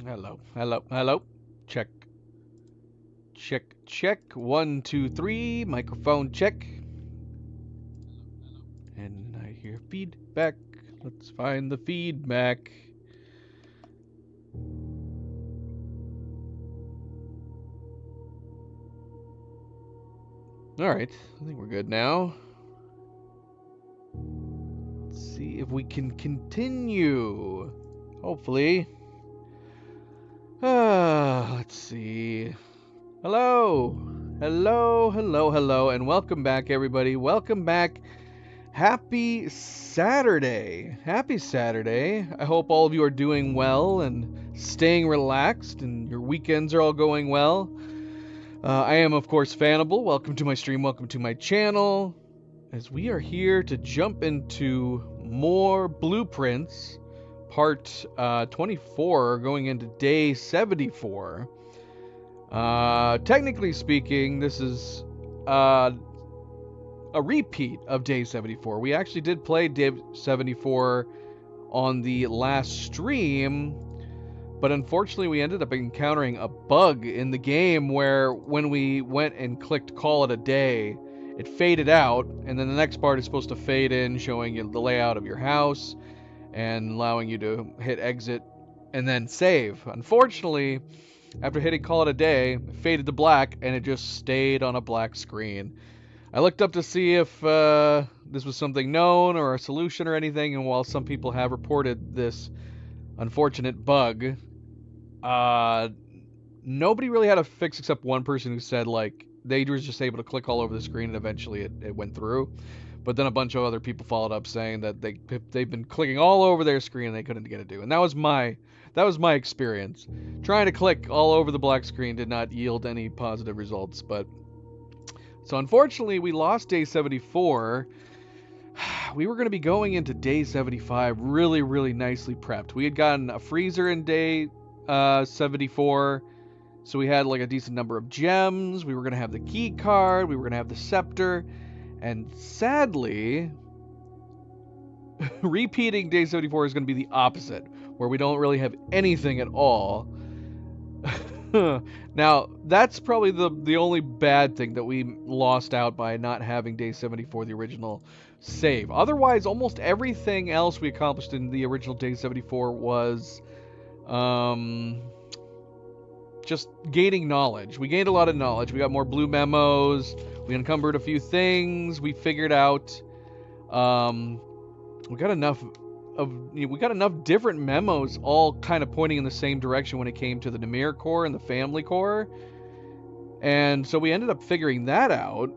Hello, hello, hello. Check, check, check. 1, 2, 3. Microphone check. And I hear feedback. Let's find the feedback. Alright, I think we're good now. Let's see if we can continue. Hopefully. Let's see. Hello! Hello, hello, hello, and welcome back, everybody. Welcome back. Happy Saturday. Happy Saturday. I hope all of you are doing well and staying relaxed and your weekends are all going well. I am, of course, Fanable. Welcome to my stream. Welcome to my channel. As we are here to jump into more blueprints, part 24, going into day 74. Technically speaking, this is a repeat of day 74. We actually did play day 74 on the last stream, but unfortunately we ended up encountering a bug in the game where when we went and clicked call it a day, it faded out, and then the next part is supposed to fade in, showing you the layout of your house and allowing you to hit exit and then save. Unfortunately, after hitting call it a day, it faded to black and it just stayed on a black screen. I looked up to see if this was something known or a solution or anything, and while some people have reported this unfortunate bug, nobody really had a fix except one person who said, like, they were just able to click all over the screen and eventually it went through. But then a bunch of other people followed up saying that they've been clicking all over their screen and they couldn't get it to. And that was my experience. Trying to click all over the black screen did not yield any positive results, but so unfortunately, we lost day 74. We were going to be going into day 75 really, really nicely prepped. We had gotten a freezer in day 74, so we had like a decent number of gems. We were going to have the key card. We were going to have the scepter. And sadly, repeating day 74 is going to be the opposite, where we don't really have anything at all. Now, that's probably the only bad thing that we lost out by not having day 74, the original save. Otherwise, almost everything else we accomplished in the original day 74 was just gaining knowledge. We gained a lot of knowledge. We got more blue memos. We encumbered a few things. We figured out we got enough different memos all kind of pointing in the same direction when it came to the Nimir core and the family core. And so we ended up figuring that out.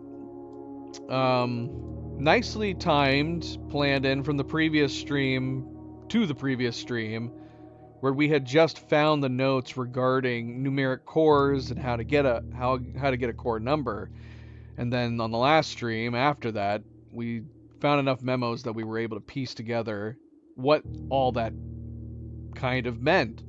Nicely timed, planned in from the previous stream to the previous stream, where we had just found the notes regarding numeric cores and how to get a core number. And then on the last stream after that, we found enough memos that we were able to piece together what all that kind of meant.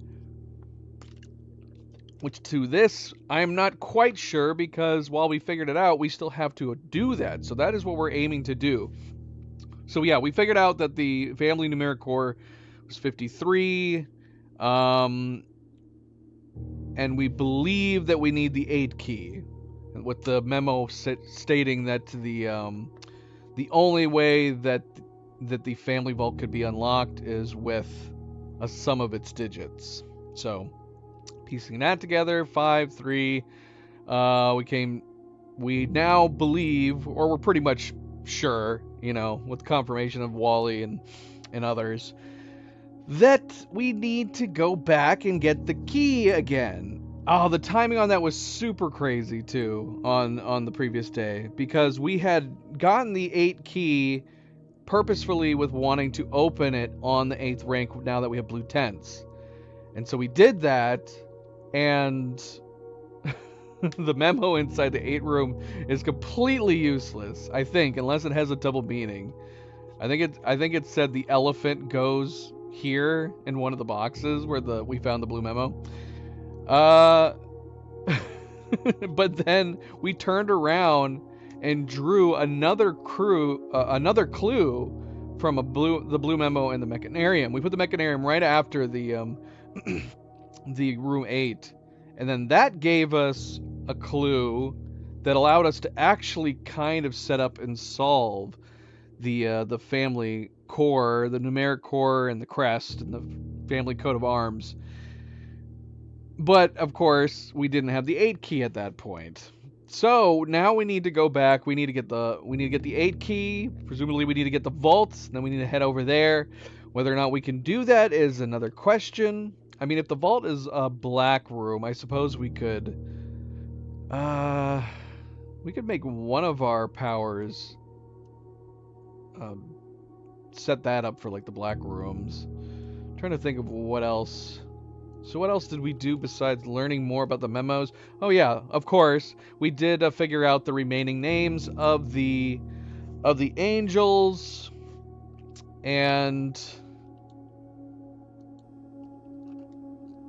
Which to this, I'm not quite sure, because while we figured it out, we still have to do that. So that is what we're aiming to do. So yeah, we figured out that the family numeric core was 53. And we believe that we need the 8 key. With the memo stating that the only way that the family vault could be unlocked is with a sum of its digits. So, piecing that together, 5, 3, we now believe, or we're pretty much sure, with confirmation of Wally and others, that we need to go back and get the key again. Oh, the timing on that was super crazy too on the previous day, because we had gotten the 8 key purposefully with wanting to open it on the 8th rank now that we have blue tents. And so we did that, and the memo inside the 8 room is completely useless, I think, unless it has a double meaning. I think it said the elephant goes here in one of the boxes where we found the blue memo. But then we turned around and drew another clue from the blue memo and the mechanarium. We put the mechanarium right after the the room 8. And then that gave us a clue that allowed us to actually kind of set up and solve the family core, the numeric core, and the crest, and the family coat of arms. But of course, we didn't have the 8 key at that point. So now we need to go back. We need to get the 8 key. Presumably, we need to get the vaults. Then we need to head over there. Whether or not we can do that is another question. I mean, if the vault is a black room, I suppose we could make one of our powers set that up for like the black rooms. I'm trying to think of what else. So what else did we do besides learning more about the memos? Oh yeah, of course, we did figure out the remaining names of the angels, and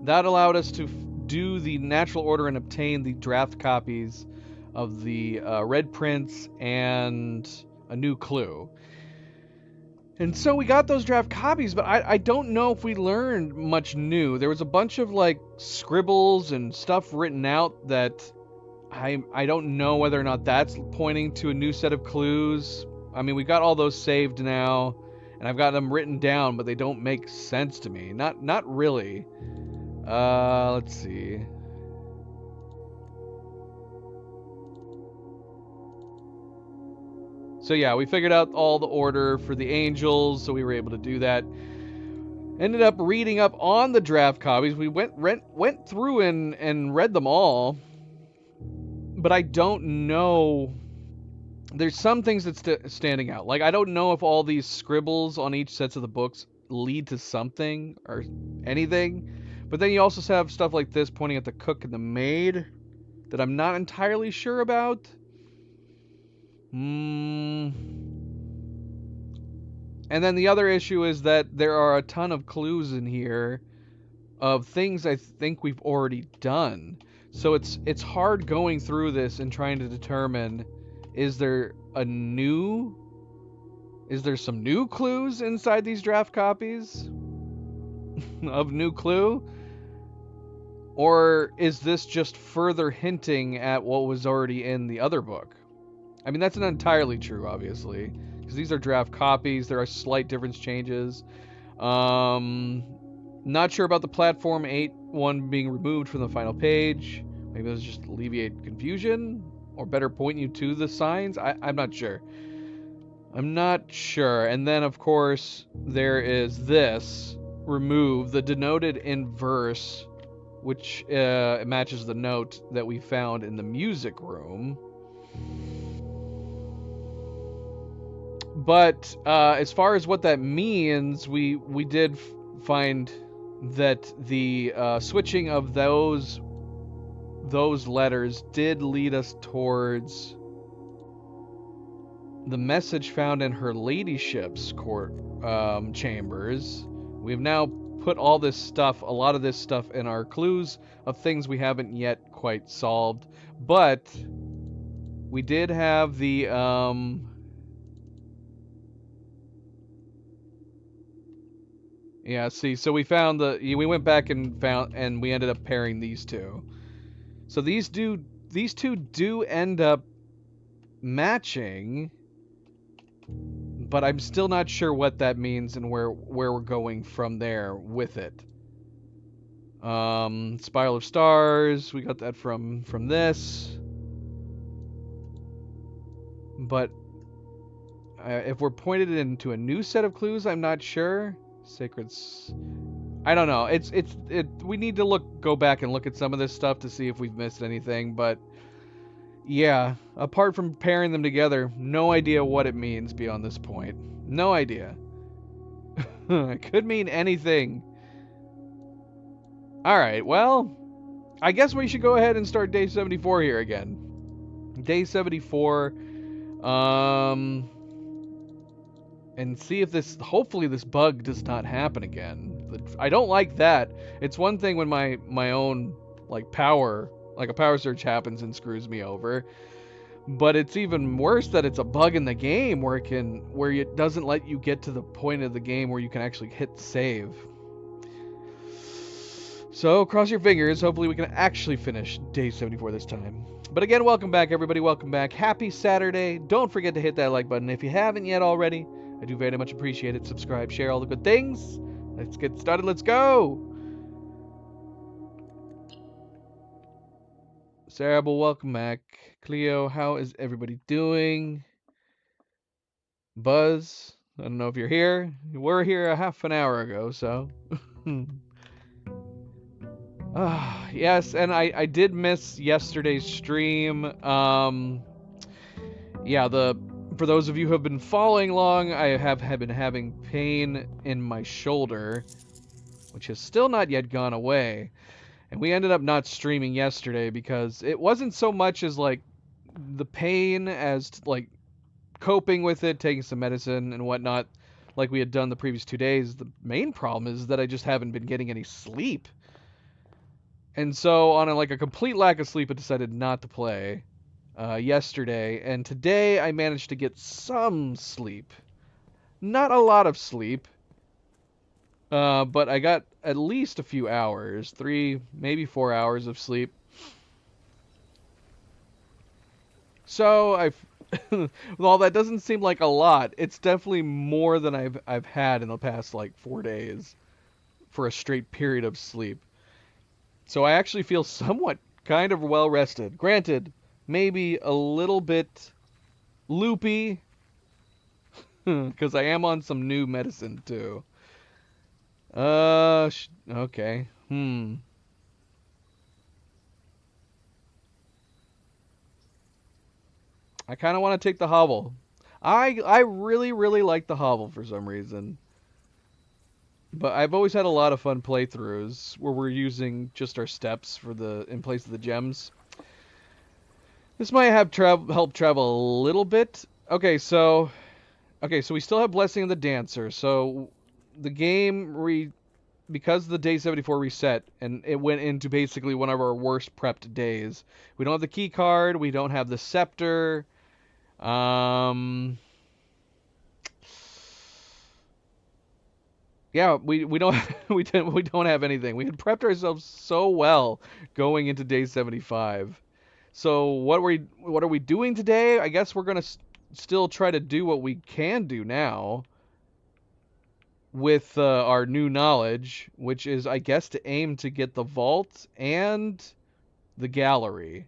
that allowed us to do the natural order and obtain the draft copies of the Red Prince and a new clue. And so we got those draft copies, but I don't know if we learned much new. There was a bunch of like scribbles and stuff written out that I don't know whether or not that's pointing to a new set of clues. I mean, we got all those saved now, and I've got them written down, but they don't make sense to me. Not really. Let's see. So yeah, we figured out all the order for the angels, so we were able to do that. Ended up reading up on the draft copies. We went through and read them all, but I don't know. There's some things that's standing out. Like, I don't know if all these scribbles on each sets of the books lead to something or anything. But then you also have stuff like this pointing at the cook and the maid that I'm not entirely sure about. And then the other issue is that there are a ton of clues in here of things I think we've already done. So it's hard going through this and trying to determine, is there some new clues inside these draft copies of new clue? Or is this just further hinting at what was already in the other book? I mean, that's not entirely true, obviously, because these are draft copies. There are slight difference changes. Not sure about the Platform 8 one being removed from the final page. Maybe that's just alleviate confusion, or better point you to the signs. I'm not sure. I'm not sure. And then, of course, there is this. Remove the denoted in verse, which matches the note that we found in the music room. But as far as what that means, we did find that the switching of those letters did lead us towards the message found in her ladyship's court chambers. We've now put a lot of this stuff in our clues of things we haven't yet quite solved. But we did have the yeah, see, so we went back and we ended up pairing these two. So these two do end up matching, but I'm still not sure what that means and where we're going from there with it. Spiral of Stars, we got that from this. But if we're pointed into a new set of clues, I'm not sure. Sacreds, I don't know. We need to go back and look at some of this stuff to see if we've missed anything, but yeah, apart from pairing them together, no idea what it means beyond this point. No idea. It could mean anything. Alright, well, I guess we should go ahead and start day 74 here again. Day 74, and see if hopefully this bug does not happen again. I don't like that. It's one thing when my own a power surge happens and screws me over, but it's even worse that it's a bug in the game where it doesn't let you get to the point of the game where you can actually hit save. So, cross your fingers. Hopefully we can actually finish day 74 this time. But again, welcome back, everybody. Welcome back. Happy Saturday. Don't forget to hit that like button if you haven't yet already. I do very much appreciate it. Subscribe, share all the good things. Let's get started. Let's go. Sarable, welcome back. Cleo, how is everybody doing? Buzz, I don't know if you're here. You were here a half an hour ago, so. Yes, and I did miss yesterday's stream. Yeah, for those of you who have been following along, I have been having pain in my shoulder, which has still not yet gone away. And we ended up not streaming yesterday because it wasn't so much as like the pain as like coping with it, taking some medicine and whatnot, like we had done the previous 2 days. The main problem is that I just haven't been getting any sleep. And so, on a complete lack of sleep, I decided not to play yesterday. And today, I managed to get some sleep. Not a lot of sleep, but I got at least a few hours, 3, maybe 4 hours of sleep. So, while that doesn't seem like a lot, it's definitely more than I've had in the past 4 days for a straight period of sleep. So I actually feel somewhat kind of well rested. Granted, maybe a little bit loopy, because I am on some new medicine too. Okay. I kind of want to take the Hobble. I really, really like the Hobble for some reason. But I've always had a lot of fun playthroughs where we're using just our steps in place of the gems. This might have help travel a little bit. Okay, so we still have Blessing of the Dancer. So the game because the day 74 reset and it went into basically one of our worst prepped days. We don't have the key card, we don't have the scepter. Yeah, we don't we don't have anything. We had prepped ourselves so well going into day 75. So what are we doing today? I guess we're gonna still try to do what we can do now with our new knowledge, which is I guess to aim to get the vault and the gallery.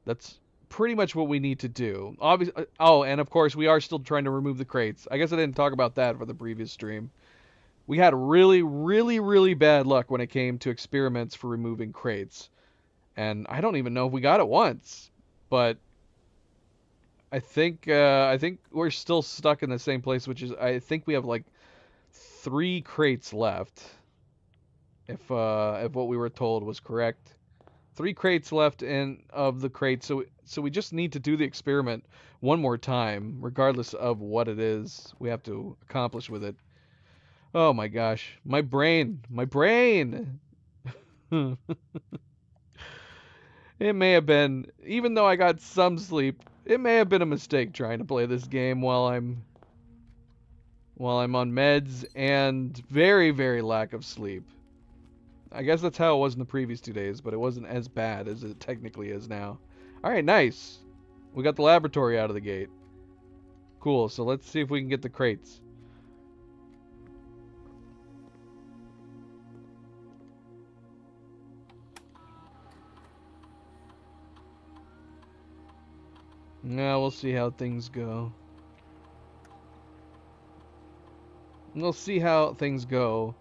That's pretty much what we need to do. Obviously, oh, and of course we are still trying to remove the crates. I guess I didn't talk about that for the previous stream. We had really, really, really bad luck when it came to experiments for removing crates. And I don't even know if we got it once. But I think we're still stuck in the same place, which is I think we have 3 crates left. If what we were told was correct. 3 crates left of the crates, so we just need to do the experiment one more time, regardless of what it is we have to accomplish with it. Oh my gosh. My brain. It may have been, even though I got some sleep, it may have been a mistake trying to play this game while I'm on meds and very, very lack of sleep. I guess that's how it was in the previous 2 days, but it wasn't as bad as it technically is now. Alright, nice. We got the laboratory out of the gate. Cool, so let's see if we can get the crates. Yeah, we'll see how things go. We'll see how things go.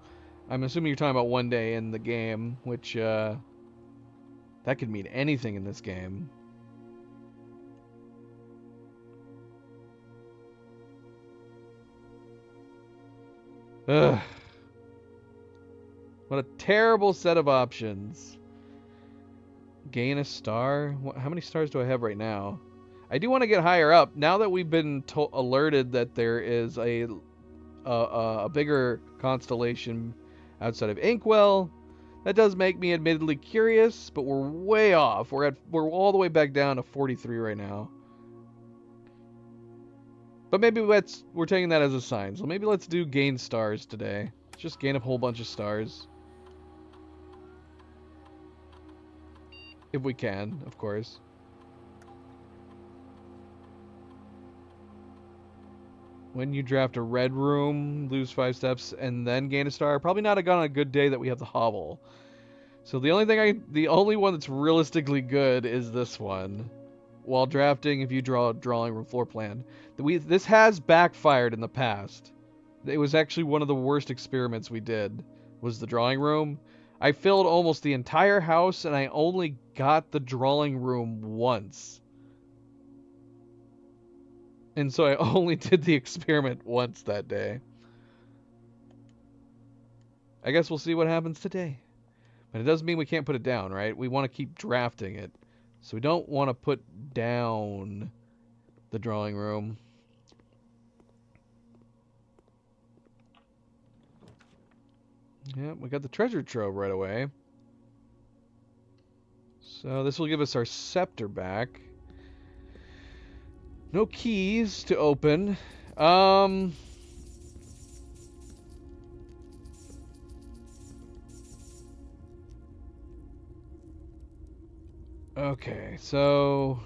I'm assuming you're talking about one day in the game, which, that could mean anything in this game. Ugh. What a terrible set of options. Gain a star? How many stars do I have right now? I do want to get higher up. Now that we've been alerted that there is a bigger constellation outside of Inkwell, that does make me admittedly curious, but we're way off. We're all the way back down to 43 right now. But maybe we're taking that as a sign. So maybe let's do gain stars today. Just gain a whole bunch of stars. If we can, of course. When you draft a red room, lose 5 steps, and then gain a star. Probably not on a good day that we have the hovel. So the only one that's realistically good is this one. While drafting, if you draw a drawing room floor plan, this has backfired in the past. It was actually one of the worst experiments we did. Was the drawing room. I filled almost the entire house, and I only got the drawing room once. And so I only did the experiment once that day. I guess we'll see what happens today. But it doesn't mean we can't put it down, right? We want to keep drafting it. So we don't want to put down the drawing room. Yeah, we got the treasure trove right away. So this will give us our scepter back. No keys to open. Okay, so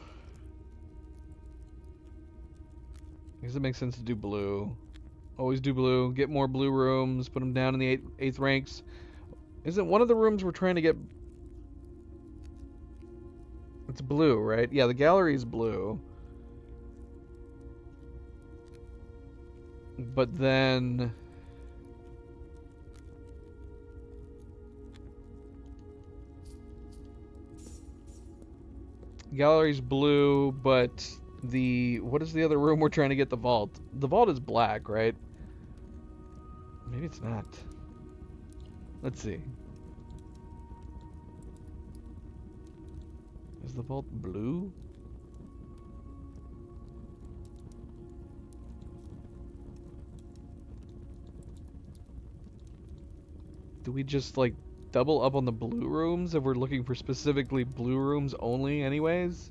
I guess it makes sense to do blue. Always do blue. Get more blue rooms. Put them down in the eighth ranks. Isn't one of the rooms we're trying to get... It's blue, right? Yeah, the gallery is blue. But then... Gallery's blue, but the... What is the other room we're trying to get? The vault. The vault is black, right? Maybe it's not. Let's see. Is the vault blue? Do we just, like, double up on the blue rooms if we're looking for specifically blue rooms only anyways?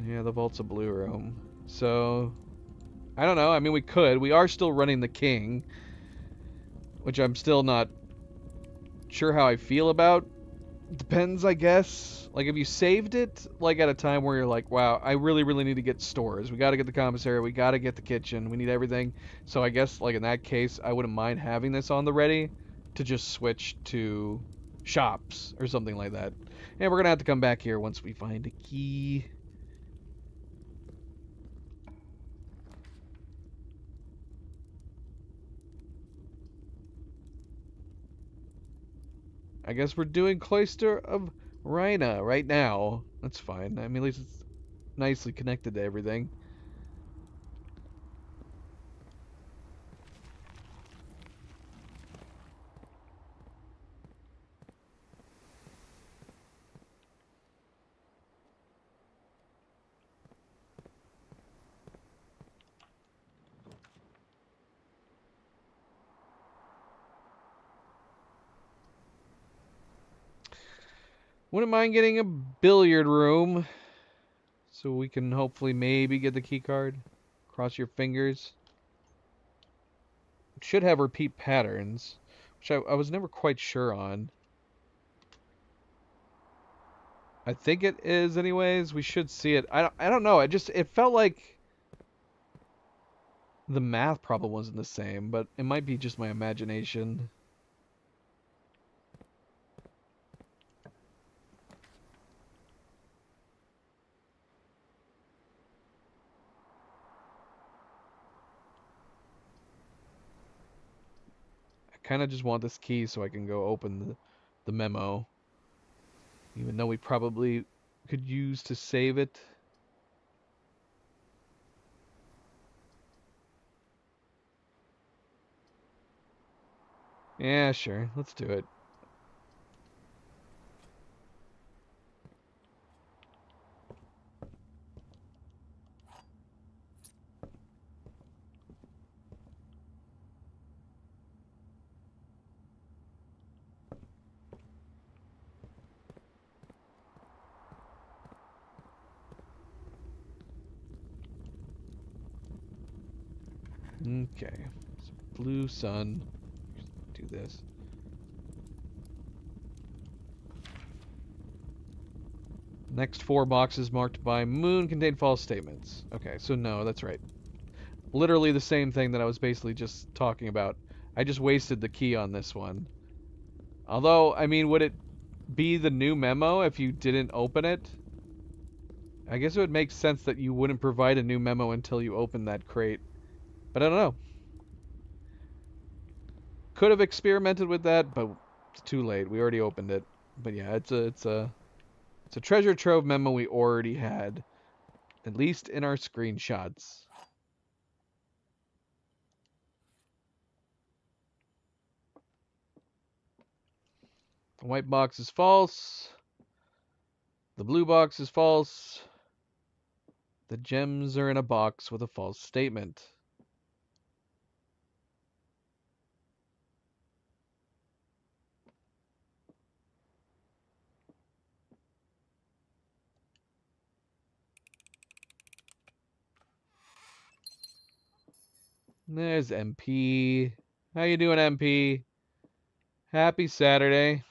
Yeah, the vault's a blue room. So, I don't know. I mean, we could. We are still running the king, which I'm still not sure how I feel about. Depends, I guess. Like, if you saved it, like, at a time where you're like, wow, I really, really need to get stores. We got to get the commissary. We got to get the kitchen. We need everything. So I guess, like, in that case, I wouldn't mind having this on the ready to just switch to shops or something like that. And we're going to have to come back here once we find a key. I guess we're doing Cloister of Rhina right now. That's fine. I mean, at least it's nicely connected to everything. Wouldn't mind getting a billiard room so we can hopefully maybe get the key card. Cross your fingers. It should have repeat patterns, which I was never quite sure on. I think it is anyways. We should see it. I don't know. It felt like the math problem wasn't the same, but it might be just my imagination. Kind of just want this key so I can go open the memo. Even though we probably could use to save it. Yeah, sure. Let's do it. Okay. So blue sun. Do this. Next 4 boxes marked by moon contain false statements. Okay, so no, that's right. Literally the same thing that I was basically just talking about. I just wasted the key on this one. Although, I mean, would it be the new memo if you didn't open it? I guess it would make sense that you wouldn't provide a new memo until you open that crate. But I don't know. Could have experimented with that, but it's too late. We already opened it. But yeah, it's a treasure trove memo we already had, at least in our screenshots. The white box is false. The blue box is false. The gems are in a box with a false statement. There's MP. How you doing, MP? Happy Saturday.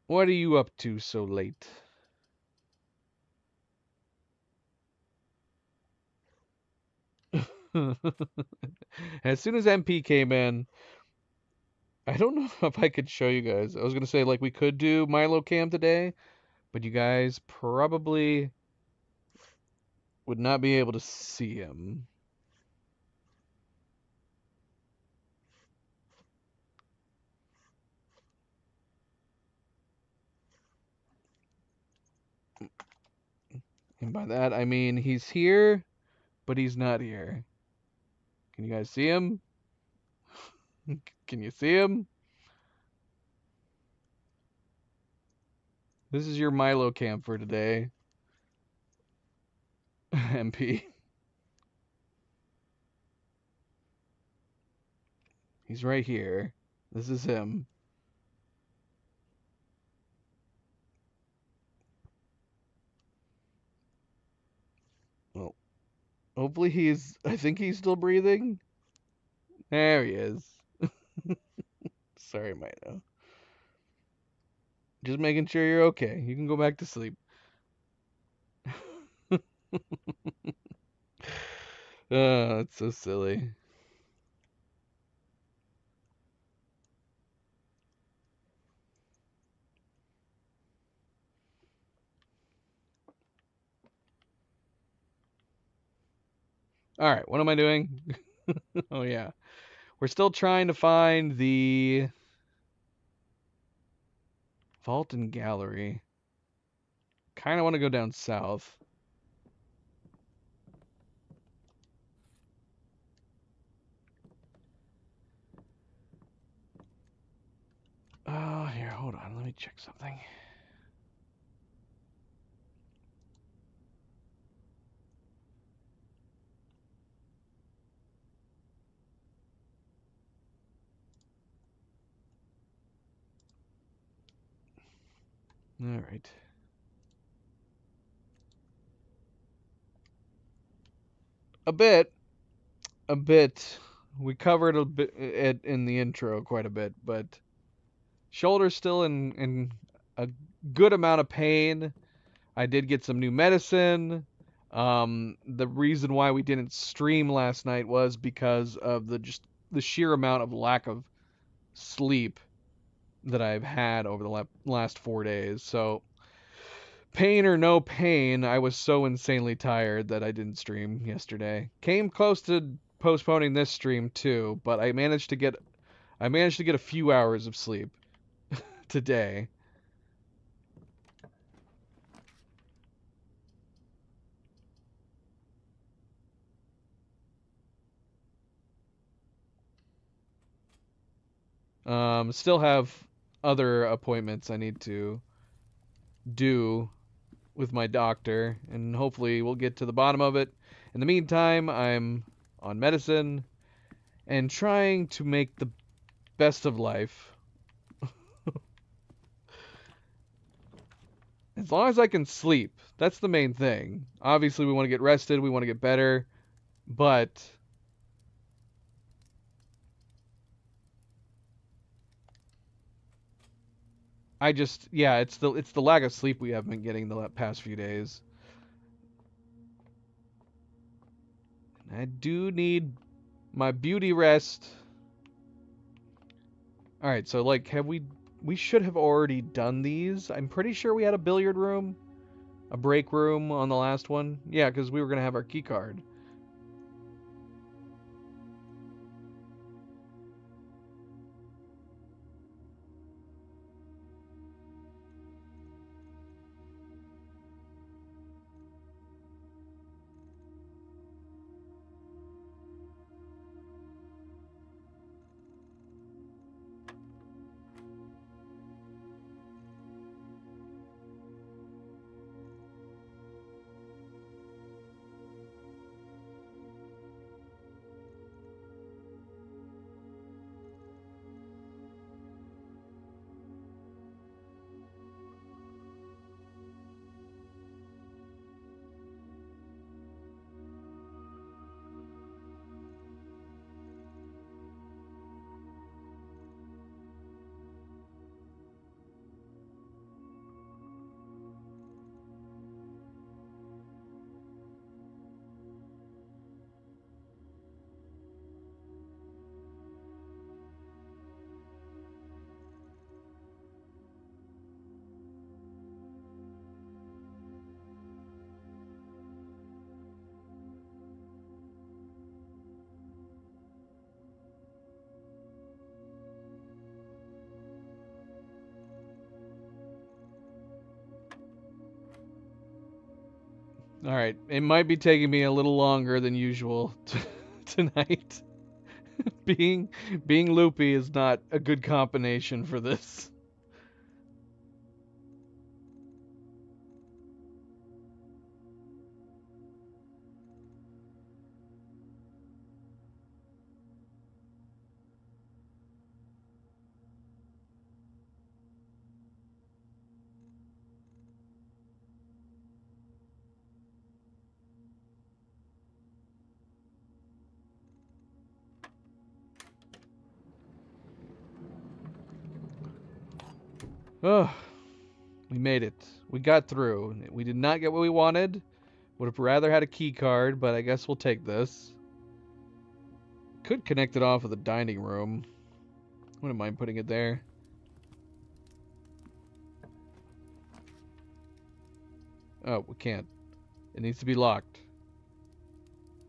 What are you up to so late? As soon as MP came in, I don't know if I could show you guys. I was gonna say like we could do Milo Cam today, but you guys probably would not be able to see him. And by that I mean he's here, but he's not here. Can you guys see him? Can you see him? This is your Milo Cam for today. MP. He's right here. This is him. Well, hopefully I think he's still breathing. There he is. Sorry, Milo. Just making sure you're okay. You can go back to sleep. Oh, it's so silly. Alright, what am I doing? Oh, yeah. We're still trying to find the vault and gallery. Kind of want to go down south. Here, hold on. Let me check something. Alright. A bit. A bit. We covered a bit it in the intro quite a bit, but shoulder's still in a good amount of pain. I did get some new medicine. The reason why we didn't stream last night was because of the sheer amount of lack of sleep that I've had over the last 4 days. So pain or no pain, I was so insanely tired that I didn't stream yesterday. Came close to postponing this stream too, but I managed to get a few hours of sleep today. Still have other appointments I need to do with my doctor, and hopefully we'll get to the bottom of it. In the meantime, I'm on medicine and trying to make the best of life. As long as I can sleep, that's the main thing. Obviously, we want to get rested, we want to get better, but I just, yeah, it's the lack of sleep we have been getting the past few days. I do need my beauty rest. All right, so like, we should have already done these. I'm pretty sure we had a billiard room, a break room on the last one. Yeah, because we were gonna have our key card. All right, it might be taking me a little longer than usual tonight. being being loopy is not a good combination for this. Oh, we made it. We got through. We did not get what we wanted. Would have rather had a key card, but I guess we'll take this. Could connect it off with the dining room. Wouldn't mind putting it there. Oh, we can't. It needs to be locked.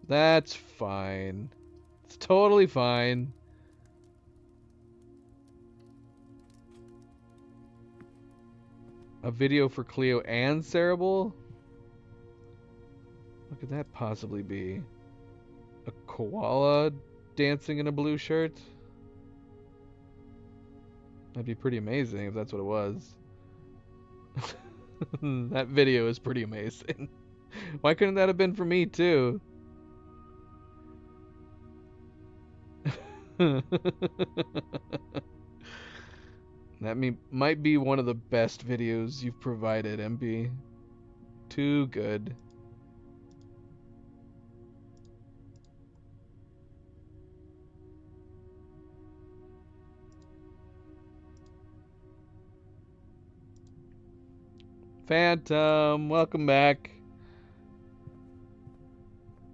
That's fine. It's totally fine. A video for Cleo and Cerebral? What could that possibly be? A koala dancing in a blue shirt? That'd be pretty amazing if that's what it was. That video is pretty amazing. Why couldn't that have been for me too? Might be one of the best videos you've provided, MB. Too good. Phantom, welcome back.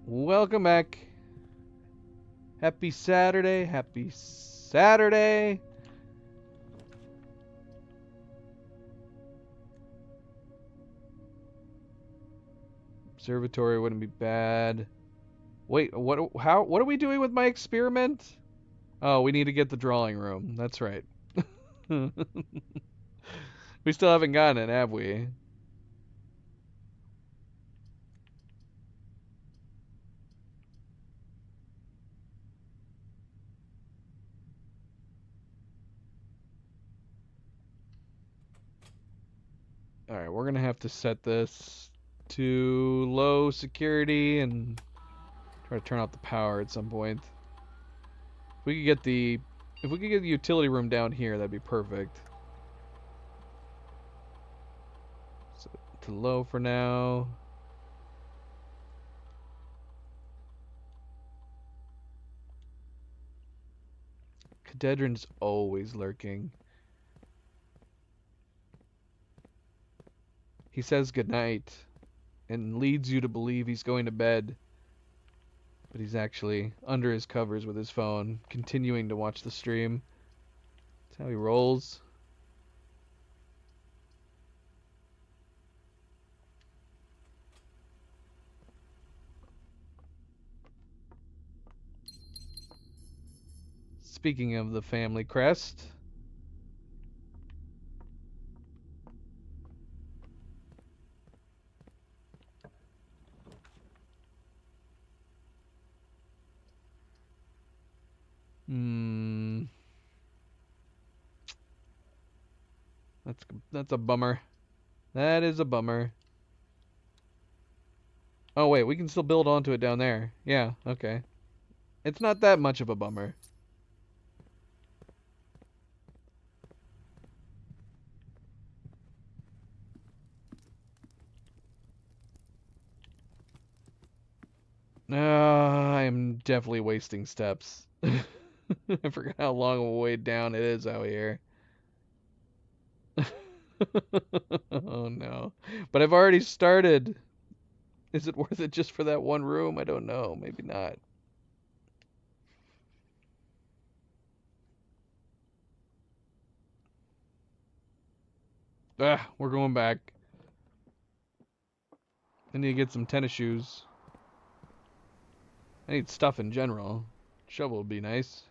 Welcome back. Happy Saturday. Happy Saturday. Observatory wouldn't be bad. Wait, what what are we doing with my experiment? Oh, we need to get the drawing room. That's right. We still haven't gotten it, have we? Alright, we're gonna have to set this to low security and try to turn off the power at some point. If we could get the utility room down here, that'd be perfect. So, to low for now. Cadedron's always lurking. He says goodnight and leads you to believe he's going to bed, but he's actually under his covers with his phone, continuing to watch the stream. That's how he rolls. Speaking of the family crest, that's a bummer. That is a bummer. Oh wait, we can still build onto it down there. Yeah, okay. It's not that much of a bummer. I'm definitely wasting steps. I forgot how long of a way down it is out here. Oh no. But I've already started. Is it worth it just for that one room? I don't know. Maybe not. We're going back. I need to get some tennis shoes. I need stuff in general. Shovel would be nice.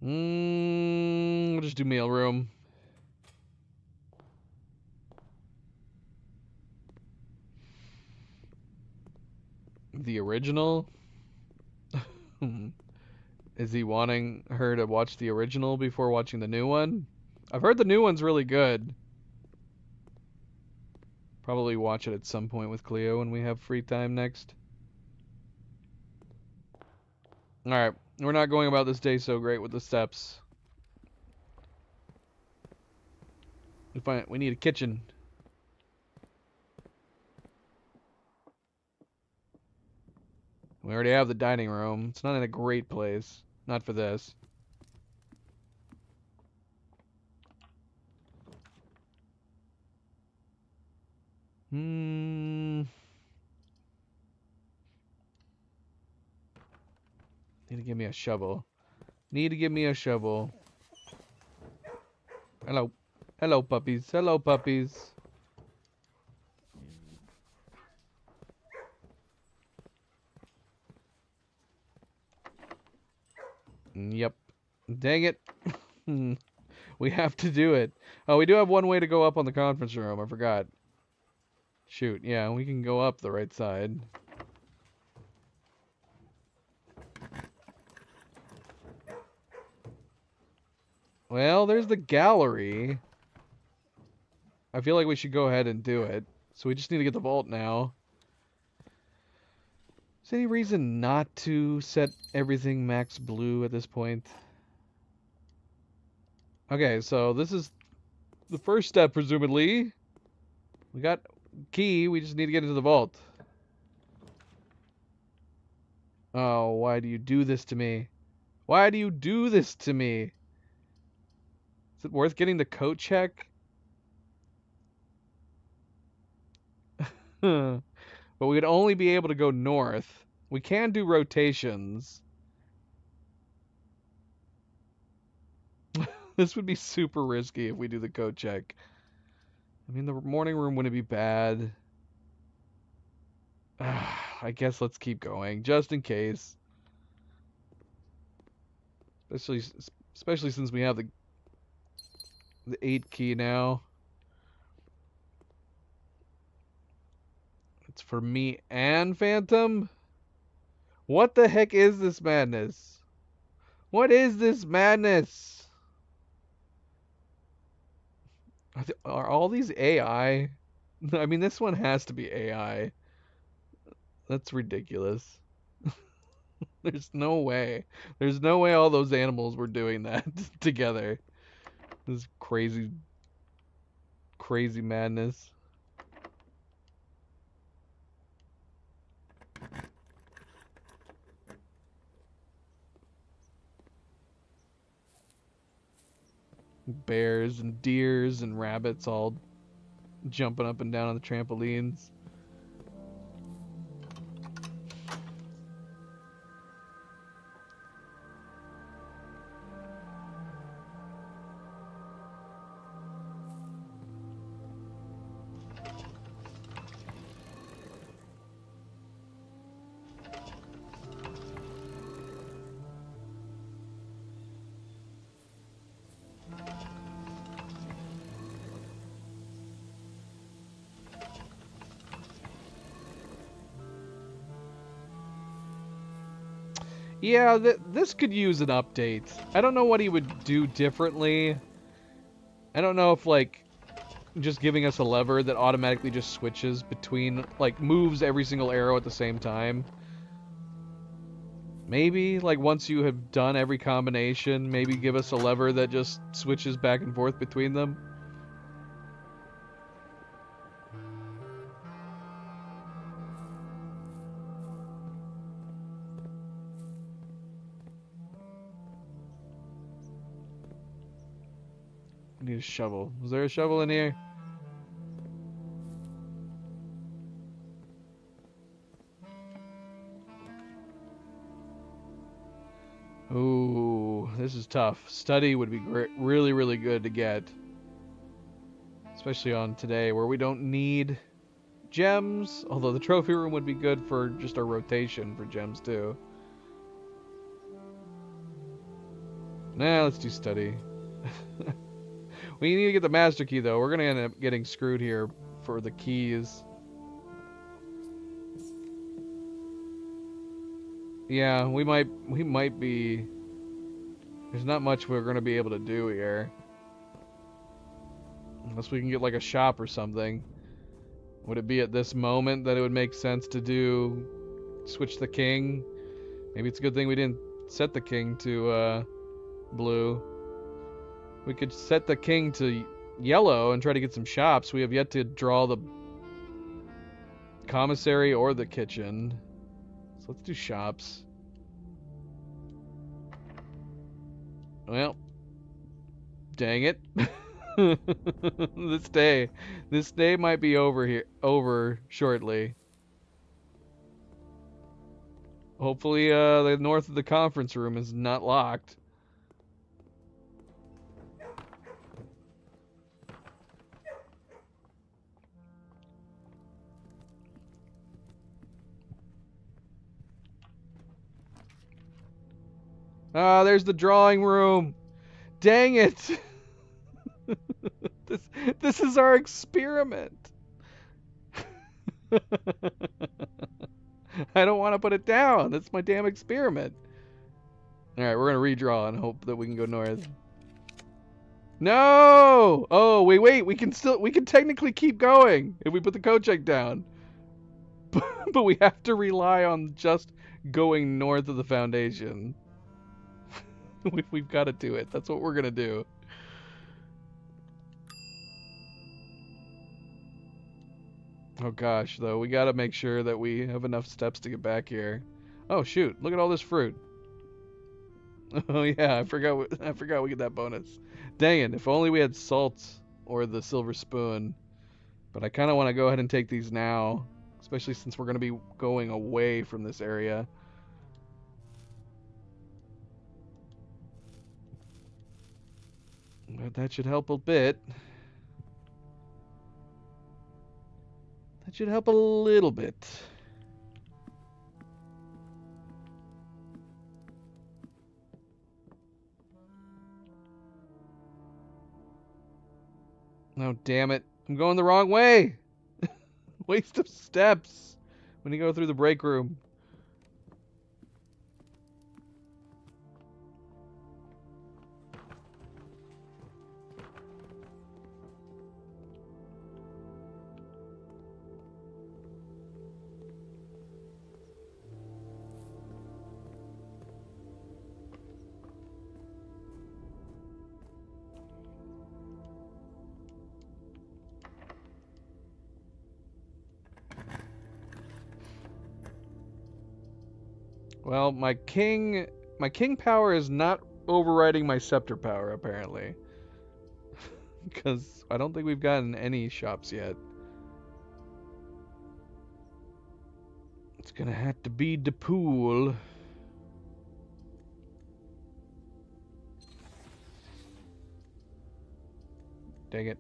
We'll just do mailroom. The original? Is he wanting her to watch the original before watching the new one? I've heard the new one's really good. Probably watch it at some point with Cleo when we have free time next. Alright, we're not going about this day so great with the steps. We need a kitchen. We already have the dining room. It's not in a great place. Not for this. Need to give me a shovel. Need to give me a shovel. Hello. Hello, puppies. Hello, puppies. Yep. Dang it. We have to do it. Oh, we do have one way to go up on the conference room. I forgot. Shoot. Yeah, we can go up the right side. Well, there's the gallery. I feel like we should go ahead and do it. So we just need to get the vault now. Is there any reason not to set everything max blue at this point? Okay, so this is the first step, presumably. We got key, we just need to get into the vault. Oh, why do you do this to me? Why do you do this to me? Is it worth getting the coat check? But we'd only be able to go north. We can do rotations. This would be super risky if we do the coat check. I mean, the morning room wouldn't be bad. I guess let's keep going, just in case. Especially since we have the 8 key now. It's for me and Phantom? What the heck is this madness? What is this madness? Are all these AI? I mean, this one has to be AI. That's ridiculous. There's no way. There's no way all those animals were doing that together. This crazy, crazy madness. Bears and deers and rabbits all jumping up and down on the trampolines. Yeah, this could use an update. I don't know what he would do differently. I don't know if, like, just giving us a lever that automatically just switches between, like, moves every single arrow at the same time. Maybe, like, once you have done every combination, maybe give us a lever that just switches back and forth between them. I need a shovel. Was there a shovel in here? Ooh, this is tough. Study would be great, really, really good to get. Especially on today where we don't need gems. Although the trophy room would be good for just our rotation for gems too. Nah, let's do study. We need to get the master key though. We're gonna end up getting screwed here for the keys. Yeah, we might be. There's not much we're gonna be able to do here. Unless we can get like a shop or something. Would it be at this moment that it would make sense to switch the king? Maybe it's a good thing we didn't set the king to blue. We could set the king to yellow and try to get some shops. We have yet to draw the commissary or the kitchen. So let's do shops. Well, dang it. This day might be over shortly. Hopefully the north of the conference room is not locked. Ah, there's the drawing room. Dang it. This is our experiment. I don't want to put it down. That's my damn experiment. Alright, we're going to redraw and hope that we can go north. No! Oh, wait. We can technically keep going if we put the code check down. But we have to rely on just going north of the foundation. We've got to do it. That's what we're going to do. Oh gosh, though, we gotta make sure that we have enough steps to get back here. Oh shoot, look at all this fruit. Oh yeah, I forgot we get that bonus. Dang it, if only we had salt or the silver spoon. But I kinda wanna go ahead and take these now, especially since we're gonna be going away from this area. But that should help a bit. That should help a little bit. Oh, damn it. I'm going the wrong way. Waste of steps when you go through the break room. Well, my king power is not overriding my scepter power, apparently. because I don't think we've gotten any shops yet. It's gonna have to be the pool. Dang it.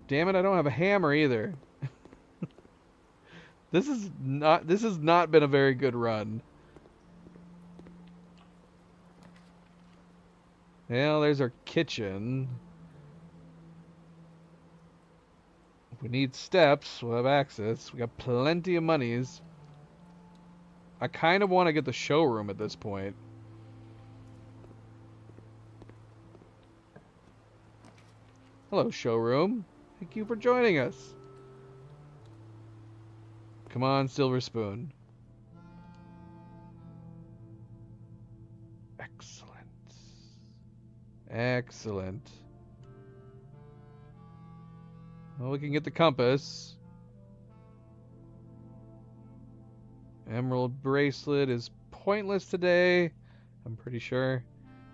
Damn it, I don't have a hammer either. This has not been a very good run. Well, there's our kitchen. If we need steps, we'll have access. We got plenty of monies. I kind of want to get the showroom at this point. Hello, showroom. Thank you for joining us. Come on, Silver Spoon. Excellent. Excellent. Well, we can get the compass. Emerald bracelet is pointless today. I'm pretty sure.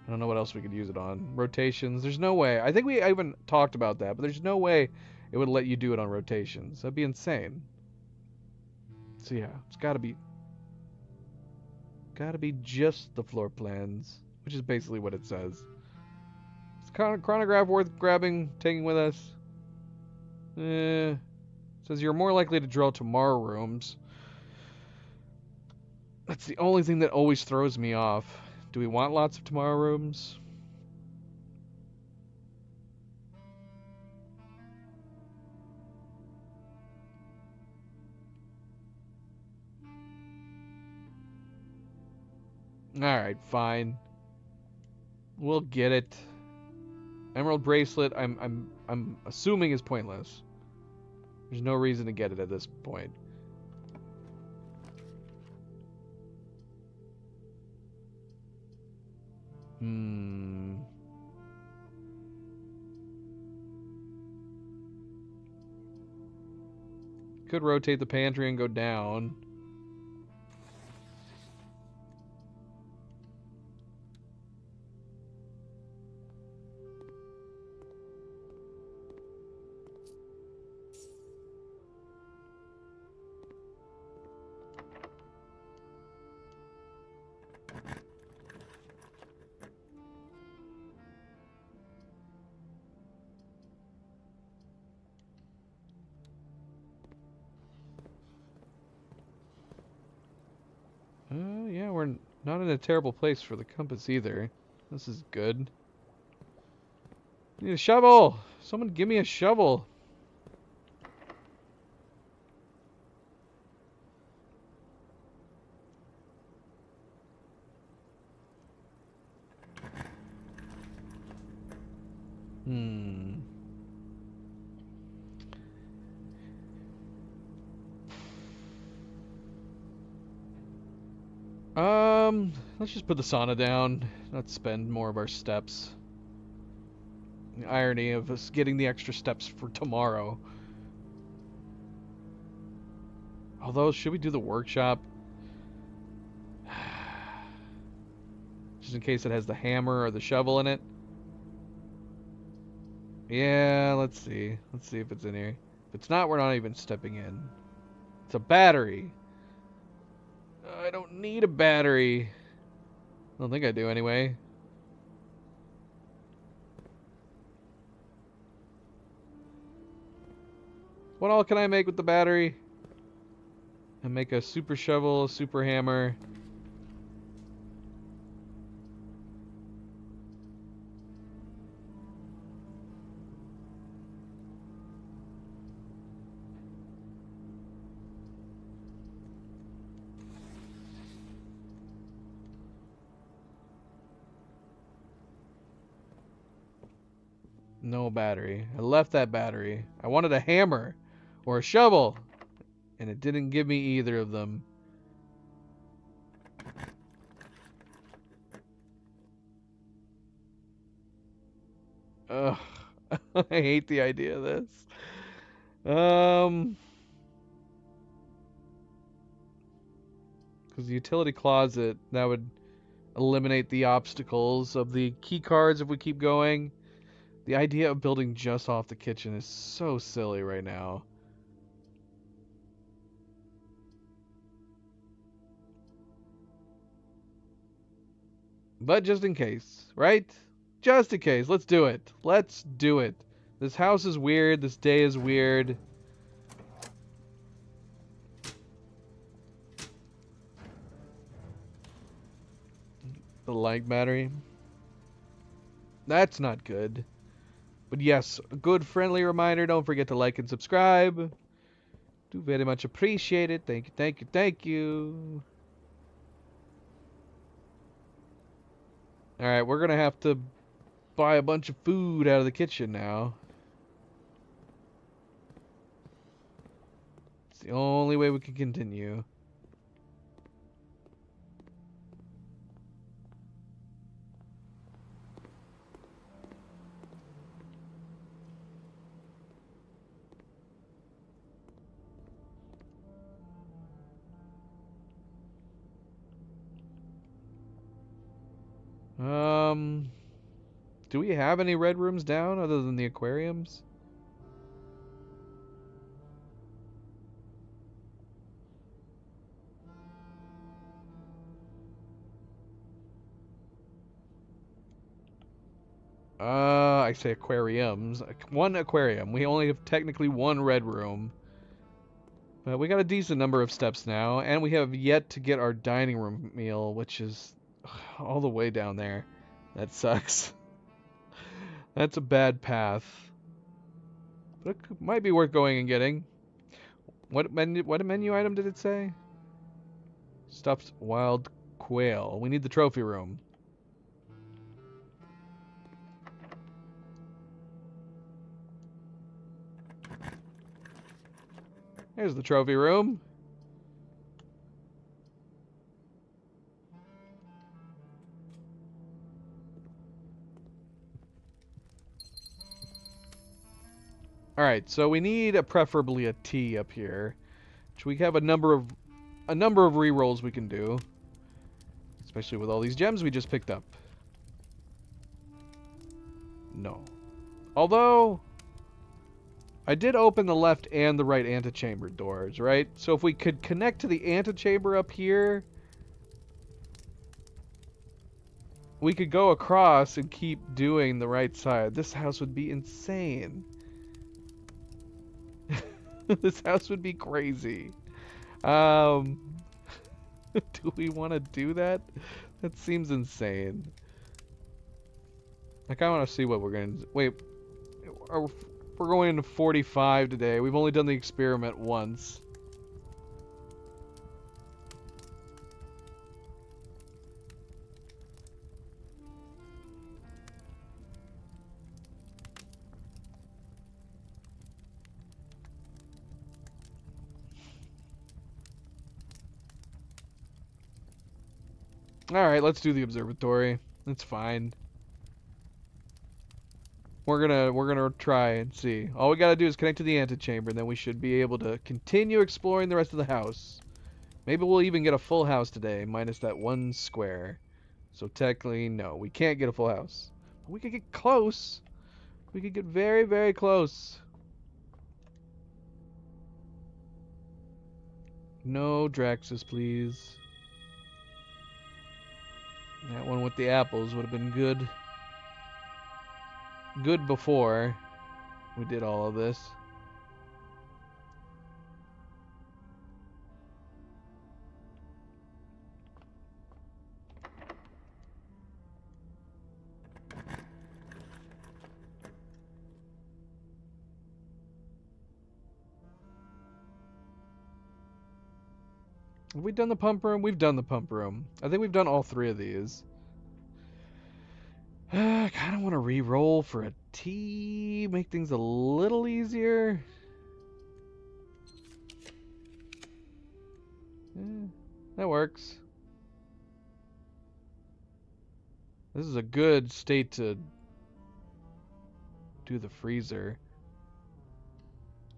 I don't know what else we could use it on. Rotations. There's no way. I think I even talked about that, but there's no way it would let you do it on rotations. That'd be insane. So yeah, it's gotta be just the floor plans, which is basically what it says. Is chronograph worth grabbing, taking with us? It says you're more likely to draw tomorrow rooms. That's the only thing that always throws me off. Do we want lots of tomorrow rooms? Alright, fine. We'll get it. Emerald bracelet, I'm assuming is pointless. There's no reason to get it at this point. Could rotate the pantry and go down. Yeah, we're not in a terrible place for the compass either. This is good. I need a shovel! Someone give me a shovel! Let's just put the sauna down. Let's spend more of our steps. The irony of us getting the extra steps for tomorrow. Although, should we do the workshop? Just in case it has the hammer or the shovel in it. Yeah, let's see. Let's see if it's in here. If it's not, we're not even stepping in. It's a battery. I don't need a battery. I don't think I do anyway. What all can I make with the battery? I make a super shovel, a super hammer. No battery. I left that battery. I wanted a hammer or a shovel, and it didn't give me either of them. Ugh. I hate the idea of this. Because the utility closet, that would eliminate the obstacles of the key cards if we keep going. The idea of building just off the kitchen is so silly right now. But just in case, right? Just in case, let's do it. Let's do it. This house is weird. This day is weird. The light battery. That's not good. But yes, a good friendly reminder. Don't forget to like and subscribe. Do very much appreciate it. Thank you, thank you, thank you. Alright, we're gonna have to buy a bunch of food out of the kitchen now. It's the only way we can continue. Do we have any red rooms down other than the aquariums? I say aquariums. One aquarium. We only have technically one red room. But we got a decent number of steps now, and we have yet to get our dining room meal, which is all the way down there. That sucks. That's a bad path. But it might be worth going and getting. What menu item did it say? Stuffed wild quail. We need the trophy room. Here's the trophy room. Alright, so we need preferably a T up here. Which we have a number of rerolls we can do. Especially with all these gems we just picked up. No. Although I did open the left and the right antechamber doors, right? So if we could connect to the antechamber up here, we could go across and keep doing the right side. This house would be insane. This house would be crazy. Do we want to do that? That seems insane. I kind of want to see what we're going to... Wait. We're going into 45 today. We've only done the experiment once. Alright, let's do the observatory. That's fine. We're gonna try and see. All we gotta do is connect to the antechamber, and then we should be able to continue exploring the rest of the house. Maybe we'll even get a full house today, minus that one square. So technically, no, we can't get a full house. But we could get close. We could get very, very close. No Draxus, please. That one with the apples would have been good. Good before we did all of this. Have we done the pump room? We've done the pump room. I think we've done all three of these. I kind of want to re-roll for a T, make things a little easier. That works. This is a good state to do the freezer.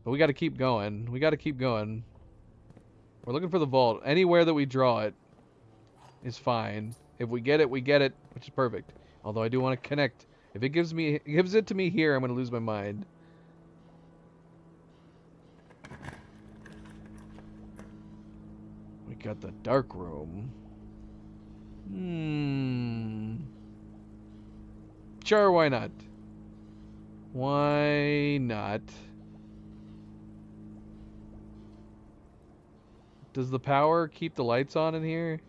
But we got to keep going. We got to keep going. We're looking for the vault. Anywhere that we draw it, is fine. If we get it, we get it, which is perfect. Although I do want to connect. If it gives it to me here, I'm going to lose my mind. We got the dark room. Sure, why not? Why not? Does the power keep the lights on in here?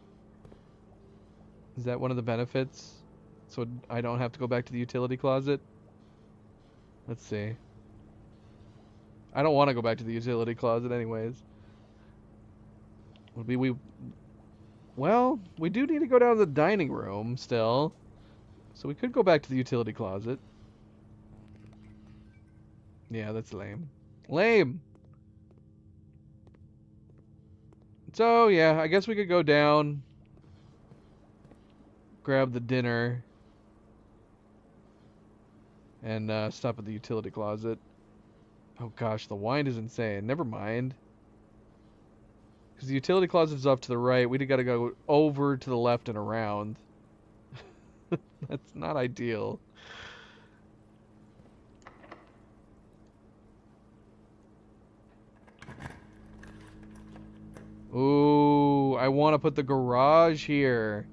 Is that one of the benefits? So I don't have to go back to the utility closet? Let's see. I don't want to go back to the utility closet anyways. Well, we do need to go down to the dining room still. So we could go back to the utility closet. Yeah, that's lame. Lame! So, yeah, I guess we could go down, grab the dinner, and stop at the utility closet. Oh gosh, the wine is insane. Never mind. Because the utility closet is off to the right. We got to go over to the left and around. That's not ideal. Ooh, I want to put the garage here.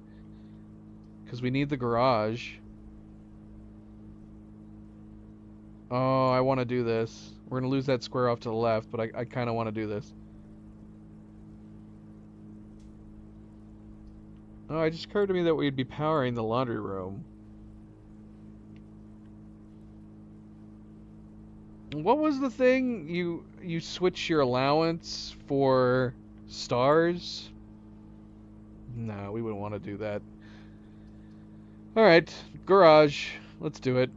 Because we need the garage. Oh, I want to do this. We're going to lose that square off to the left, but I kind of want to do this. Oh, it just occurred to me that we'd be powering the laundry room. What was the thing? You switch your allowance for stars? No, we wouldn't want to do that. Alright, garage. Let's do it.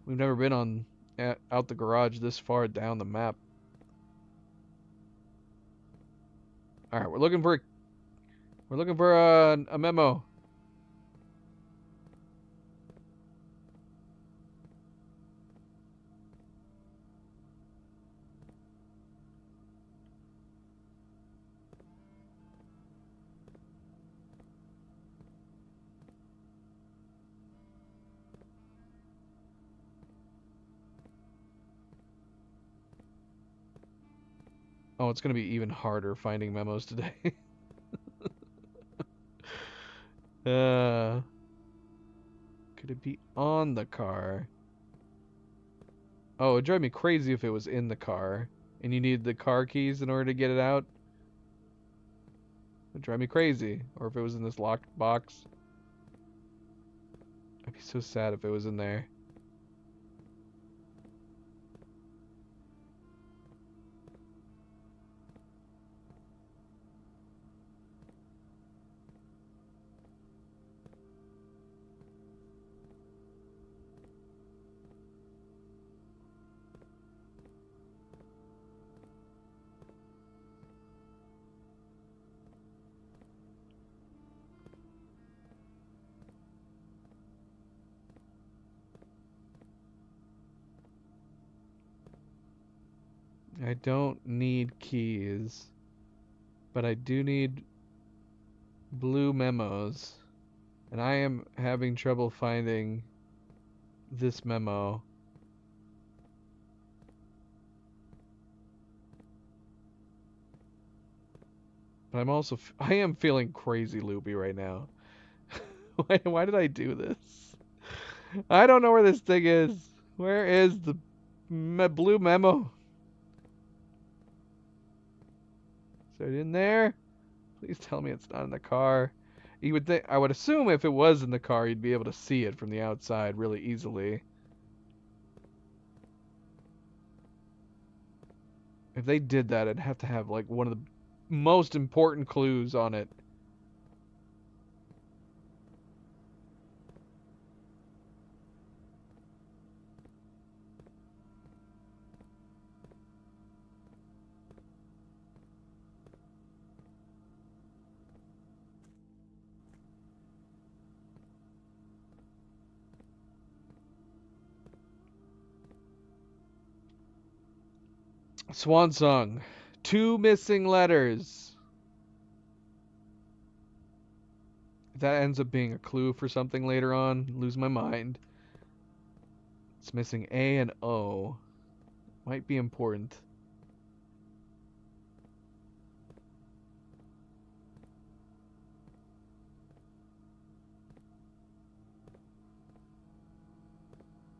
We've never been out the garage this far down the map. All right, we're looking for a memo. Oh, it's gonna be even harder finding memos today. Could it be on the car? Oh, it'd drive me crazy if it was in the car and you need the car keys in order to get it out. It'd drive me crazy. Or if it was in this locked box. I'd be so sad if it was in there. I don't need keys, but I do need blue memos. And I am having trouble finding this memo. But I am feeling crazy loopy right now. Why did I do this? I don't know where this thing is. Where is the blue memo? Is it in there? Please tell me it's not in the car. You would think, I would assume if it was in the car, you'd be able to see it from the outside really easily. If they did that, it'd have to have like one of the most important clues on it. Swan Song. 2 missing letters. If that ends up being a clue for something later on, lose my mind. It's missing A and O. Might be important.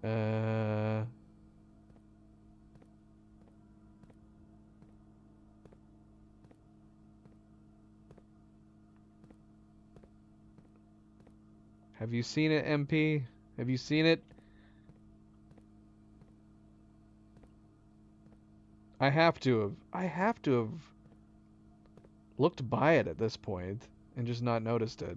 Uh... Have you seen it, MP? Have you seen it? I have to have. I have to have looked by it at this point and just not noticed it.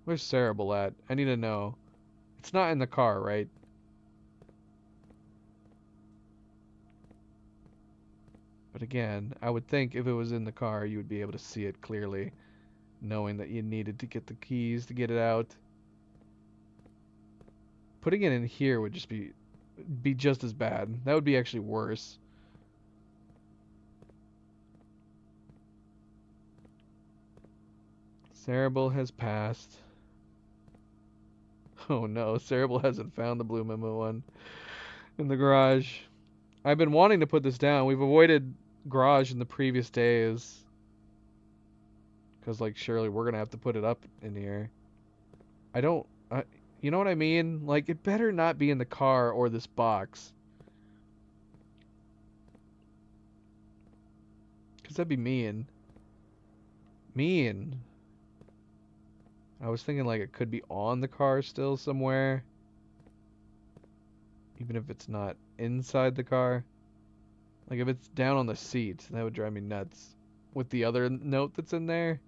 Where's Cerebral at? I need to know. It's not in the car, right? But again, I would think if it was in the car, you would be able to see it clearly, knowing that you needed to get the keys to get it out. Putting it in here would just be just as bad. That would be actually worse. Cerebral has passed. Oh no, Cerebral hasn't found the blue memo one in the garage. I've been wanting to put this down. We've avoided garage in the previous days. Because, like, surely we're going to have to put it up in here. I don't... you know what I mean? Like, it better not be in the car or this box. Because that'd be mean. Mean. I was thinking, like, it could be on the car still somewhere. Even if it's not inside the car. Like, if it's down on the seat, that would drive me nuts. With the other note that's in there.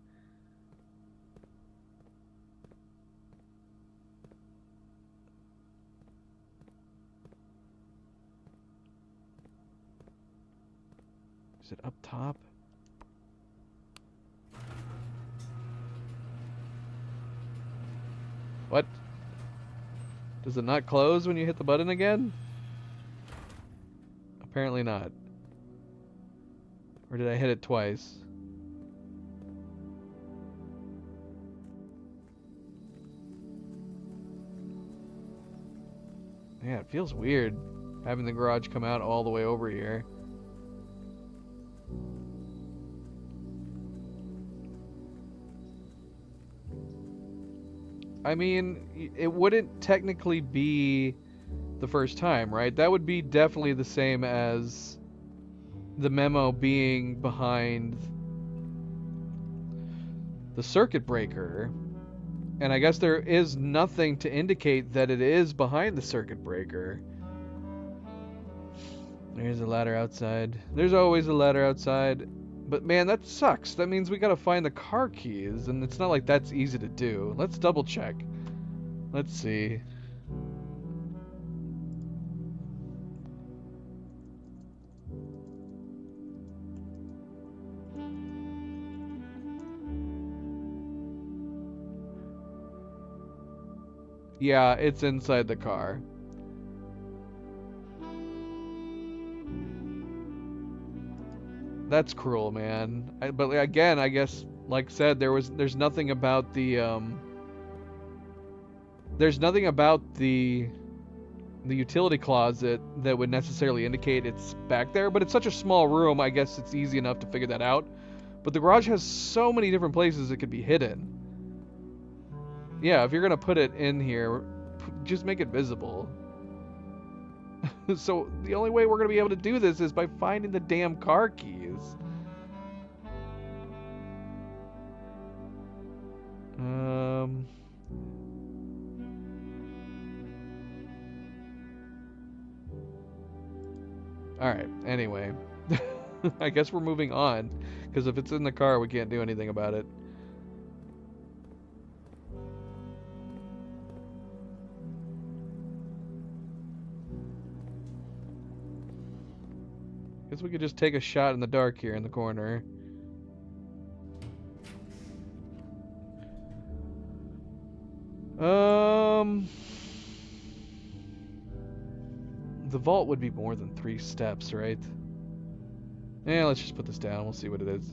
Is it up top? What? Does it not close when you hit the button again? Apparently not. Or did I hit it twice? Yeah, it feels weird having the garage come out all the way over here. I mean, it wouldn't technically be the first time, right? That would be definitely the same as the memo being behind the circuit breaker. And I guess there is nothing to indicate that it is behind the circuit breaker. There's a ladder outside. There's always a ladder outside. But man, that sucks. That means we gotta find the car keys, and it's not like that's easy to do. Let's double check. Let's see. Yeah, it's inside the car. That's cruel, man. But again, I guess, like said, there's nothing about the utility closet that would necessarily indicate it's back there. But it's such a small room, I guess it's easy enough to figure that out. But the garage has so many different places it could be hidden. Yeah, if you're gonna put it in here, just make it visible. So the only way we're gonna be able to do this is by finding the damn car keys. Alright, anyway. I guess we're moving on, because if it's in the car, we can't do anything about it. Guess we could just take a shot in the dark here in the corner. The vault would be more than 3 steps, right? Yeah, let's just put this down. We'll see what it is.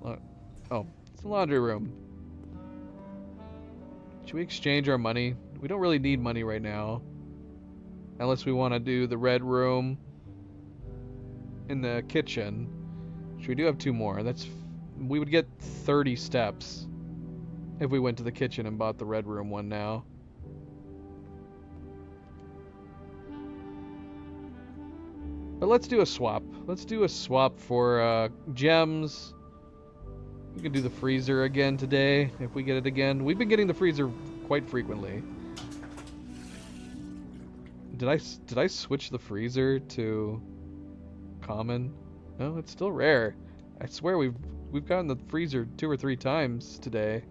Oh, it's the laundry room. Should we exchange our money? We don't really need money right now. Unless we want to do the red room in the kitchen. Which we do have 2 more. We would get 30 steps if we went to the kitchen and bought the red room one now. But let's do a swap. Let's do a swap for gems. We can do the freezer again today if we get it again. We've been getting the freezer quite frequently. Did I switch the freezer to common? No, it's still rare. I swear we've gotten the freezer 2 or 3 times today.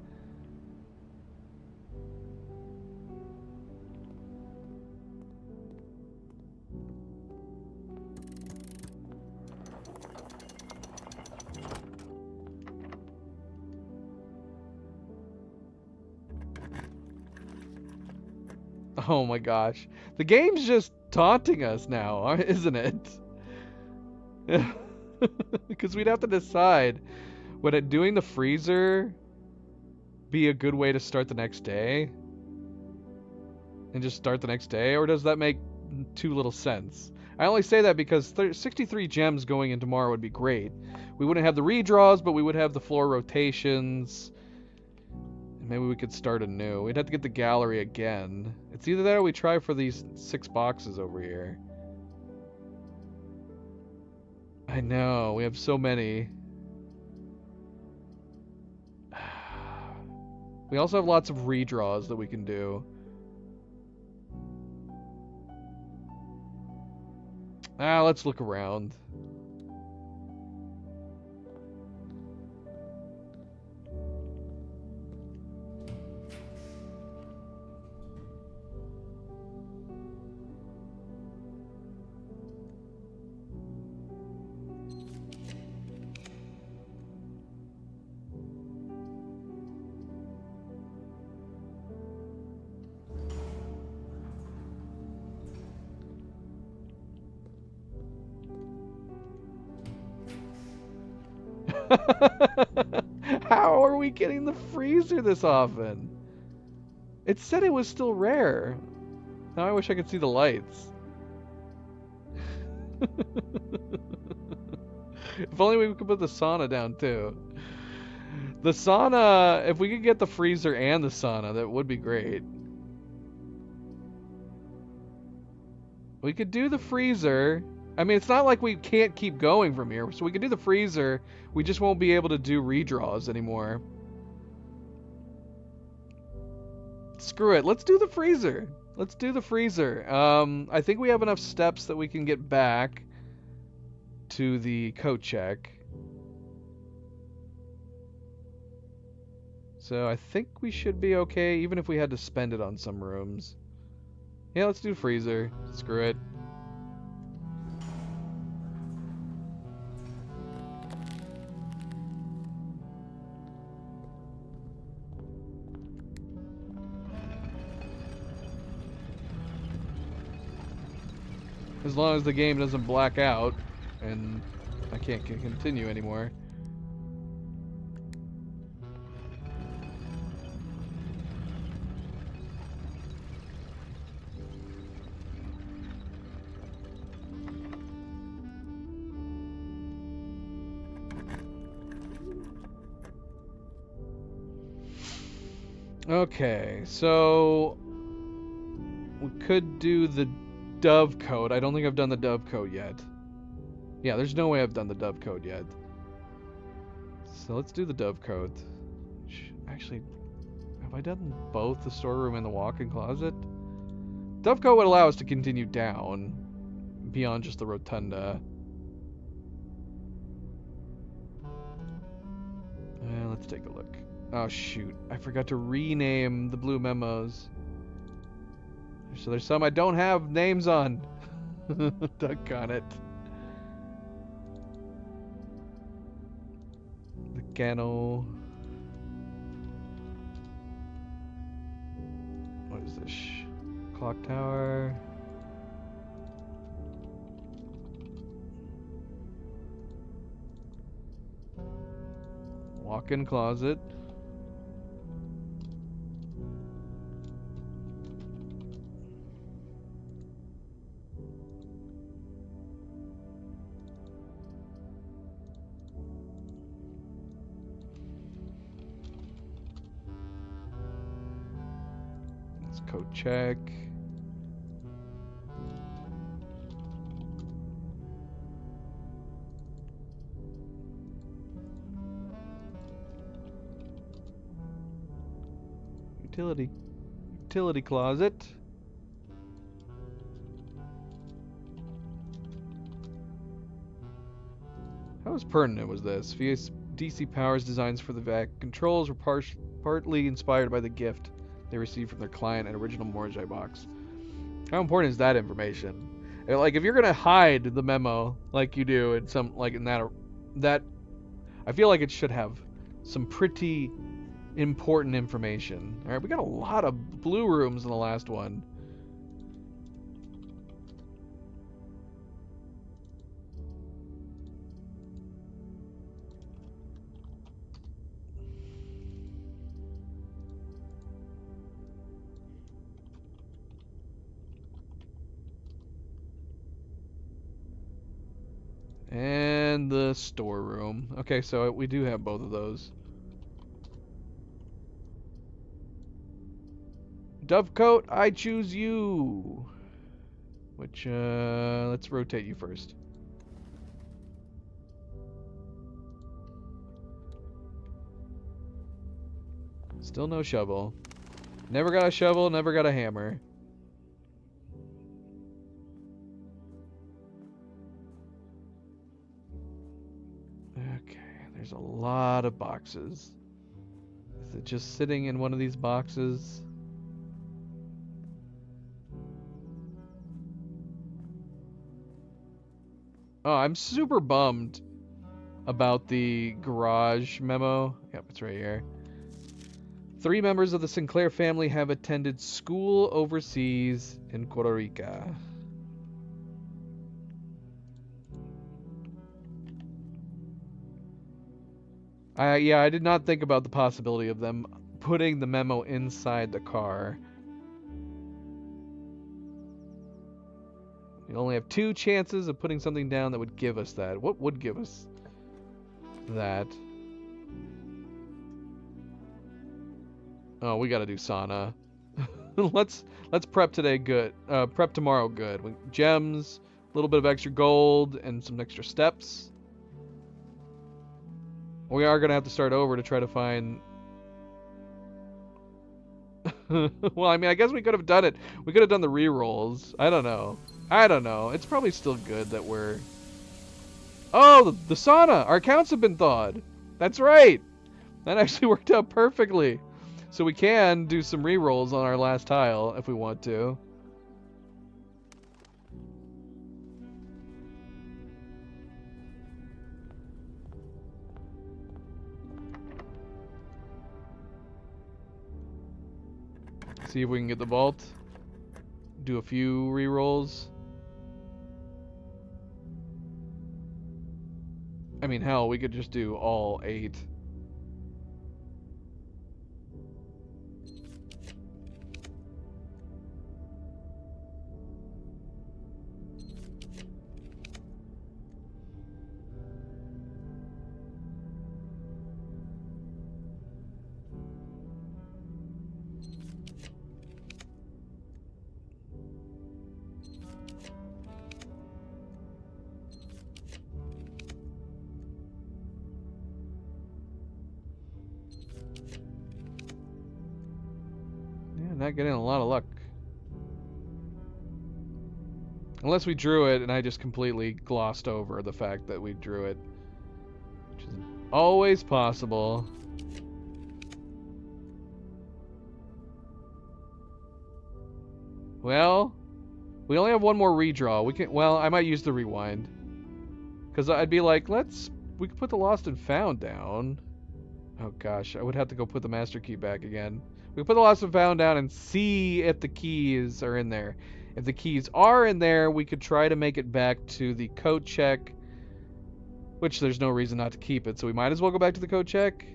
Oh my gosh. The game's just taunting us now, isn't it? Because we'd have to decide, would it doing the freezer be a good way to start the next day? And just start the next day? Or does that make too little sense? I only say that because 63 gems going in tomorrow would be great. We wouldn't have the redraws, but we would have the floor rotations. And maybe we could start anew. We'd have to get the gallery again. It's either that or we try for these 6 boxes over here. I know, we have so many. We also have lots of redraws that we can do. Let's look around. How are we getting the freezer this often? It said it was still rare. Now I wish I could see the lights. If only we could put the sauna down too. The sauna, if we could get the freezer and the sauna, that would be great. We could do the freezer. I mean, it's not like we can't keep going from here. So we could do the freezer. We just won't be able to do redraws anymore. Screw it. Let's do the freezer. Let's do the freezer. I think we have enough steps that we can get back to the coat check. So I think we should be okay, even if we had to spend it on some rooms. Yeah, let's do freezer. Screw it. As long as the game doesn't black out and I can't continue anymore. Okay, so we could do the dove coat. I don't think I've done the dove coat yet. Yeah, there's no way I've done the dove coat yet. So let's do the dove coat. Actually, have I done both the storeroom and the walk-in closet? Dove coat would allow us to continue down beyond just the rotunda. Let's take a look. Oh shoot, I forgot to rename the blue memos. So there's some I don't have names on. Doggone it. The Gano. What is this? Clock tower. Walk-in closet. Let's code check. Utility closet. How pertinent was this? VS DC Power's designs for the VAC controls were partly inspired by the gift they received from their client, an original Morjai box. How important is that information? Like, if you're gonna hide the memo like you do in some, like in that, I feel like it should have some pretty important information. All right, we got a lot of blue rooms in the last one. And the storeroom. Okay, so we do have both of those. Dovecoat, I choose you. Which, let's rotate you first. Still no shovel. Never got a shovel, never got a hammer. Okay, there's a lot of boxes. Is it just sitting in one of these boxes? Oh, I'm super bummed about the garage memo. Yep, it's right here. 3 members of the Sinclair family have attended school overseas in Puerto Rico. Yeah, I did not think about the possibility of them putting the memo inside the car. We only have 2 chances of putting something down that would give us that. What would give us that? Oh, we gotta do sauna. let's prep today good. Prep tomorrow good. Gems, a little bit of extra gold, and some extra steps. We are gonna have to start over to try to find. Well, I mean, I guess we could have done it. We could have done the re-rolls. I don't know. It's probably still good that we're... Oh, the sauna! Our accounts have been thawed. That's right! That actually worked out perfectly. So we can do some re-rolls on our last tile if we want to. See if we can get the vault. Do a few re-rolls. I mean, hell, we could just do all 8. Not getting a lot of luck. Unless we drew it and I just completely glossed over the fact that we drew it. Which is always possible. Well, We only have one more redraw. We can. Well, I might use the rewind. Because I'd be like, we could put the lost and found down. Oh gosh, I would have to go put the master key back again. We put the lost and found down and see if the keys are in there. If the keys are in there, we could try to make it back to the code check, which there's no reason not to keep it, so we might as well go back to the code check.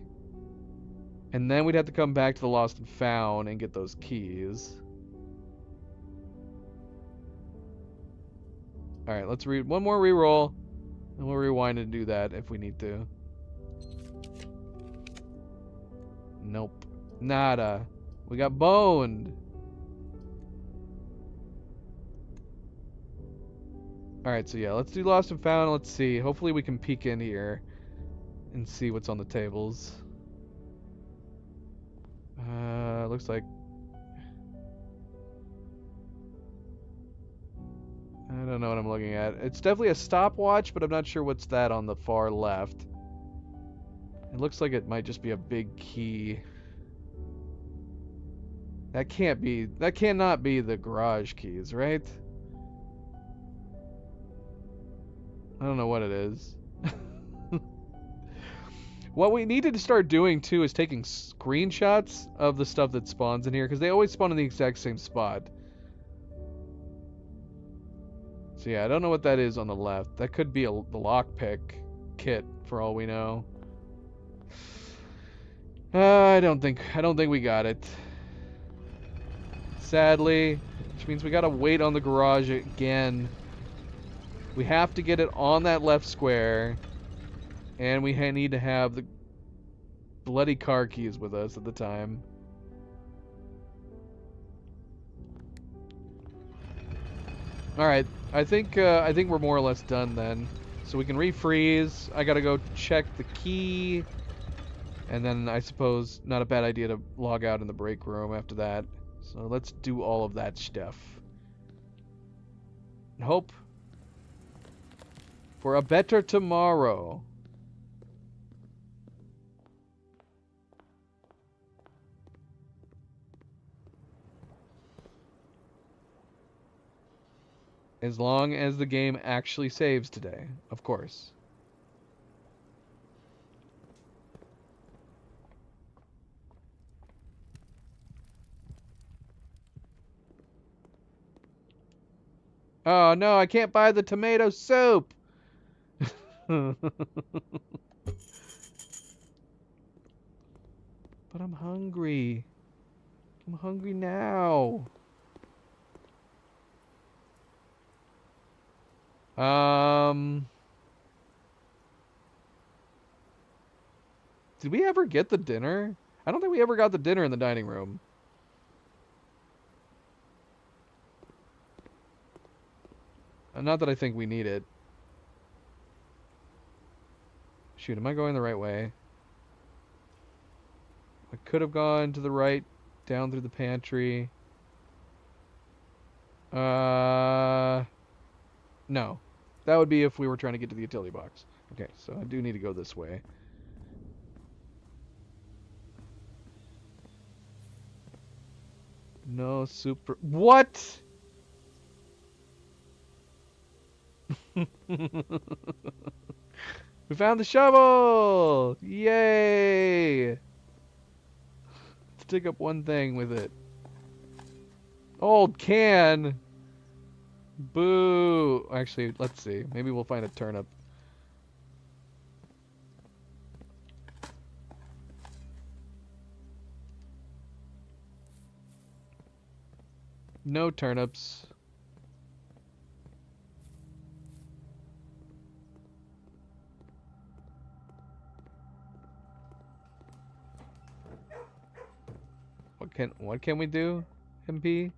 And then we'd have to come back to the lost and found and get those keys. Alright, let's read one more reroll, and we'll rewind and do that if we need to. Nope. Nada. We got boned. Alright, so yeah, let's do lost and found. Let's see. Hopefully we can peek in here and see what's on the tables. Looks like... I don't know what I'm looking at. It's definitely a stopwatch, but I'm not sure what's that on the far left. It looks like it might just be a big key. That cannot be the garage keys, right? I don't know what it is. What we needed to start doing too is taking screenshots of the stuff that spawns in here, because they always spawn in the exact same spot. So yeah, I don't know what that is on the left. That could be the lockpick kit for all we know. I don't think we got it. Sadly, which means we gotta wait on the garage again. We have to get it on that left square, and we need to have the bloody car keys with us at the time. All right, I think we're more or less done then. So we can refreeze. I gotta go check the key, and then I suppose not a bad idea to log out in the break room after that. So let's do all of that stuff. And hope for a better tomorrow. As long as the game actually saves today, of course. Oh no, I can't buy the tomato soup! But I'm hungry. I'm hungry now. Did we ever get the dinner? I don't think we ever got the dinner in the dining room. Not that I think we need it. Shoot, am I going the right way? I could have gone to the right, down through the pantry. No. That would be if we were trying to get to the utility box. Okay, so I do need to go this way. No super... What?! We found the shovel! Yay! Let's dig up one thing with it. Old can! Boo! Actually, let's see. Maybe we'll find a turnip. No turnips. What can we do, MP?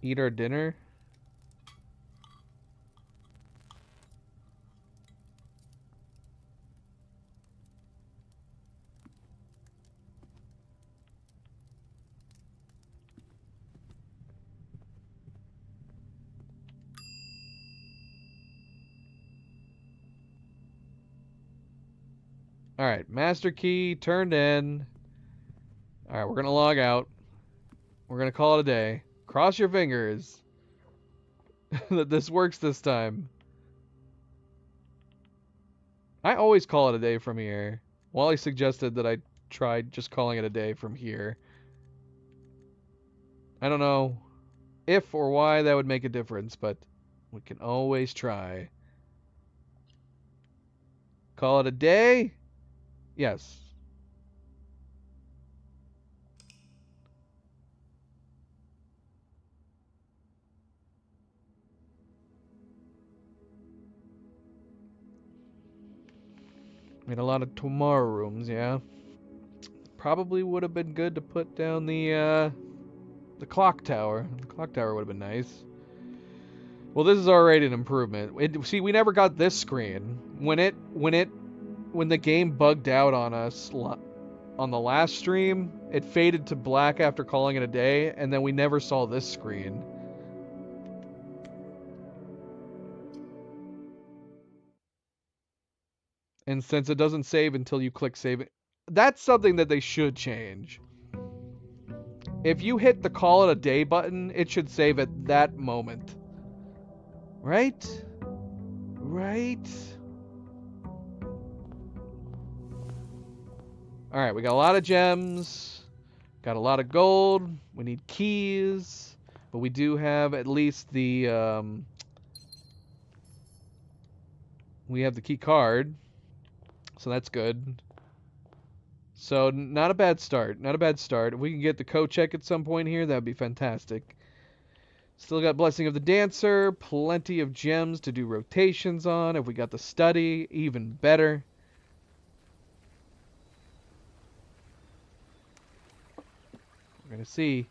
Eat our dinner? Alright, master key turned in. Alright, we're gonna log out. We're gonna call it a day. Cross your fingers that this works this time. I always call it a day from here. Wally suggested that I try just calling it a day from here. I don't know if or why that would make a difference, but we can always try. Call it a day? Yes. Made a lot of tomorrow rooms, yeah. Probably would have been good to put down the clock tower. The clock tower would have been nice. Well, this is already an improvement. See, we never got this screen. When the game bugged out on us on the last stream, it faded to black after calling it a day, and then we never saw this screen. And since it doesn't save until you click save, that's something that they should change. If you hit the call it a day button, it should save at that moment. Right? Right? Alright, we got a lot of gems. Got a lot of gold. We need keys. But we do have at least the, we have the key card. So that's good. So not a bad start. Not a bad start. If we can get the co-check at some point here, that would be fantastic. Still got Blessing of the Dancer. Plenty of gems to do rotations on. If we got the study, even better. We're going to see.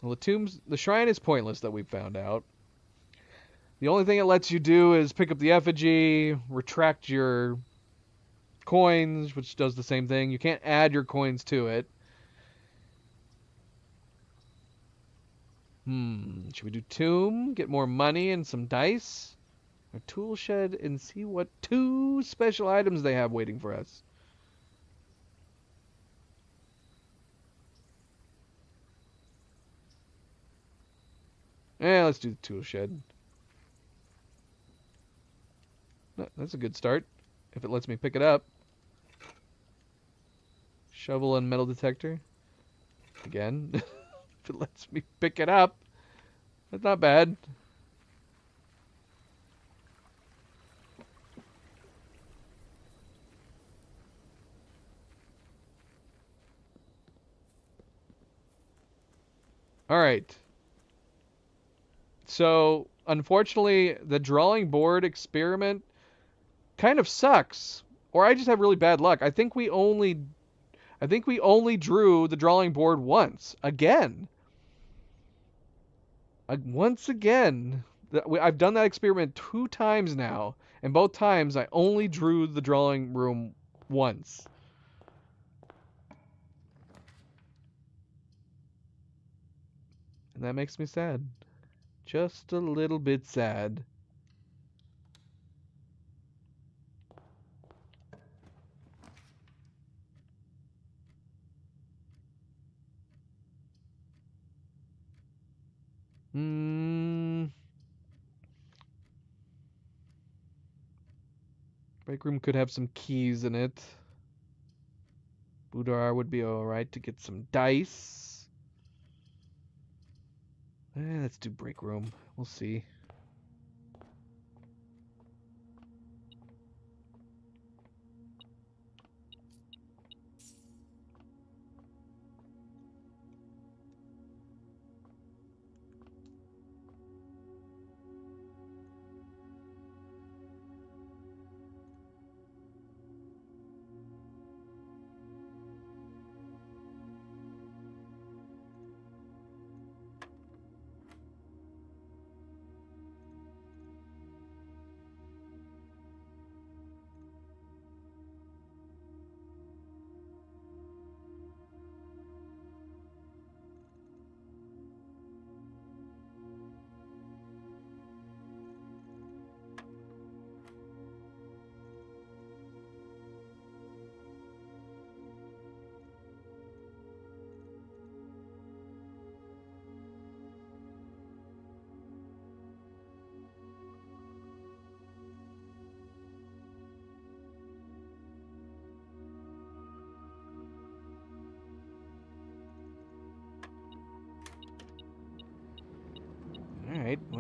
Well, the shrine is pointless that we found out. The only thing it lets you do is pick up the effigy, retract your coins, which does the same thing. You can't add your coins to it. Should we do tomb? Get more money and some dice? Or tool shed and see what 2 special items they have waiting for us. Let's do the tool shed. That's a good start, if it lets me pick it up. Shovel and metal detector. Again. If it lets me pick it up. That's not bad. Alright. So, unfortunately, the drawing board experiment kind of sucks. Or I just have really bad luck. I think we only drew the drawing board once. Again. Once again. I've done that experiment 2 times now. And both times I only drew the drawing room once. And that makes me sad. Just a little bit sad. Break room could have some keys in it. Boudoir would be alright to get some dice. Let's do break room. We'll see.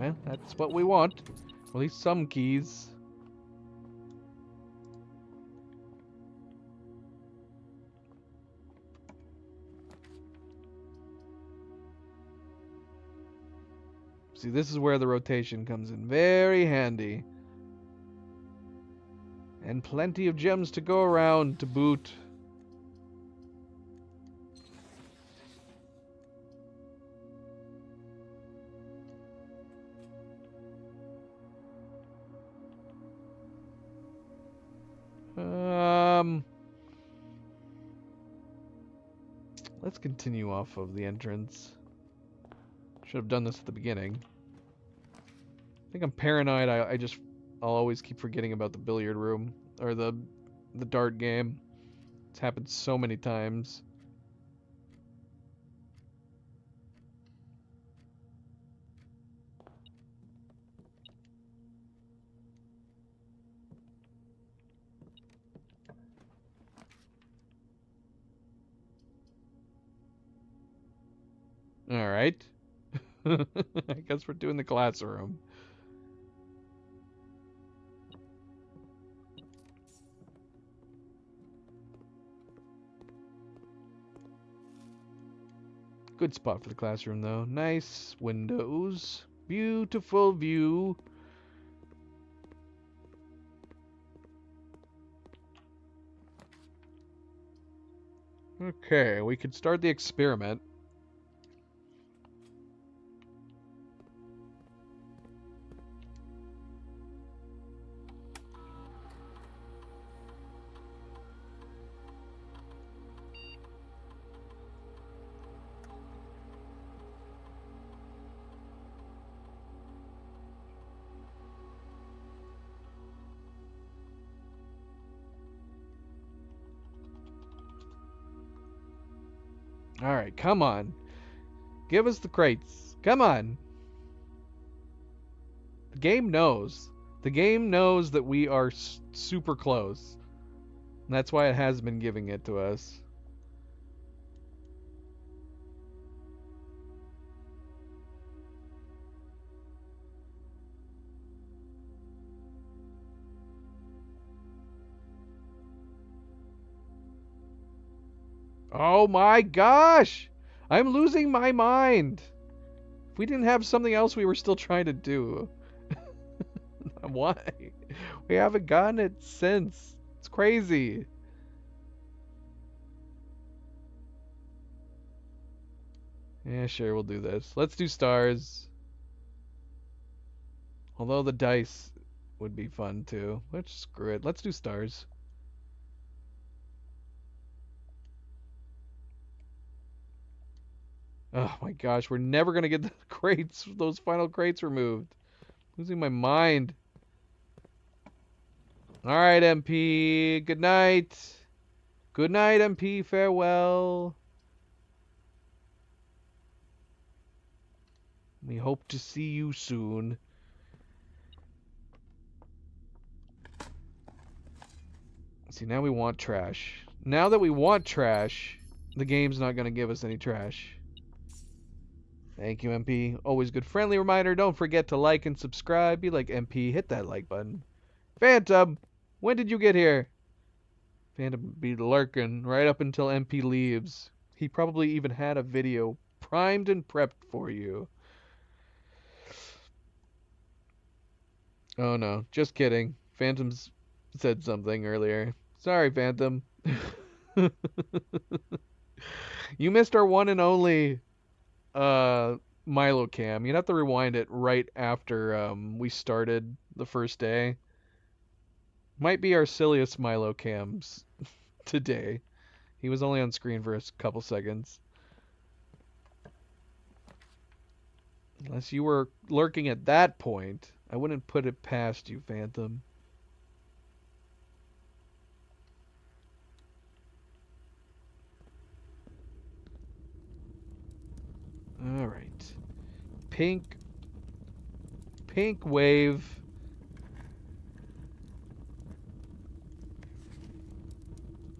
Yeah, that's what we want. At least some keys. See, this is where the rotation comes in very handy. And plenty of gems to go around to boot. Let's continue off of the entrance. Should have done this at the beginning. I think I'm paranoid. I'll always keep forgetting about the billiard room or the dart game. It's happened so many times. All right. I guess we're doing the classroom. Good spot for the classroom, though. Nice windows. Beautiful view. Okay, we could start the experiment. Alright, come on. Give us the crates. Come on. The game knows. The game knows that we are super close. And that's why it has been giving it to us. Oh my gosh! I'm losing my mind! If we didn't have something else we were still trying to do. Why? We haven't gotten it since. It's crazy. Yeah, sure, we'll do this. Let's do stars. Although the dice would be fun too. Let's screw it. Let's do stars. Oh my gosh, we're never gonna get the crates, those final crates removed. Losing my mind. Alright, MP. Good night. Good night, MP. Farewell. We hope to see you soon. See, now we want trash. Now that we want trash, the game's not gonna give us any trash. Thank you, MP. Always good friendly reminder. Don't forget to like and subscribe. Be like MP. Hit that like button. Phantom, when did you get here? Phantom be lurking right up until MP leaves. He probably even had a video primed and prepped for you. Oh no, just kidding. Phantom's said something earlier. Sorry, Phantom. You missed our one and only Milo cam. You'd have to rewind it right after we started the first day. Might be our silliest Milo cams today. He was only on screen for a couple seconds. Unless you were lurking at that point, I wouldn't put it past you, Phantom. Alright. Pink wave.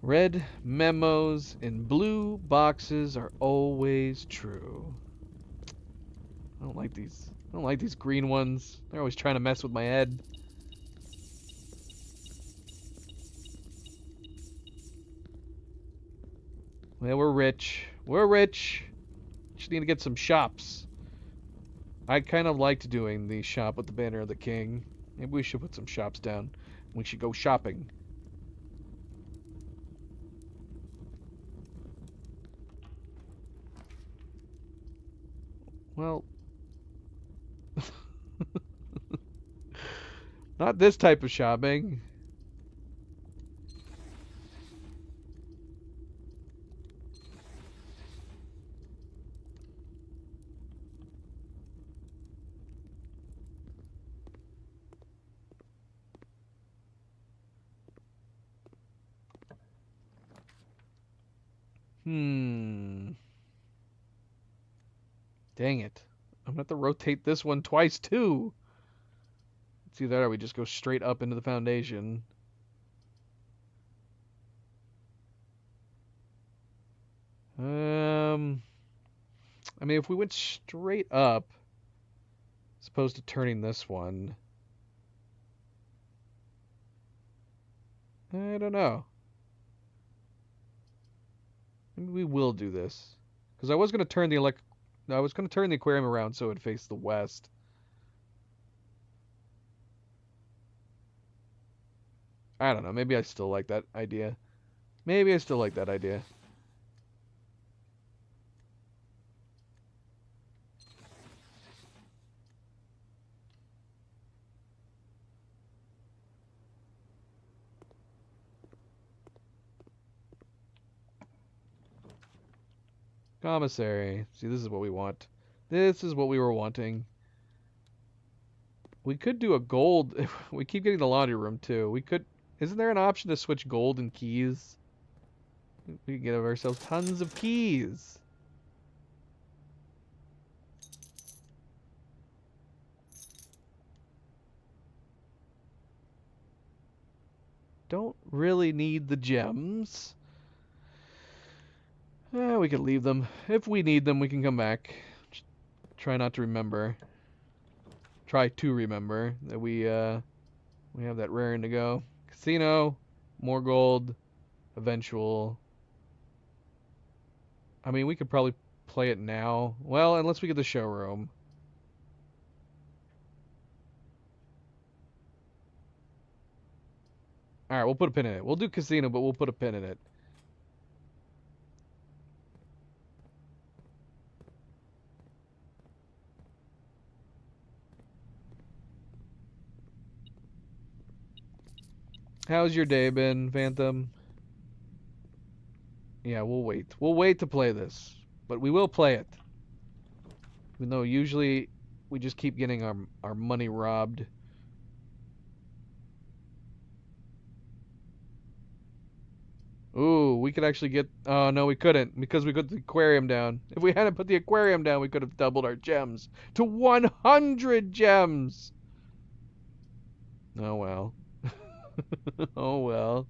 Red memos in blue boxes are always true. I don't like these I don't like these green ones. They're always trying to mess with my head. Well, we're rich. We're rich. Just need to get some shops. I kind of liked doing the shop with the banner of the king. Maybe we should put some shops down. We should go shopping. Well, not this type of shopping. Hmm. Dang it. I'm gonna have to rotate this one twice too. It's either that or we just go straight up into the foundation. I mean, if we went straight up, as opposed to turning this one, I don't know. Maybe we will do this, because I was gonna turn the aquarium around so it would face the west. I don't know. Maybe I still like that idea. Maybe I still like that idea. Commissary. See, this is what we want. This is what we were wanting. We could do a gold. We keep getting the laundry room too. We could. Isn't there an option to switch gold and keys? We could get ourselves tons of keys. Don't really need the gems. We could leave them. If we need them, we can come back. Just try not to remember. Try to remember that we have that raring to go. Casino, more gold, eventual. I mean, we could probably play it now. Well, unless we get the showroom. Alright, we'll put a pin in it. We'll do casino, but we'll put a pin in it. How's your day been, Phantom? Yeah, we'll wait. We'll wait to play this. But we will play it. Even though usually we just keep getting our money robbed. Ooh, we could actually get... Oh, no, we couldn't. Because we put the aquarium down. If we hadn't put the aquarium down, we could have doubled our gems. To 100 gems! Oh, well. Oh, well.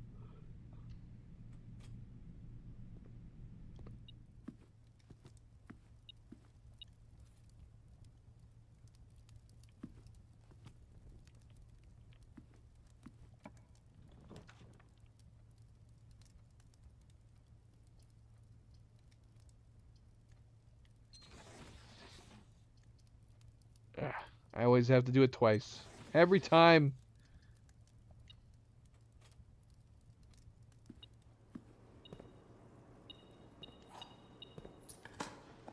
I always have to do it twice. Every time.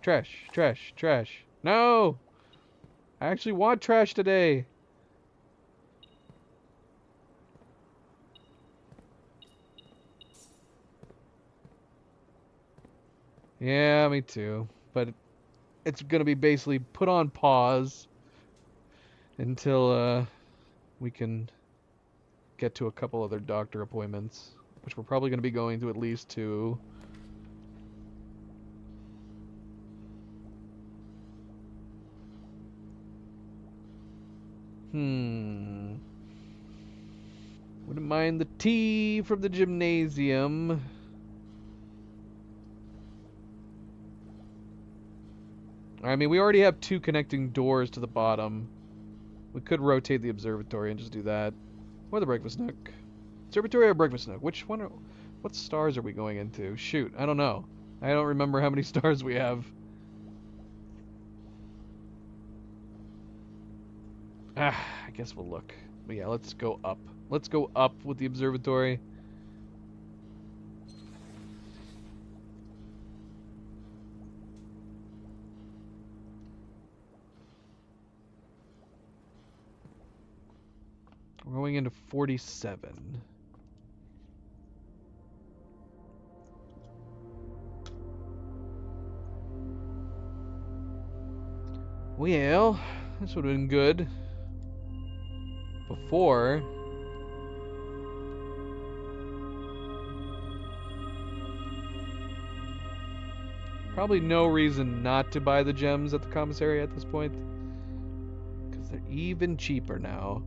Trash, trash, trash. No! I actually want trash today. Yeah, me too. But it's gonna be basically put on pause until we can get to a couple other doctor appointments, which we're probably gonna be going to at least two. Wouldn't mind the tea from the gymnasium. I mean, we already have 2 connecting doors to the bottom. We could rotate the observatory and just do that. Or the breakfast nook. Observatory or breakfast nook? Which one? What stars are we going into? Shoot, I don't know. I don't remember how many stars we have. I guess we'll look. But yeah, let's go up. Let's go up with the observatory. We're going into 47. Well, this would have been good before. Probably no reason not to buy the gems at the commissary at this point, because they're even cheaper now.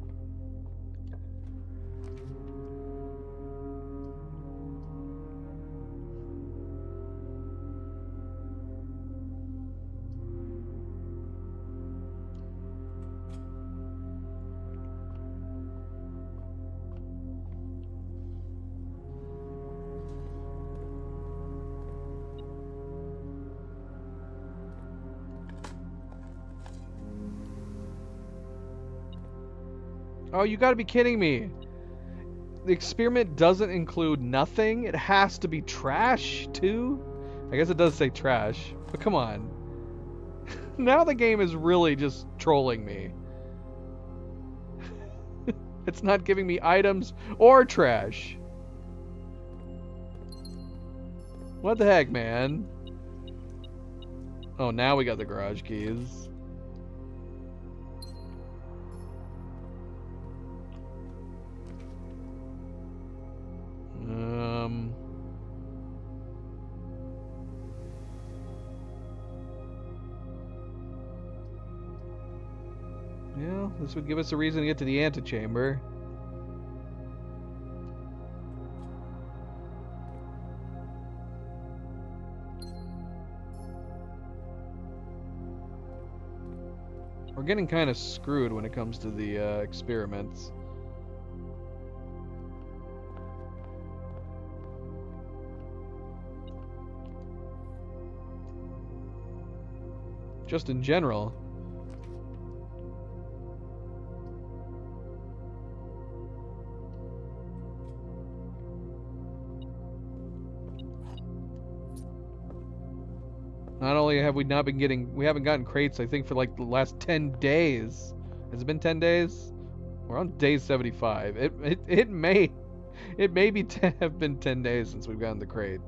Oh, you gotta be kidding me. The experiment doesn't include nothing? It has to be trash, too? I guess it does say trash, but come on. Now the game is really just trolling me. It's not giving me items or trash. What the heck, man? Oh, now we got the garage keys. Yeah, this would give us a reason to get to the antechamber. We're getting kind of screwed when it comes to the experiments. Just in general. Not only have we not been getting, we haven't gotten crates, I think, for like the last 10 days. Has it been 10 days? We're on day 75. It may be have been 10 days since we've gotten the crate.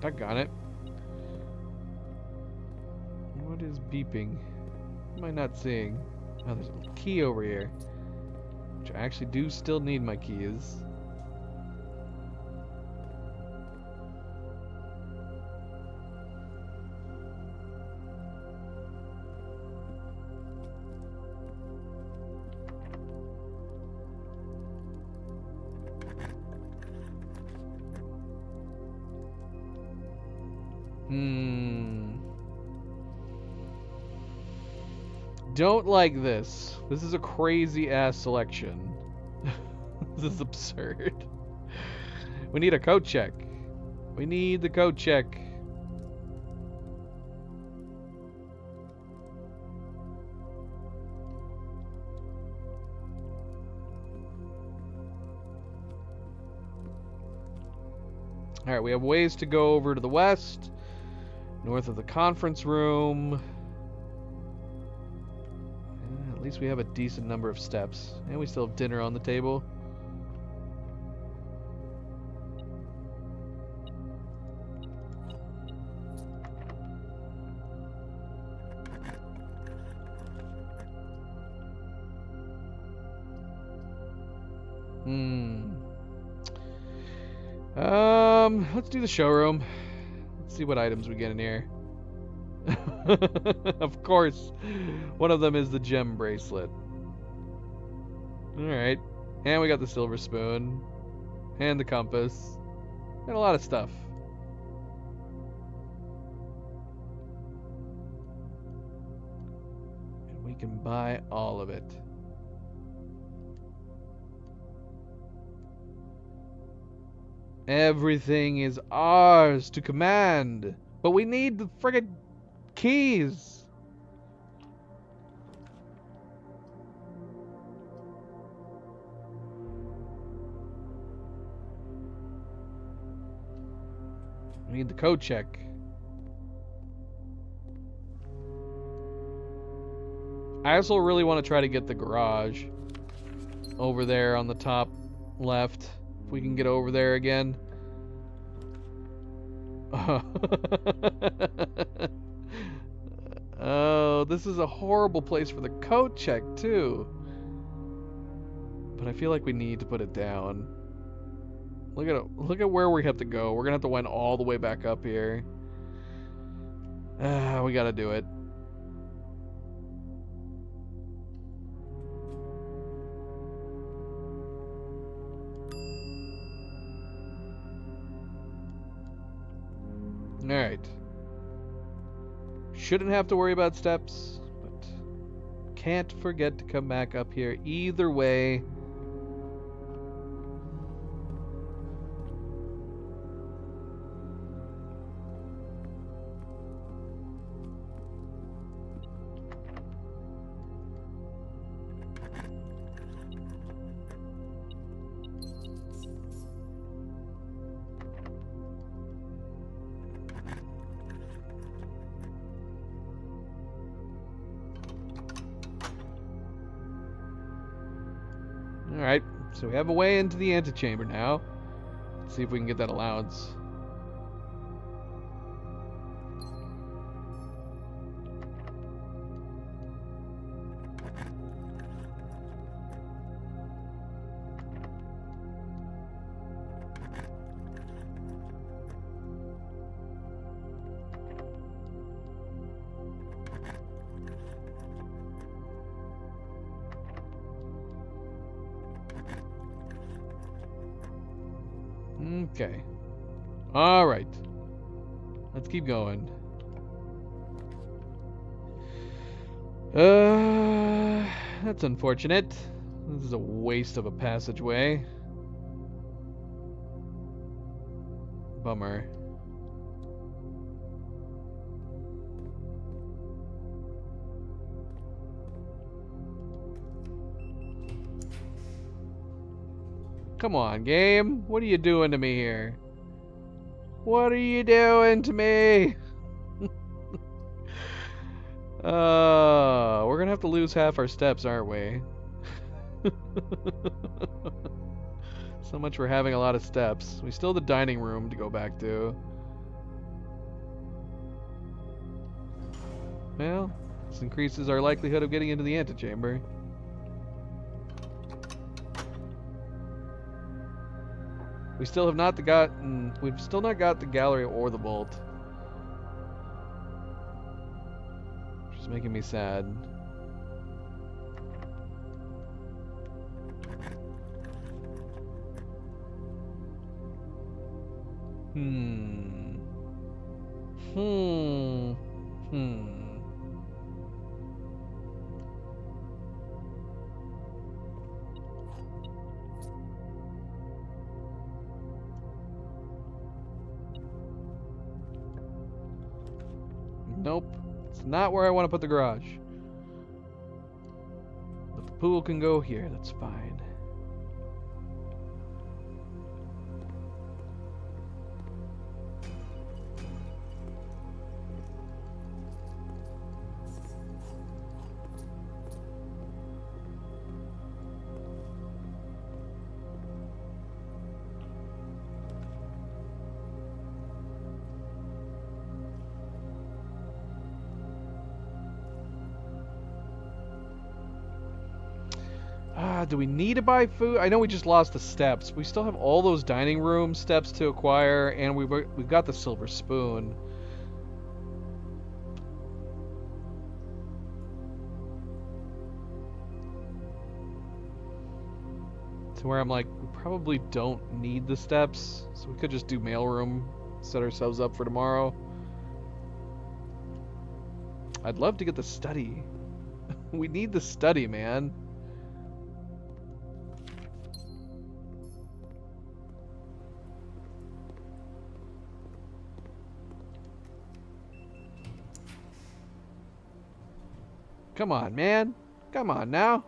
Doggone it. What is beeping? What am I not seeing? Oh, there's a little key over here. Which I actually do still need my keys. Don't like this. This is a crazy ass selection. This is absurd. We need a code check. We need the code check. Alright, we have ways to go over to the west, north of the conference room. At least we have a decent number of steps. And we still have dinner on the table. Let's do the showroom. Let's see what items we get in here. Of course, one of them is the gem bracelet. Alright. And we got the silver spoon. And the compass. And a lot of stuff. And we can buy all of it. Everything is ours to command. But we need the friggin' keys. We need the code check. I also really want to try to get the garage over there on the top left. If we can get over there again. Oh, this is a horrible place for the code check too. But I feel like we need to put it down. Look at where we have to go. We're gonna have to went all the way back up here. We gotta do it. Alright. Shouldn't have to worry about steps, but can't forget to come back up here either way. Alright, so we have a way into the antechamber now. Let's see if we can get that allowance. Okay. Alright. Let's keep going. That's unfortunate. This is a waste of a passageway. Bummer. Come on, game. What are you doing to me here? What are you doing to me? We're gonna have to lose half our steps, aren't we? So much for having a lot of steps. We still have the dining room to go back to. Well, this increases our likelihood of getting into the antechamber. We've still not got the gallery or the vault. Which is making me sad. Nope. It's not where I want to put the garage. But the pool can go here. That's fine. Do we need to buy food? I know we just lost the steps. We still have all those dining room steps to acquire, and we've got the silver spoon. To where I'm like, we probably don't need the steps, so we could just do mailroom, set ourselves up for tomorrow. I'd love to get the study. We need the study, man. Come on, man. Come on now.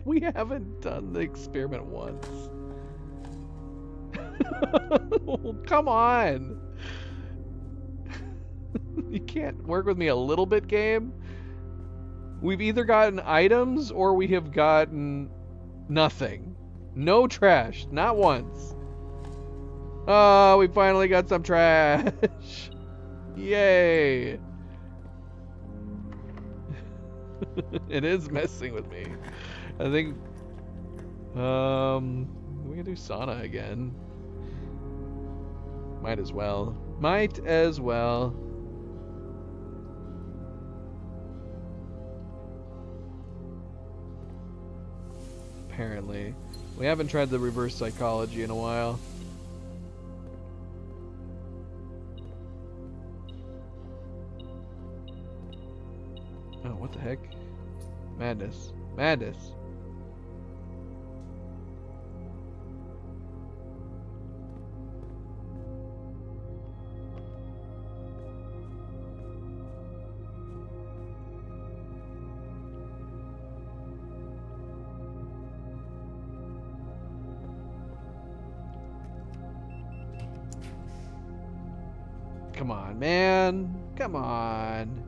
We haven't done the experiment once. Come on. You can't work with me a little bit, game? We've either gotten items or we have gotten nothing. No trash, not once. Oh, we finally got some trash. Yay. It is messing with me. I think we can do sauna again. Might as well. Might as well. Apparently. We haven't tried the reverse psychology in a while. Oh, what the heck? Madness. Madness. Come on, man. Come on.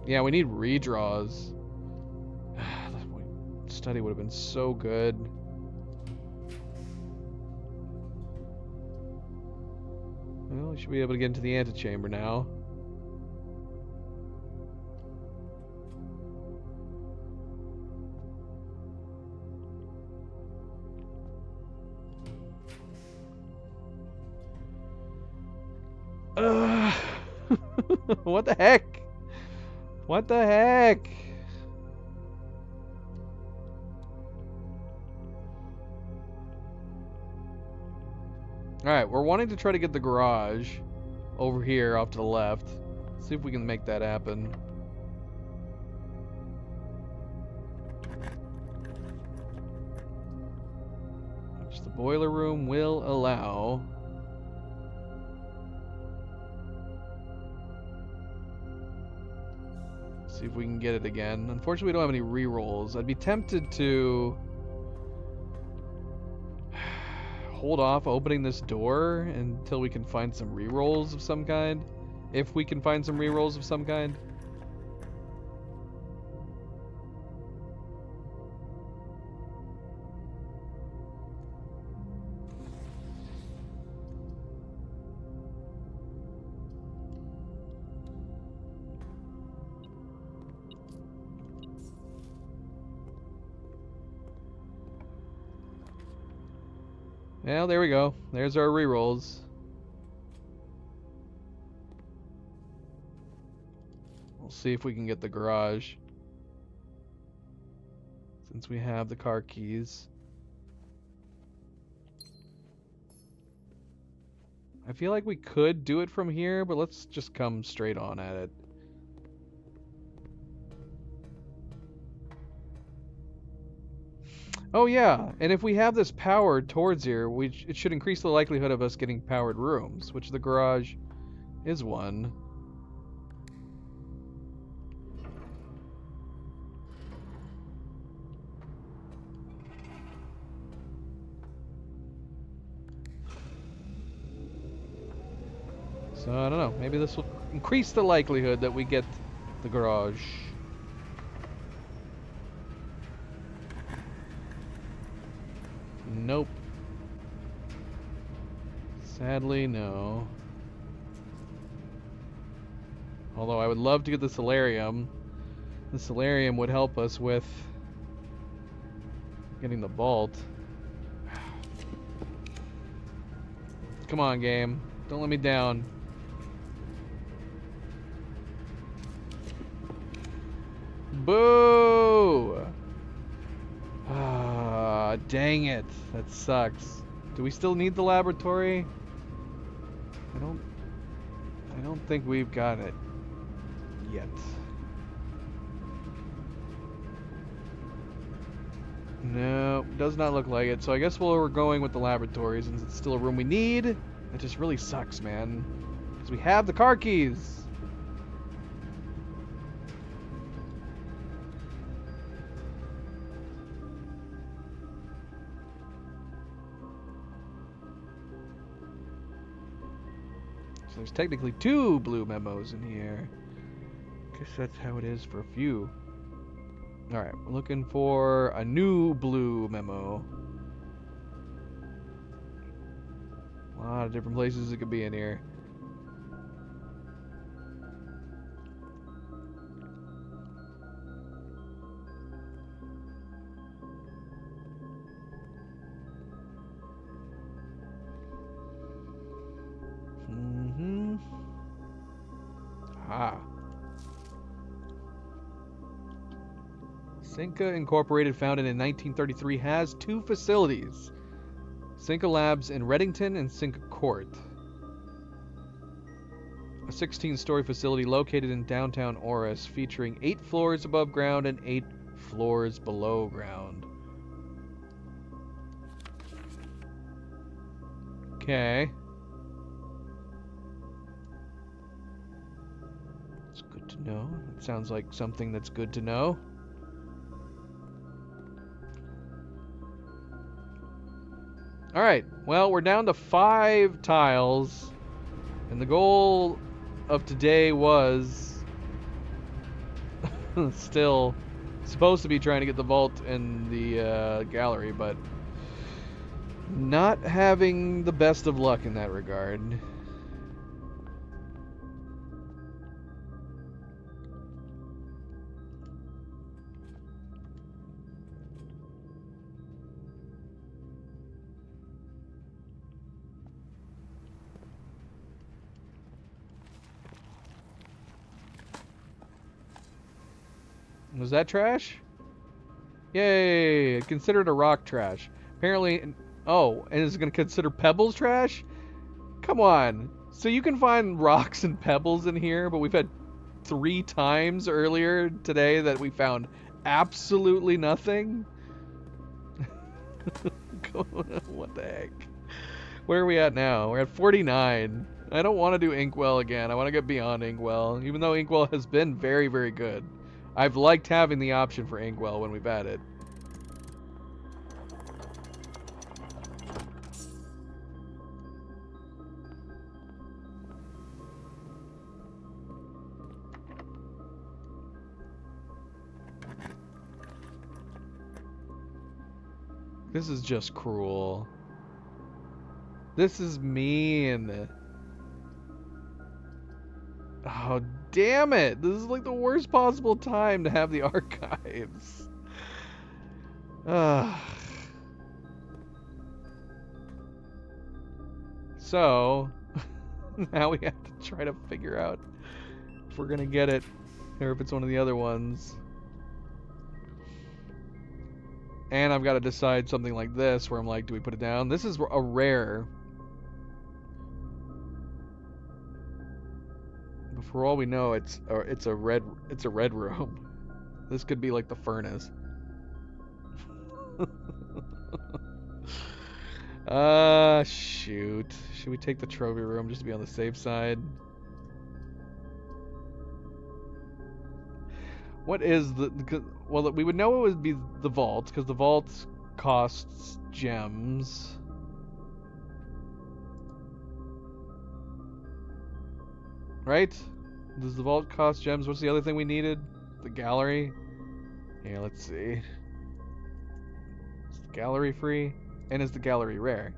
Yeah, we need redraws. Study would have been so good. Well, we should be able to get into the antechamber now. What the heck? What the heck? Alright, we're wanting to try to get the garage over here off to the left. See if we can make that happen. Which the boiler room will allow. See if we can get it again. Unfortunately, we don't have any re-rolls. I'd be tempted to hold off opening this door until we can find some re-rolls of some kind. If we can find some re-rolls of some kind. Well, there we go. There's our re-rolls. We'll see if we can get the garage. Since we have the car keys. I feel like we could do it from here, but let's just come straight on at it. Oh yeah, and if we have this powered towards here, it should increase the likelihood of us getting powered rooms, which the garage is one. So I don't know, maybe this will increase the likelihood that we get the garage. Nope. Sadly, no. Although I would love to get the solarium. The solarium would help us with getting the vault. Come on, game. Don't let me down. Boo! Ah, dang it. That sucks. Do we still need the laboratory? I don't think we've got it yet. No, does not look like it. So I guess we're going with the laboratory since it's still a room we need. It just really sucks, man. Because we have the car keys. So there's technically 2 blue memos in here. Guess that's how it is for a few. Alright, we're looking for a new blue memo. A lot of different places it could be in here. Ah. Cinca Incorporated, founded in 1933, has 2 facilities. Cinca Labs in Reddington and Cinca Court. A 16-story facility located in downtown Oris, featuring 8 floors above ground and 8 floors below ground. Okay. It's good to know. It sounds like something that's good to know. Alright, well, we're down to 5 tiles, and the goal of today was still supposed to be trying to get the vault and the gallery, but not having the best of luck in that regard. Was that trash? Yay! Considered a rock trash. Apparently, oh, and is it going to consider pebbles trash? Come on. So you can find rocks and pebbles in here, but we've had 3 times earlier today that we found absolutely nothing? What the heck? Where are we at now? We're at 49. I don't want to do Inkwell again. I want to get beyond Inkwell, even though Inkwell has been very, very good. I've liked having the option for Inkwell when we've had it. This is just cruel. This is mean. Oh, damn it. This is like the worst possible time to have the archives. So, now we have to try to figure out if we're going to get it or if it's one of the other ones. And I've got to decide something like this where I'm like, do we put it down? This is a rare. But for all we know, it's a red room. This could be like the furnace. Shoot. Should we take the trophy room just to be on the safe side? What is well, we would know it would be the vault, because the vault costs gems. Right? Does the vault cost gems? What's the other thing we needed? The gallery? Here, let's see. Is the gallery free? And is the gallery rare?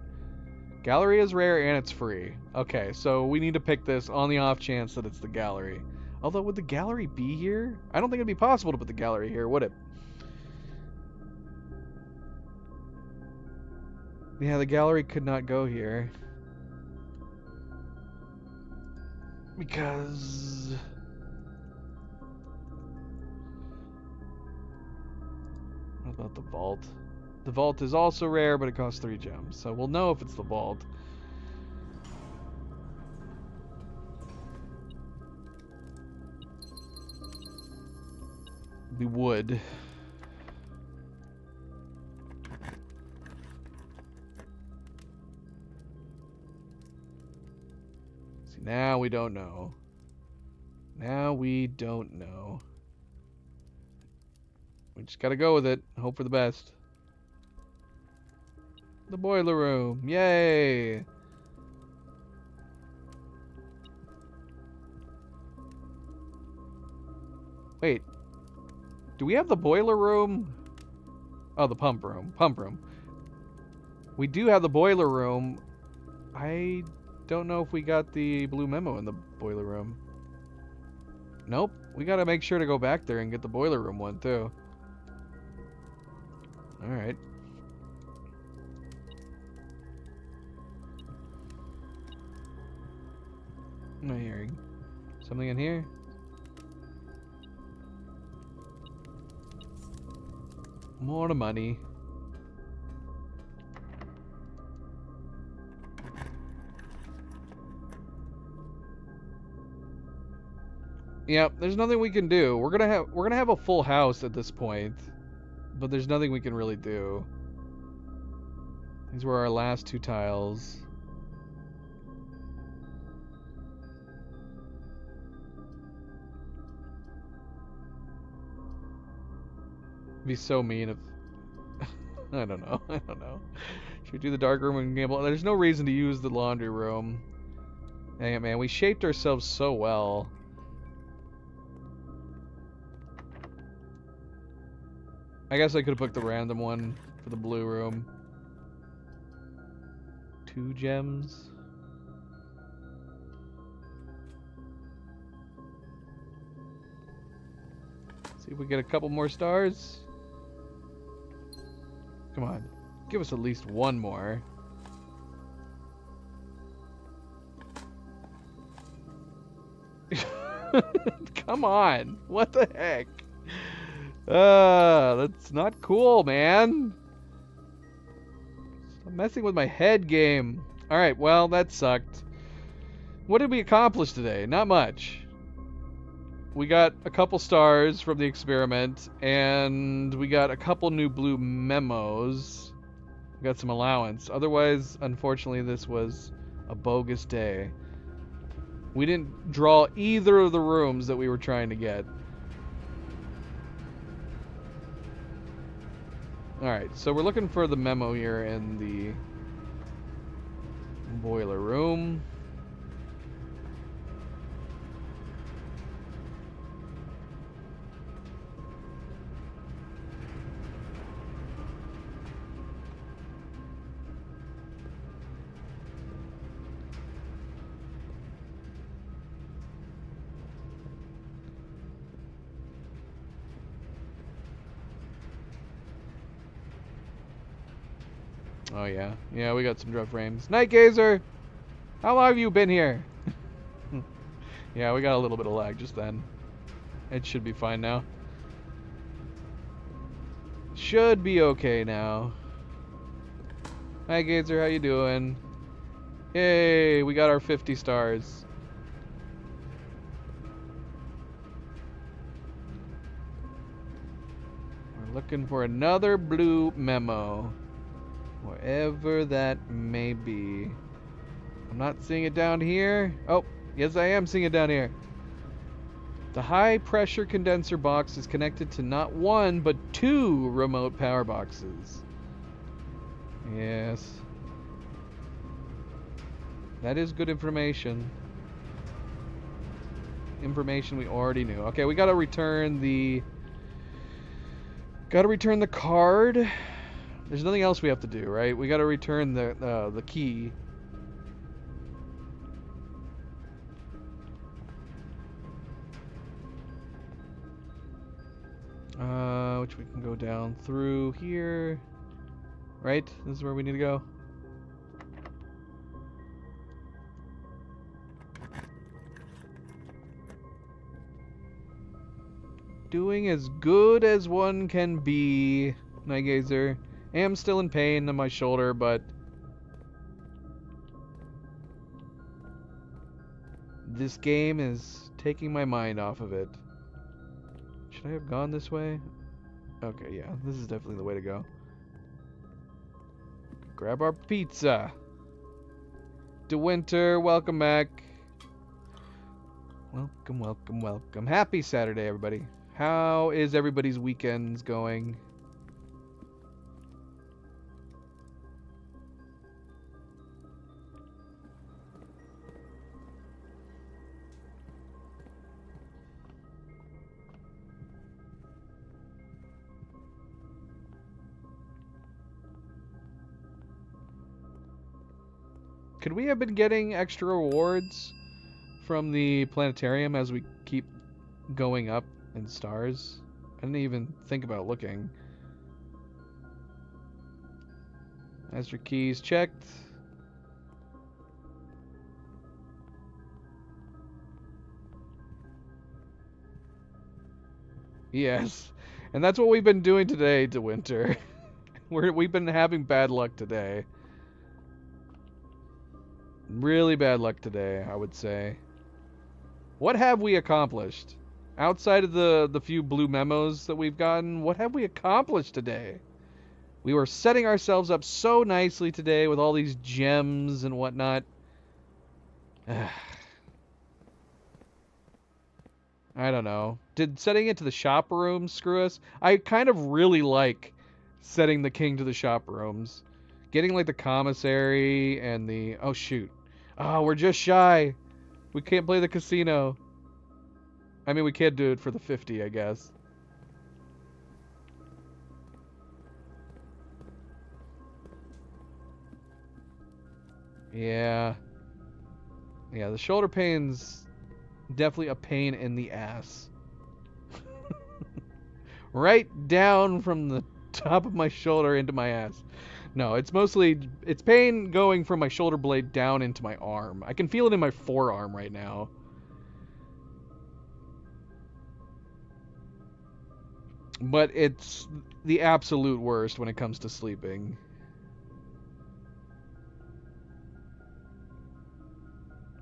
Gallery is rare and it's free. Okay, so we need to pick this on the off chance that it's the gallery. Although, would the gallery be here? I don't think it'd be possible to put the gallery here, would it? Yeah, the gallery could not go here. Because... what about the vault? The vault is also rare, but it costs 3 gems. So we'll know if it's the vault. We would. See, now we don't know. Now we don't know. We just gotta go with it. Hope for the best. The boiler room. Yay! Wait. Do we have the boiler room? Oh, the pump room. Pump room. We do have the boiler room. I don't know if we got the blue memo in the boiler room. Nope. We gotta make sure to go back there and get the boiler room one, too. Alright. I'm not hearing. Something in here? More money. Yep, there's nothing we can do. We're gonna have a full house at this point, but there's nothing we can really do. These were our last 2 tiles. Be so mean if I don't know. I don't know. Should we do the dark room and gamble? There's no reason to use the laundry room. Dang it, man. We shaped ourselves so well. I guess I could have picked the random one for the blue room. 2 gems. See if we get a couple more stars. Come on. Give us at least 1 more. Come on. What the heck? That's not cool, man. Stop messing with my head game. Alright, well, that sucked. What did we accomplish today? Not much. We got a couple stars from the experiment, and we got a couple new blue memos. We got some allowance. Otherwise, unfortunately, this was a bogus day. We didn't draw either of the rooms that we were trying to get. Alright, so we're looking for the memo here in the boiler room. Oh yeah. Yeah, we got some drop frames. Night Gazer! How long have you been here? Yeah, we got a little bit of lag just then. It should be fine now. Should be okay now. Hi Gazer, how you doing? Yay, we got our 50 stars. We're looking for another blue memo. Wherever that may be. I'm not seeing it down here. Oh, yes I am seeing it down here. The high pressure condenser box is connected to not one, but 2 remote power boxes. Yes. That is good information. Information we already knew. Okay, we gotta return the... card. There's nothing else we have to do, right? We gotta return the key. Which we can go down through here. Right? This is where we need to go. Doing as good as one can be, Nightgazer. I am still in pain in my shoulder, but this game is taking my mind off of it. Should I have gone this way? Okay, yeah, this is definitely the way to go. Grab our pizza. DeWinter, welcome back. Welcome, welcome, welcome. Happy Saturday, everybody. How is everybody's weekends going? Could we have been getting extra rewards from the planetarium as we keep going up in stars? I didn't even think about looking. Master keys checked. Yes. And that's what we've been doing today, DeWinter. We've been having bad luck today. Really bad luck today, I would say. What have we accomplished? Outside of the few blue memos that we've gotten, what have we accomplished today? We were setting ourselves up so nicely today with all these gems and whatnot. I don't know. Did setting it to the shop room screw us? I kind of really like setting the king to the shop rooms. Getting like the commissary and the... Oh, shoot. Oh, we're just shy. We can't play the casino. I mean, we can't do it for the 50, I guess. Yeah. Yeah, the shoulder pain's definitely a pain in the ass. Right down from the top of my shoulder into my ass. No, it's pain going from my shoulder blade down into my arm. I can feel it in my forearm right now. But it's the absolute worst when it comes to sleeping.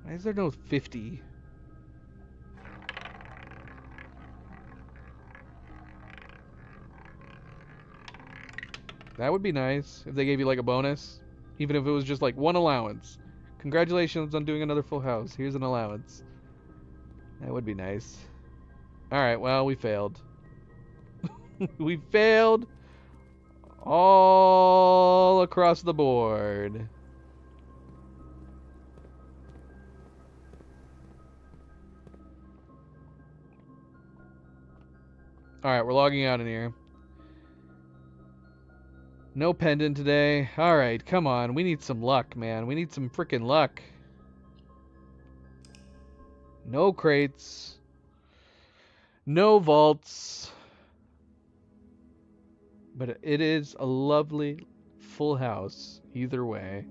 Why is there no 50? That would be nice if they gave you like a bonus. Even if it was just like 1 allowance. Congratulations on doing another full house. Here's an allowance. That would be nice. Alright, well, we failed. We failed all across the board. Alright, we're logging out in here. No pendant today. Alright, come on. We need some luck, man. We need some freaking luck. No crates. No vaults. But it is a lovely full house either way.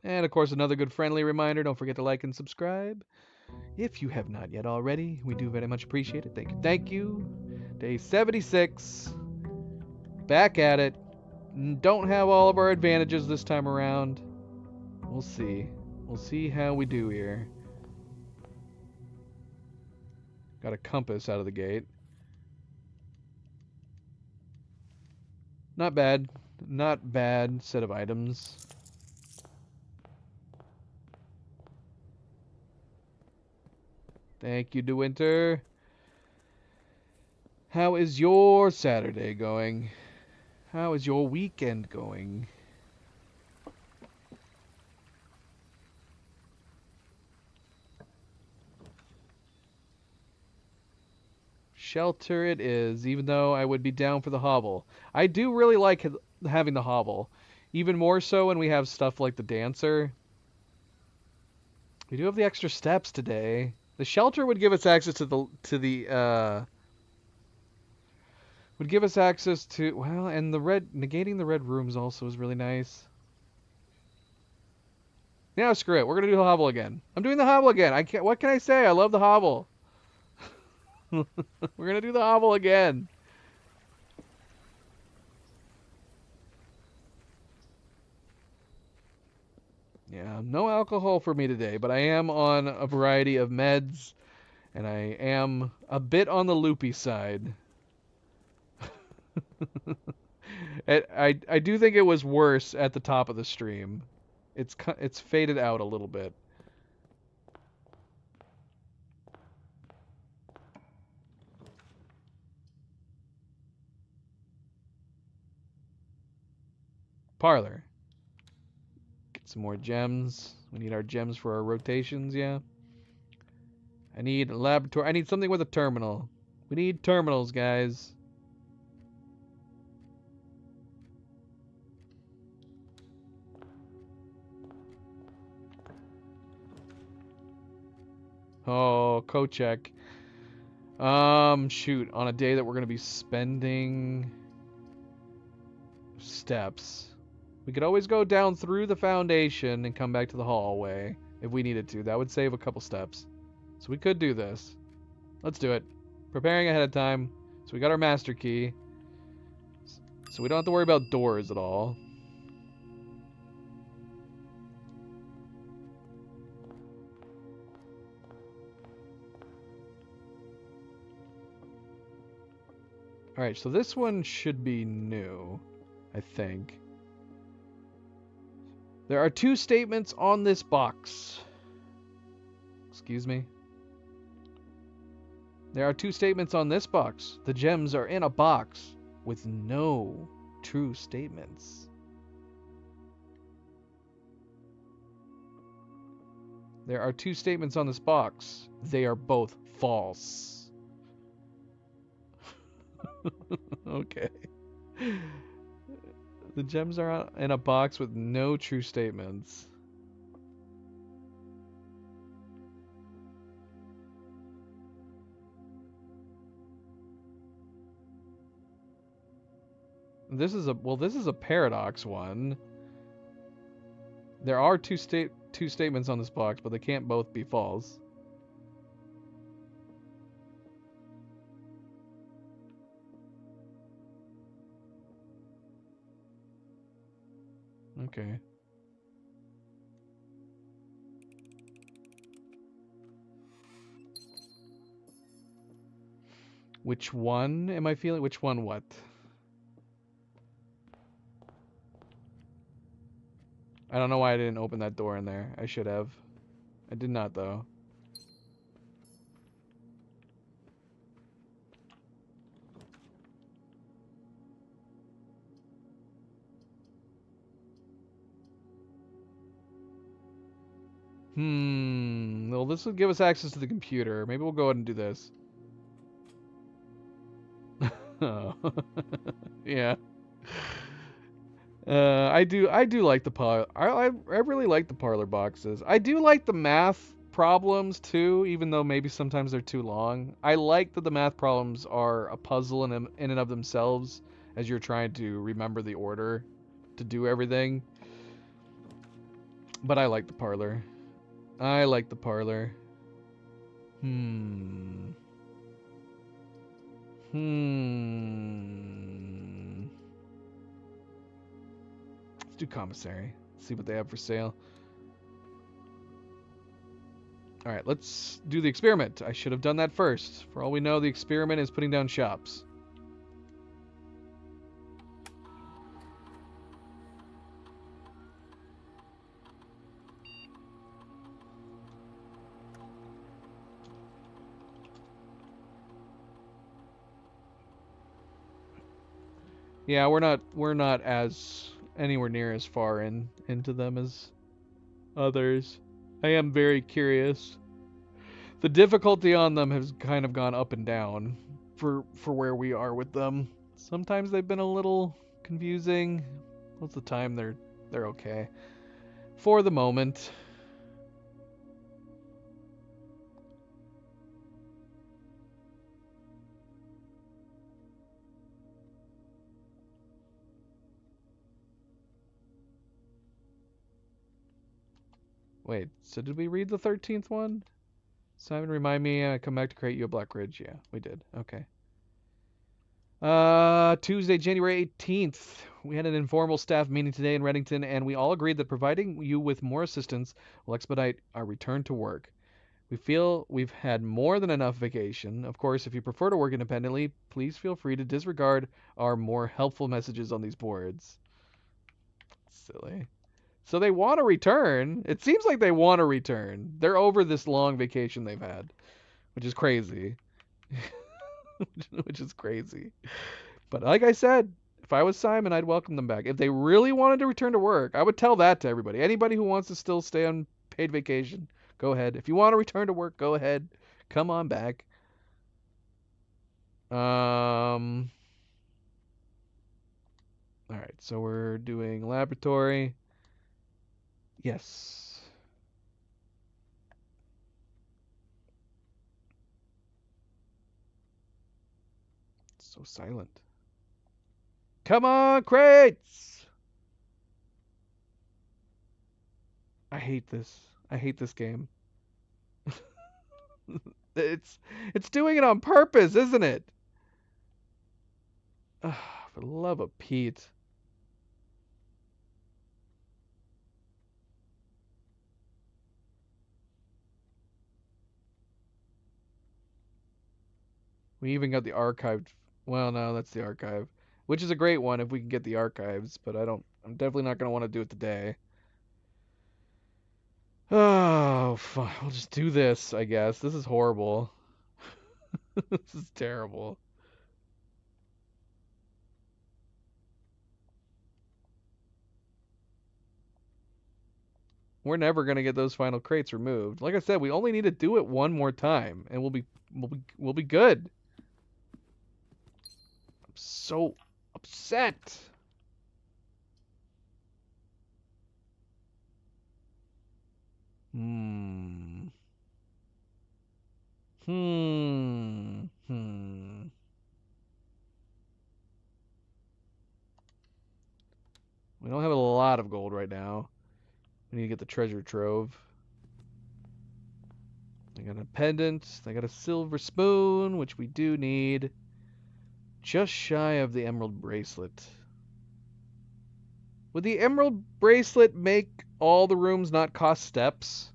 And of course, another good friendly reminder, don't forget to like and subscribe. If you have not yet already, we do very much appreciate it. Thank you. Thank you. Day 76. Back at it. Don't have all of our advantages this time around. We'll see. We'll see how we do here. Got a compass out of the gate. Not bad. Not bad set of items. Thank you, De Winter. How is your Saturday going? How is your weekend going? Shelter it is, even though I would be down for the hovel. I do really like having the hovel. Even more so when we have stuff like the dancer. We do have the extra steps today. The shelter would give us access to the would give us access to, well, and the red, negating the red rooms also is really nice. Yeah, screw it. We're gonna do the hovel again. I'm doing the hovel again. I can't. What can I say? I love the hovel. We're gonna do the hovel again. Yeah, no alcohol for me today, but I am on a variety of meds, and I am a bit on the loopy side. I do think it was worse at the top of the stream. It's faded out a little bit. Parlor. Get some more gems. We need our gems for our rotations, yeah. I need a laboratory. I need something with a terminal. We need terminals, guys. Oh, Kochek. Shoot. On a day that we're gonna be spending steps. We could always go down through the foundation and come back to the hallway if we needed to. That would save a couple steps. So we could do this. Let's do it. Preparing ahead of time. So we got our master key. So we don't have to worry about doors at all. Alright, so this one should be new, I think. There are 2 statements on this box. Excuse me. There are 2 statements on this box. The gems are in a box with no true statements. There are 2 statements on this box. They are both false. Okay. The gems are in a box with no true statements. This is a paradox one. There are two statements on this box, but they can't both be false. Okay. Which one am I feeling? Which one what? I don't know why I didn't open that door in there. I should have. I did not, though. Well, this will give us access to the computer. Maybe we'll go ahead and do this. Oh. Yeah. I do like the I really like the parlor boxes. I do like the math problems too, even though maybe sometimes they're too long. I like that the math problems are a puzzle in and of themselves as you're trying to remember the order to do everything. But I like the parlor. I like the parlor. Hmm. Let's do commissary. See what they have for sale. Alright, let's do the experiment. I should have done that first. For all we know, the experiment is putting down shops. Yeah, we're not as anywhere near as far into them as others. I am very curious. The difficulty on them has kind of gone up and down for where we are with them. Sometimes they've been a little confusing. Most of the time they're okay. For the moment. Wait, so did we read the 13th one? Simon, remind me, I come back to create you a Black Ridge. Yeah, we did. Okay. Tuesday, January 18th. We had an informal staff meeting today in Reddington, and we all agreed that providing you with more assistance will expedite our return to work. We feel we've had more than enough vacation. Of course, if you prefer to work independently, please feel free to disregard our more helpful messages on these boards. Silly. So they want to return. It seems like they want to return. They're over this long vacation they've had, which is crazy. Which is crazy. But like I said, if I was Simon, I'd welcome them back. If they really wanted to return to work, I would tell that to everybody. Anybody who wants to still stay on paid vacation, go ahead. If you want to return to work, go ahead. Come on back. All right, so we're doing laboratory. Yes. So silent. Come on, crates! I hate this. I hate this game. It's doing it on purpose, isn't it? Ugh, for the love of Pete. We even got the archived. Well, no, that's the archive, which is a great one if we can get the archives. But I don't. I'm definitely not gonna want to do it today. Oh, fine. We'll just do this, I guess. This is horrible. This is terrible. We're never gonna get those final crates removed. Like I said, we only need to do it one more time, and we'll be good. I'm so upset. Hmm. Hmm. We don't have a lot of gold right now. We need to get the treasure trove. They got a pendant. They got a silver spoon, which we do need. Just shy of the emerald bracelet. Would the emerald bracelet make all the rooms not cost steps?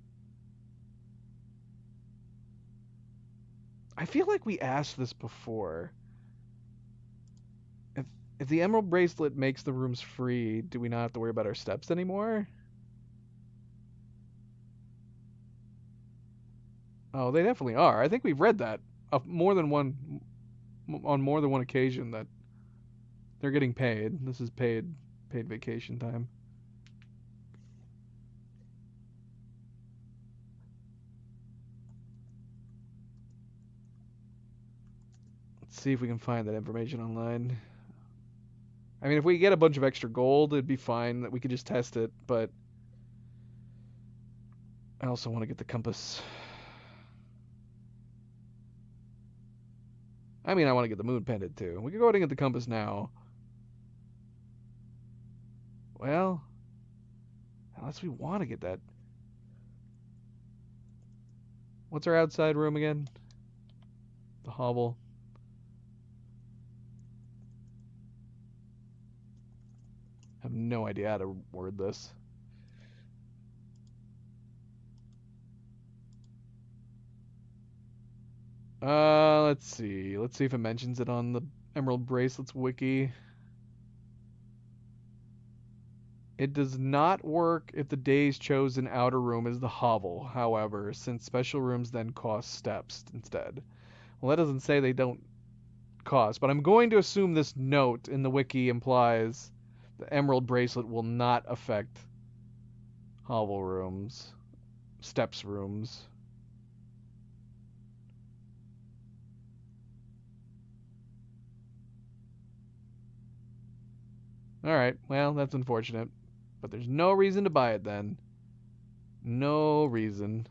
I feel like we asked this before. If if the emerald bracelet makes the rooms free, do we not have to worry about our steps anymore? Oh, they definitely are. I think we've read that more than one on more than one occasion that they're getting paid. This is paid vacation time. Let's see if we can find that information online. I mean, if we get a bunch of extra gold, it'd be fine that we could just test it, but I also want to get the compass. I mean, I want to get the moon pendant too. We could go ahead and get the compass now. Well, unless we want to get that. What's our outside room again? The hovel. I have no idea how to word this. Let's see. Let's see if it mentions it on the Emerald Bracelets wiki. It does not work if the day's chosen outer room is the hovel, however, since special rooms then cost steps instead. Well, that doesn't say they don't cost, but I'm going to assume this note in the wiki implies the Emerald Bracelet will not affect hovel rooms, steps rooms. Alright, well, that's unfortunate. But there's no reason to buy it then. No reason.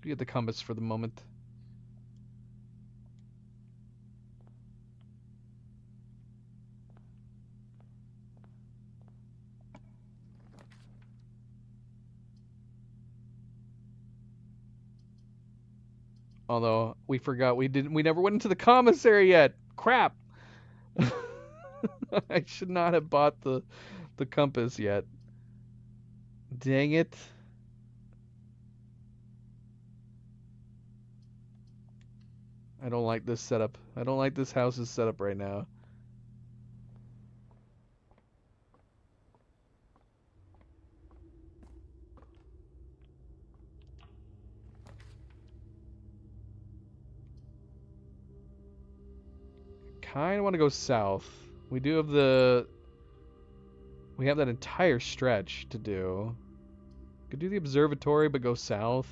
Get the compass for the moment. Although we forgot we never went into the commissary yet. Crap. I should not have bought the compass yet. Dang it. I don't like this setup. I don't like this house's setup right now. Kind of want to go south. We do have we have that entire stretch to do. Could do the observatory, but go south.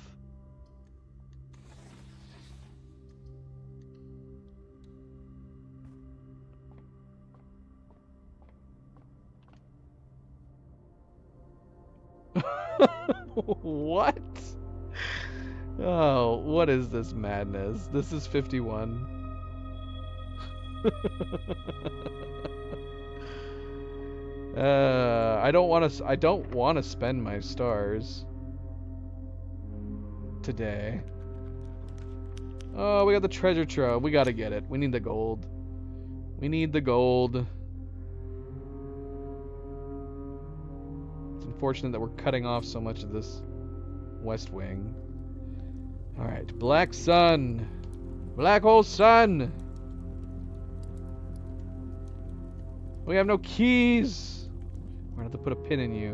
What? Oh, what is this madness? This is 51. I don't want to spend my stars today. Oh, we got the treasure trove. We got to get it. We need the gold. We need the gold. It's unfortunate that we're cutting off so much of this west wing. All right, black sun. Black hole sun. We have no keys. We're gonna have to put a pin in you.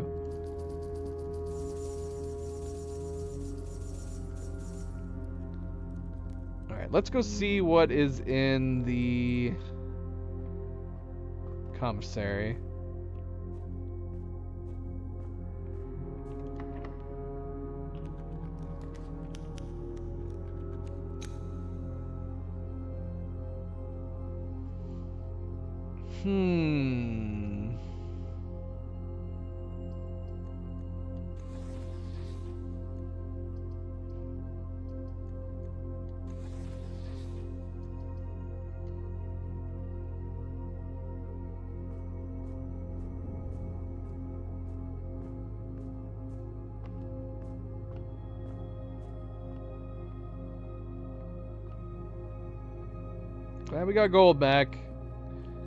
Alright, let's go see what is in the commissary. Glad we got gold back,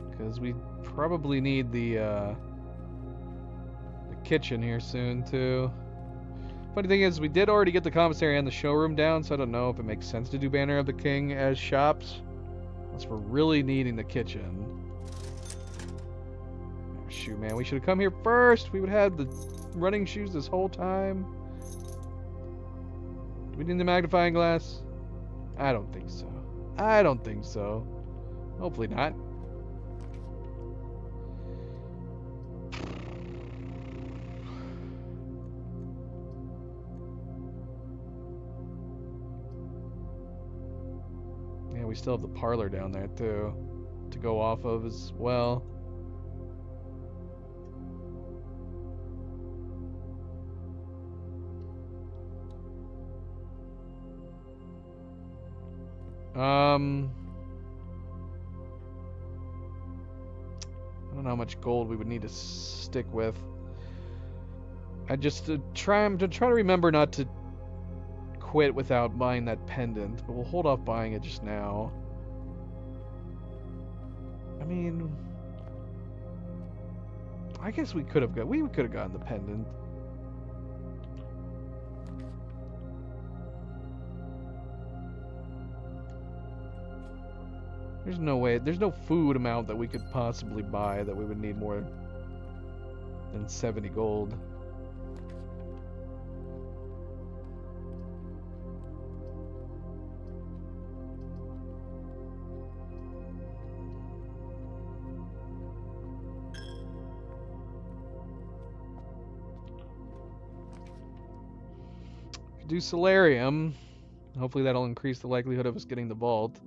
because we probably need the kitchen here soon too. Funny thing is, we did already get the commissary and the showroom down, so I don't know if it makes sense to do Banner of the King as shops, unless we're really needing the kitchen. Oh, shoot, man, we should have come here first. We would have had the running shoes this whole time. Do we need the magnifying glass? I don't think so. I don't think so. Hopefully not. Yeah, we still have the parlor down there too to go off of as well. I don't know how much gold we would need to stick with. I'm trying to remember not to quit without buying that pendant, but we'll hold off buying it just now. I mean, I guess we could have gotten the pendant. There's no way. There's no food amount that we could possibly buy that we would need more than 70 gold. Do Solarium. Hopefully that'll increase the likelihood of us getting the vault.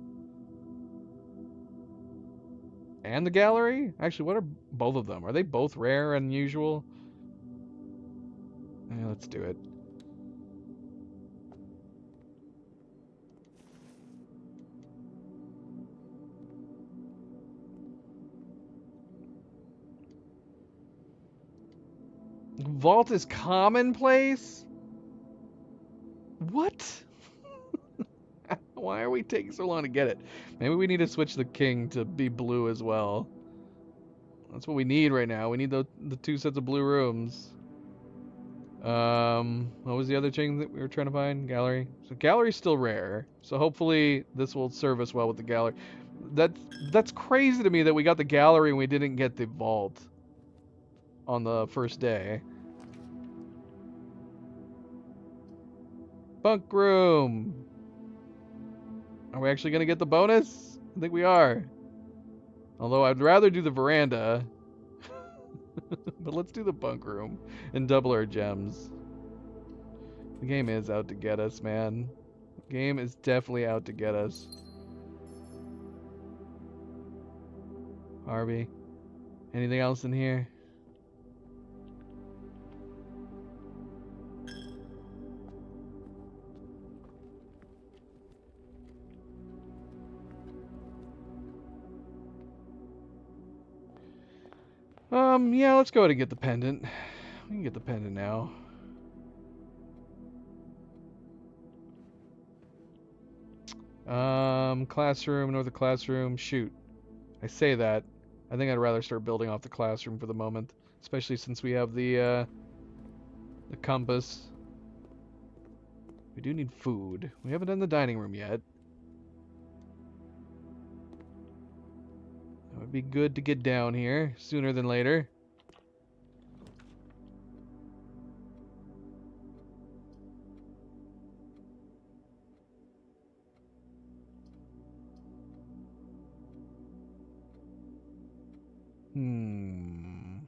And the gallery? Actually, what are both of them? Are they both rare and unusual? Yeah, let's do it. Vault is commonplace? What? Why are we taking so long to get it? Maybe we need to switch the king to be blue as well. That's what we need right now. We need the 2 sets of blue rooms. What was the other thing that we were trying to find? Gallery. So gallery's still rare. So hopefully this will serve us well with the gallery. That's crazy to me that we got the gallery and we didn't get the vault on the first day. Bunk room. Are we actually gonna get the bonus? I think we are. Although I'd rather do the veranda. But let's do the bunk room and double our gems. The game is out to get us, man. The game is definitely out to get us. Harvey, anything else in here? Yeah, let's go ahead and get the pendant. We can get the pendant now. Classroom, north of classroom. Shoot. I say that. I think I'd rather start building off the classroom for the moment, especially since we have the compass. We do need food. We haven't done the dining room yet. It would be good to get down here sooner than later. Hmm.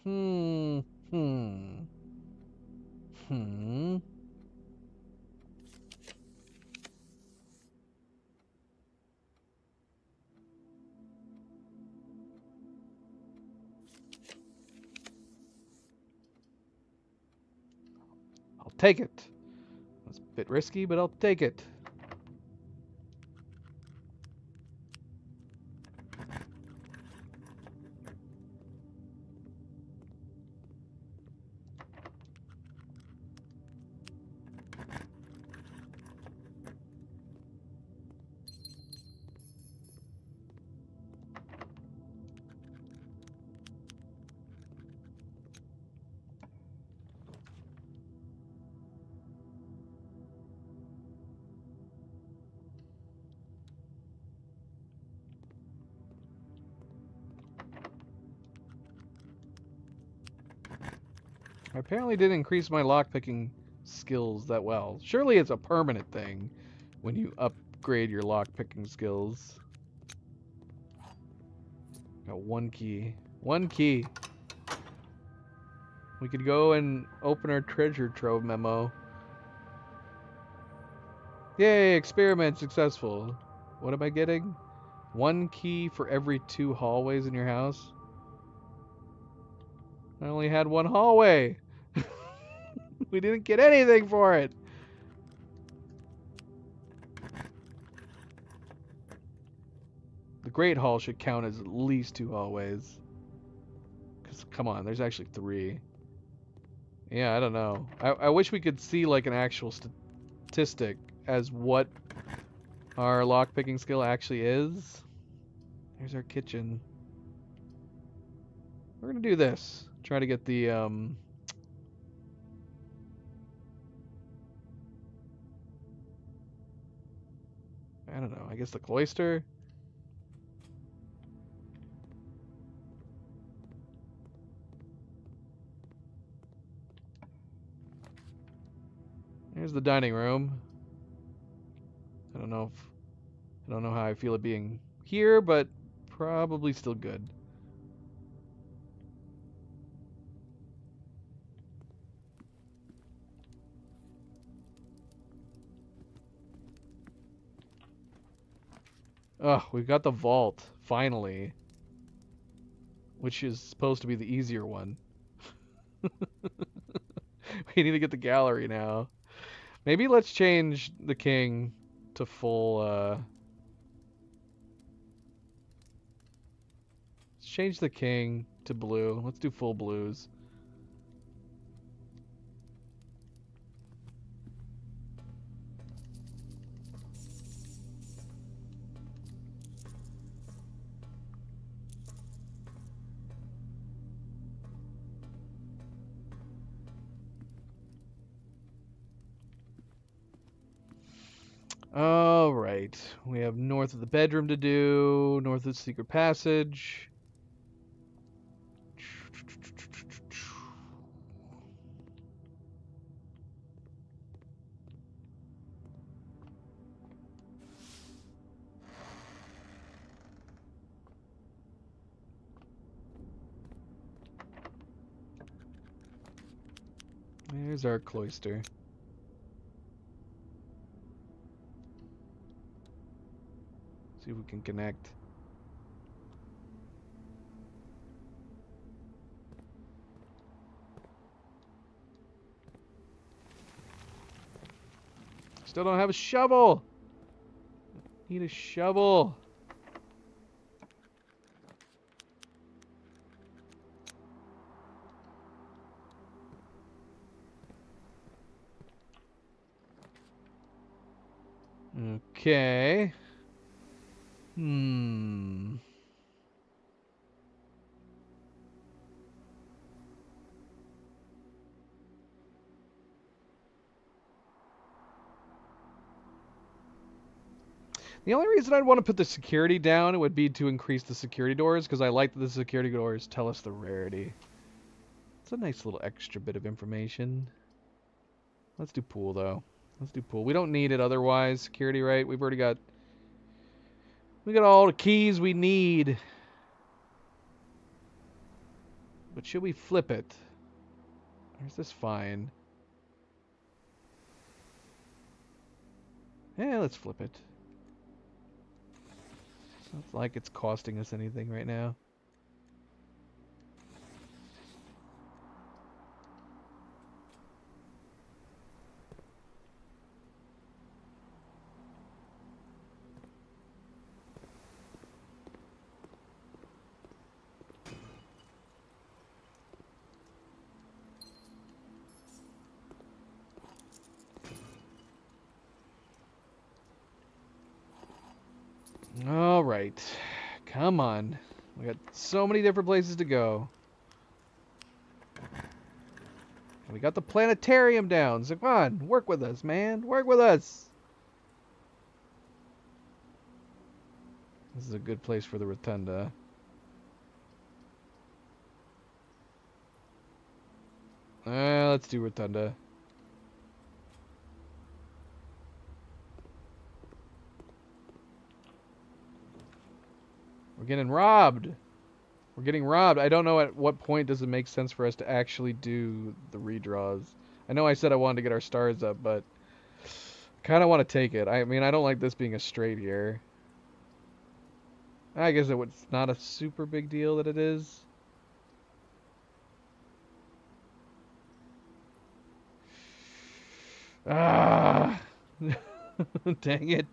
Hmm. Hmm. Hmm. I'll take it. It's a bit risky, but I'll take it. I apparently didn't increase my lockpicking skills that well. Surely it's a permanent thing when you upgrade your lockpicking skills. Got one key. One key. We could go and open our treasure trove memo. Yay, experiment successful. What am I getting? One key for every 2 hallways in your house? I only had 1 hallway. We didn't get anything for it. The Great Hall should count as at least 2 hallways. Because, come on, there's actually 3. Yeah, I don't know. I wish we could see, like, an actual statistic as what our lockpicking skill actually is. Here's our kitchen. We're gonna do this. Try to get the, I don't know, I guess the cloister? Here's the dining room. I don't know how I feel it being here, but probably still good. Oh, we've got the vault, finally. Which is supposed to be the easier one. We need to get the gallery now. Maybe let's change the king to full, let's change the king to blue. Let's do full blues. Alright. We have north of the bedroom to do, north of the secret passage. There's our cloister. See if we can connect. Still don't have a shovel. Need a shovel. Okay. The only reason I'd want to put the security down would be to increase the security doors, because I like that the security doors tell us the rarity. It's a nice little extra bit of information. Let's do pool, though. Let's do pool. We don't need it otherwise. Security, right? We've already got... We got all the keys we need. But should we flip it? Or is this fine? Yeah, let's flip it. It's not like it's costing us anything right now. Alright. Come on. We got so many different places to go. We got the planetarium down. So come on, work with us, man. Work with us. This is a good place for the rotunda. Let's do rotunda. We're getting robbed. We're getting robbed. I don't know at what point does it make sense for us to actually do the redraws. I know I said I wanted to get our stars up, but kind of want to take it. I mean, I don't like this being a straight here. I guess it's not a super big deal that it is. Ah! Dang it.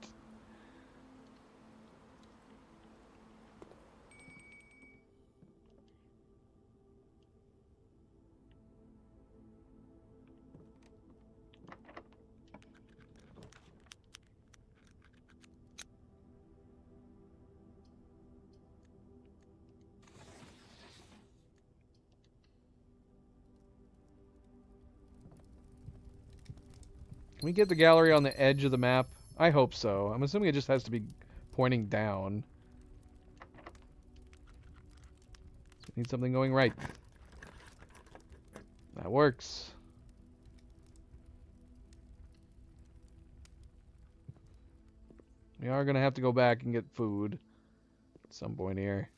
Can we get the gallery on the edge of the map? I hope so. I'm assuming it just has to be pointing down. So we need something going right. That works. We are going to have to go back and get food at some point here.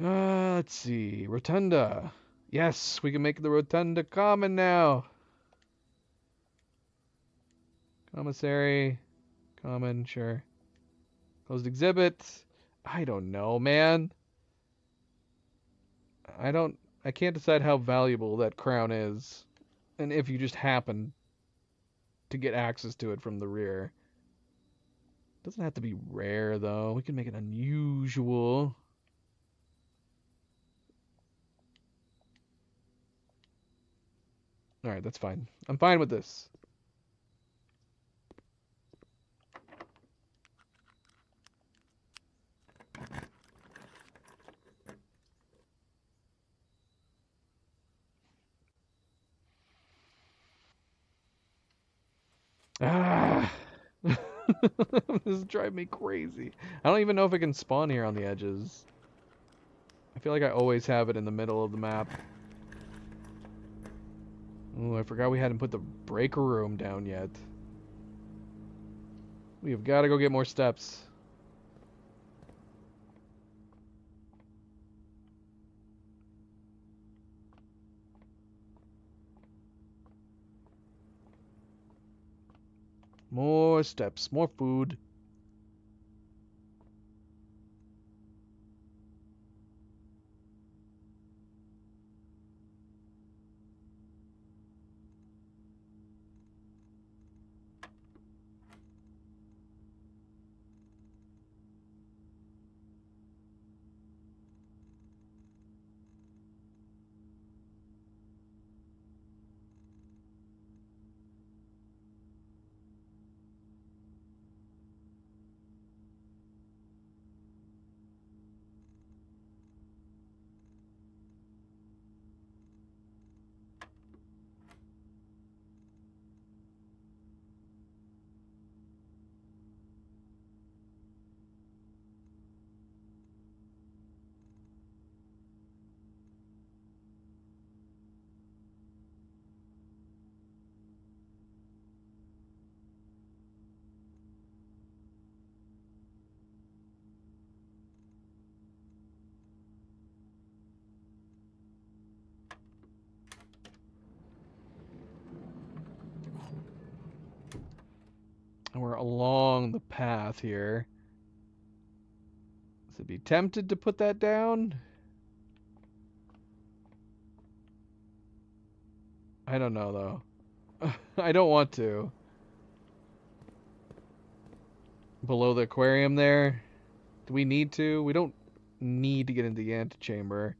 Let's see. Rotunda. Yes, we can make the Rotunda common now. Commissary. Common, sure. Closed exhibit. I don't know, man. I can't decide how valuable that crown is. And if you just happen to get access to it from the rear. Doesn't have to be rare, though. We can make it unusual. Alright, that's fine. I'm fine with this. Ah! This is driving me crazy. I don't even know if it can spawn here on the edges. I feel like I always have it in the middle of the map. Ooh, I forgot we hadn't put the breaker room down yet. We have got to go get more steps. More steps, more food. And we're along the path here. Should be tempted to put that down? I don't know, though. I don't want to. Below the aquarium there? Do we need to? We don't need to get into the antechamber.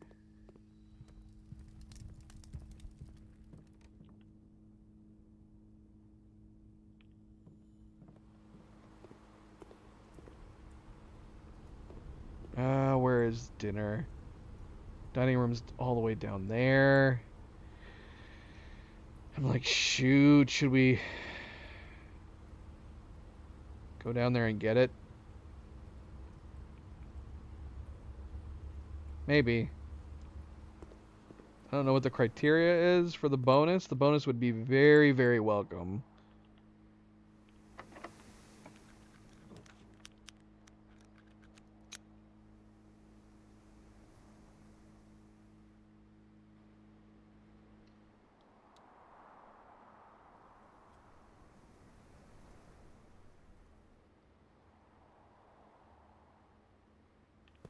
Where is dinner? Dining room's all the way down there. I'm like, shoot, should we go down there and get it? Maybe. I don't know what the criteria is for the bonus. The bonus would be very, very welcome.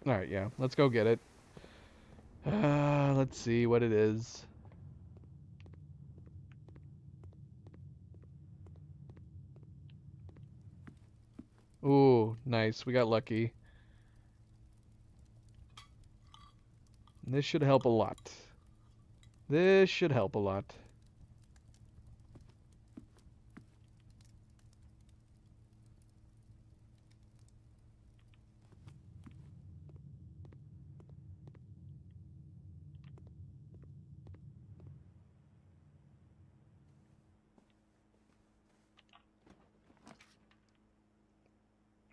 Alright, yeah. Let's go get it. Let's see what it is. Ooh, nice. We got lucky. This should help a lot. This should help a lot.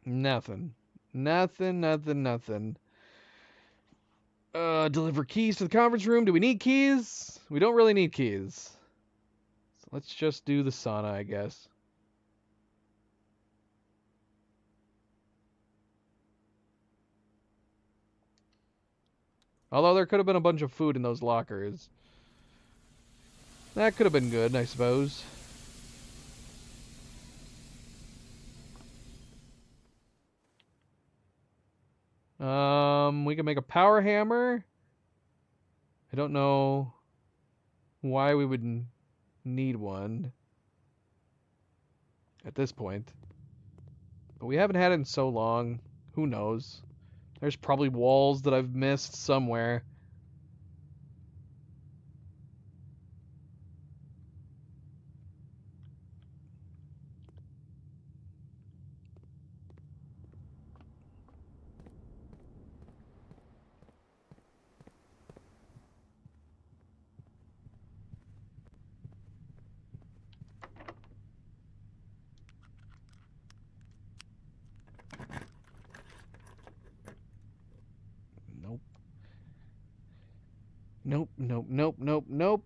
Nothing. Nothing. Deliver keys to the conference room. Do we need keys? We don't really need keys. So let's just do the sauna, I guess. Although there could have been a bunch of food in those lockers. That could have been good, I suppose. We can make a power hammer. I don't know why we would need one at this point. But we haven't had it in so long. Who knows? There's probably walls that I've missed somewhere. Nope. Nope, nope, nope, nope, nope.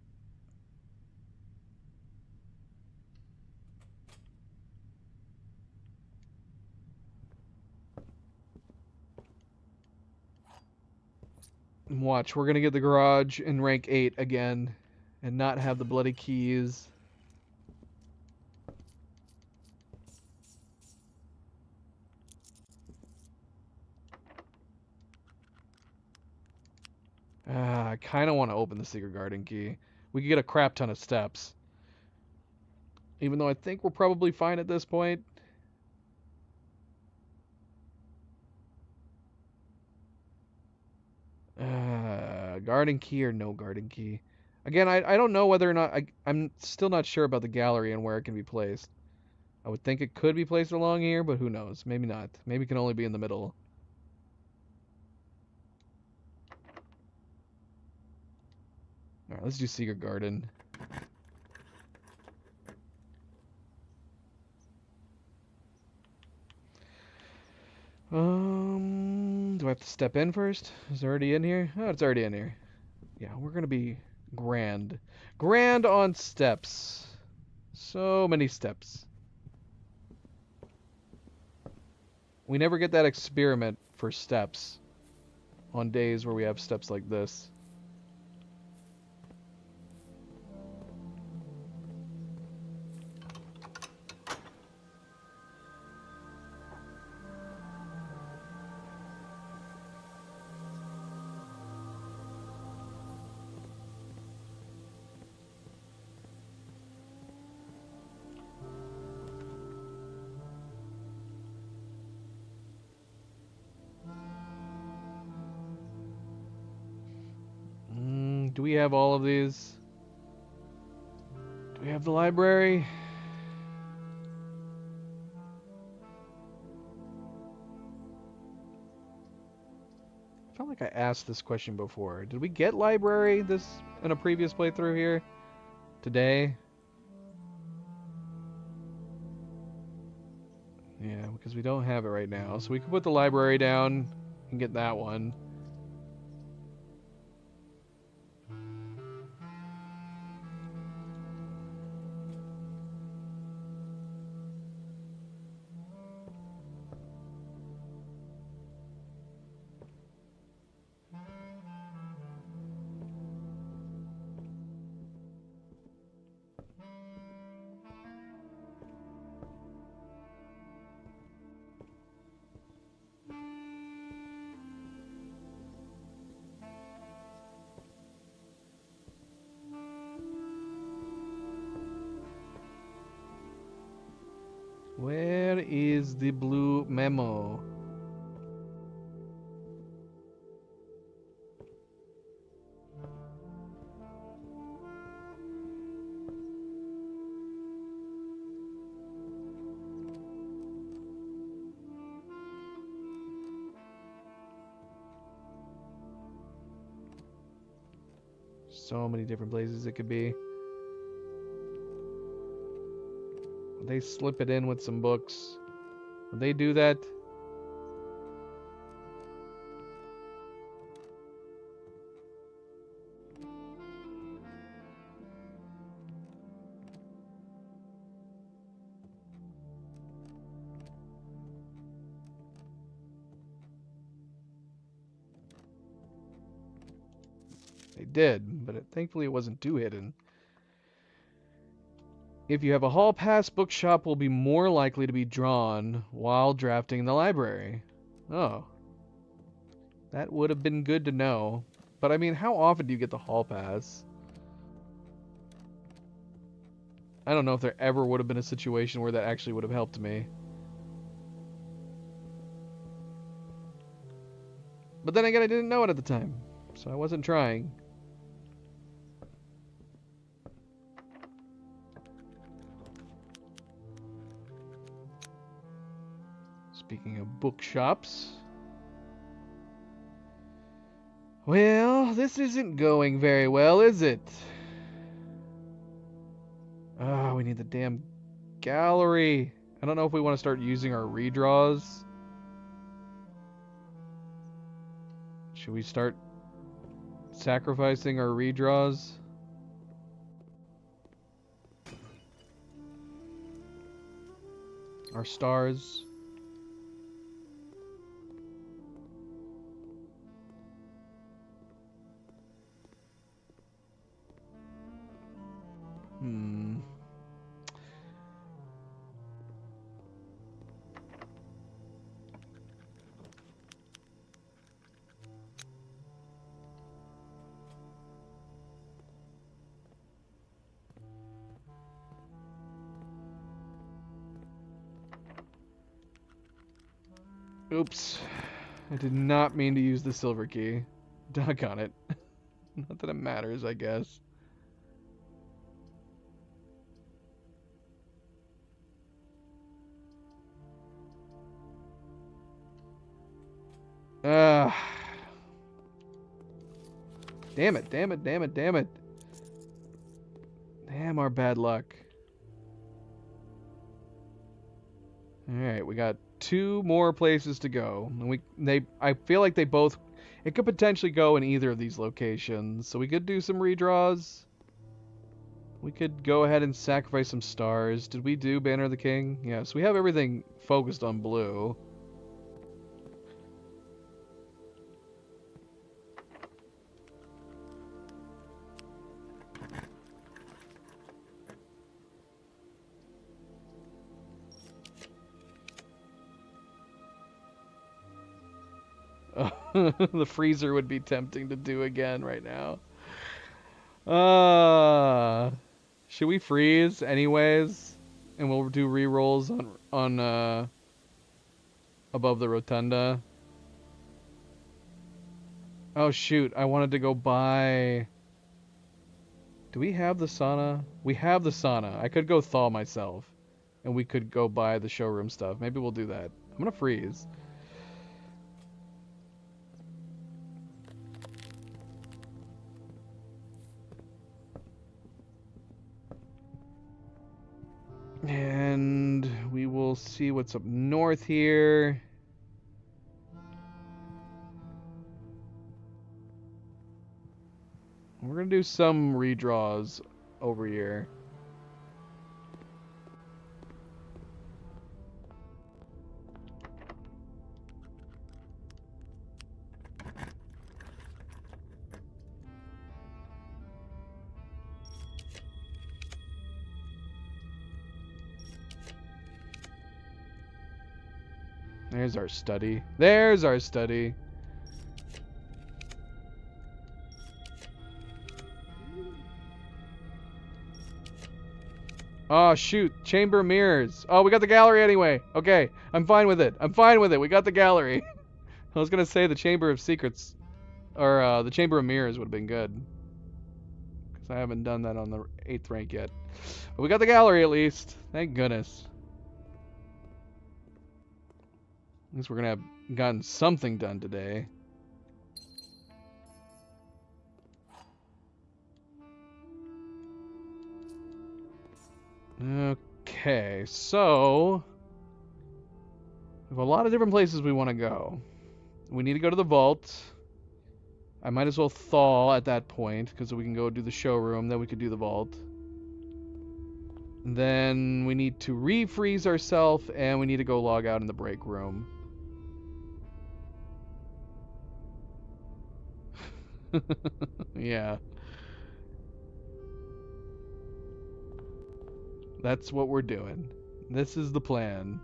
Watch, we're gonna get the garage in rank 8 again and not have the bloody keys. I kind of want to open the secret garden key. We could get a crap ton of steps. Even though I think we're probably fine at this point. Garden key or no garden key? Again, I don't know whether or not... I'm still not sure about the gallery and where it can be placed. I would think it could be placed along here, but who knows? Maybe not. Maybe it can only be in the middle. Alright, let's do secret garden. Do I have to step in first? Is it already in here? Oh, it's already in here. Yeah, we're gonna be grand. Grand on steps. So many steps. We never get that experiment for steps on days where we have steps like this. Do we have all of these? Do we have the library? I felt like I asked this question before. Did we get library this in a previous playthrough here? Today? Yeah, because we don't have it right now. So we could put the library down and get that one. Where is the blue memo? So many different places it could be. Would they slip it in with some books? Would they do that? They did, but thankfully it wasn't too hidden. If you have a hall pass, bookshop will be more likely to be drawn while drafting in the library. Oh. That would have been good to know. But I mean, how often do you get the hall pass? I don't know if there ever would have been a situation where that actually would have helped me. But then again, I didn't know it at the time, so I wasn't trying. Speaking of bookshops. Well, this isn't going very well, is it? Ah, we need the damn gallery. I don't know if we want to start using our redraws. Should we start sacrificing our redraws? Our stars? Oops. I did not mean to use the silver key. Doggone it. Not that it matters, I guess. Damn it, damn it, damn it, damn it. Damn our bad luck. Alright, we got 2 more places to go. And I feel like they both, it could potentially go in either of these locations. So we could do some redraws. We could go ahead and sacrifice some stars. Did we do Banner of the King? Yes, we have everything focused on blue. The freezer would be tempting to do again right now. Should we freeze anyways? And we'll do rerolls on above the rotunda. Oh shoot, I wanted to go buy. Do we have the sauna? We have the sauna. I could go thaw myself. And we could go buy the showroom stuff. Maybe we'll do that. I'm gonna freeze. And we will see what's up north here. We're going to do some redraws over here. There's our study. There's our study. Oh, shoot. Chamber of Mirrors. Oh, we got the gallery anyway. Okay. I'm fine with it. I'm fine with it. We got the gallery. I was going to say the Chamber of Secrets. Or the Chamber of Mirrors would have been good. Because I haven't done that on the 8th rank yet. But we got the gallery at least. Thank goodness. At least we're going to have gotten something done today. Okay, so we have a lot of different places we want to go. We need to go to the vault. I might as well thaw at that point, because we can go do the showroom, then we could do the vault. And then we need to refreeze ourselves, and we need to go log out in the break room. Yeah. That's what we're doing. This is the plan.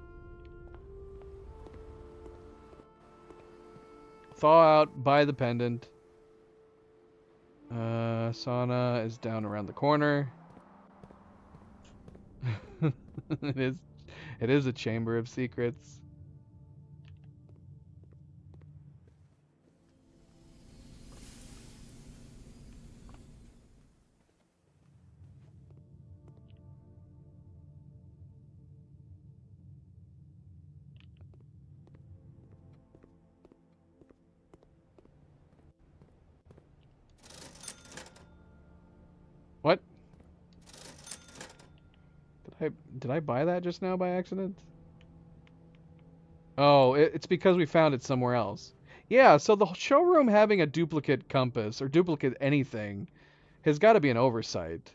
Thaw out, buy the pendant. Sauna is down around the corner. it is it is a chamber of secrets. What? Did I buy that just now by accident? Oh, it's because we found it somewhere else. Yeah, so the showroom having a duplicate compass or duplicate anything has got to be an oversight.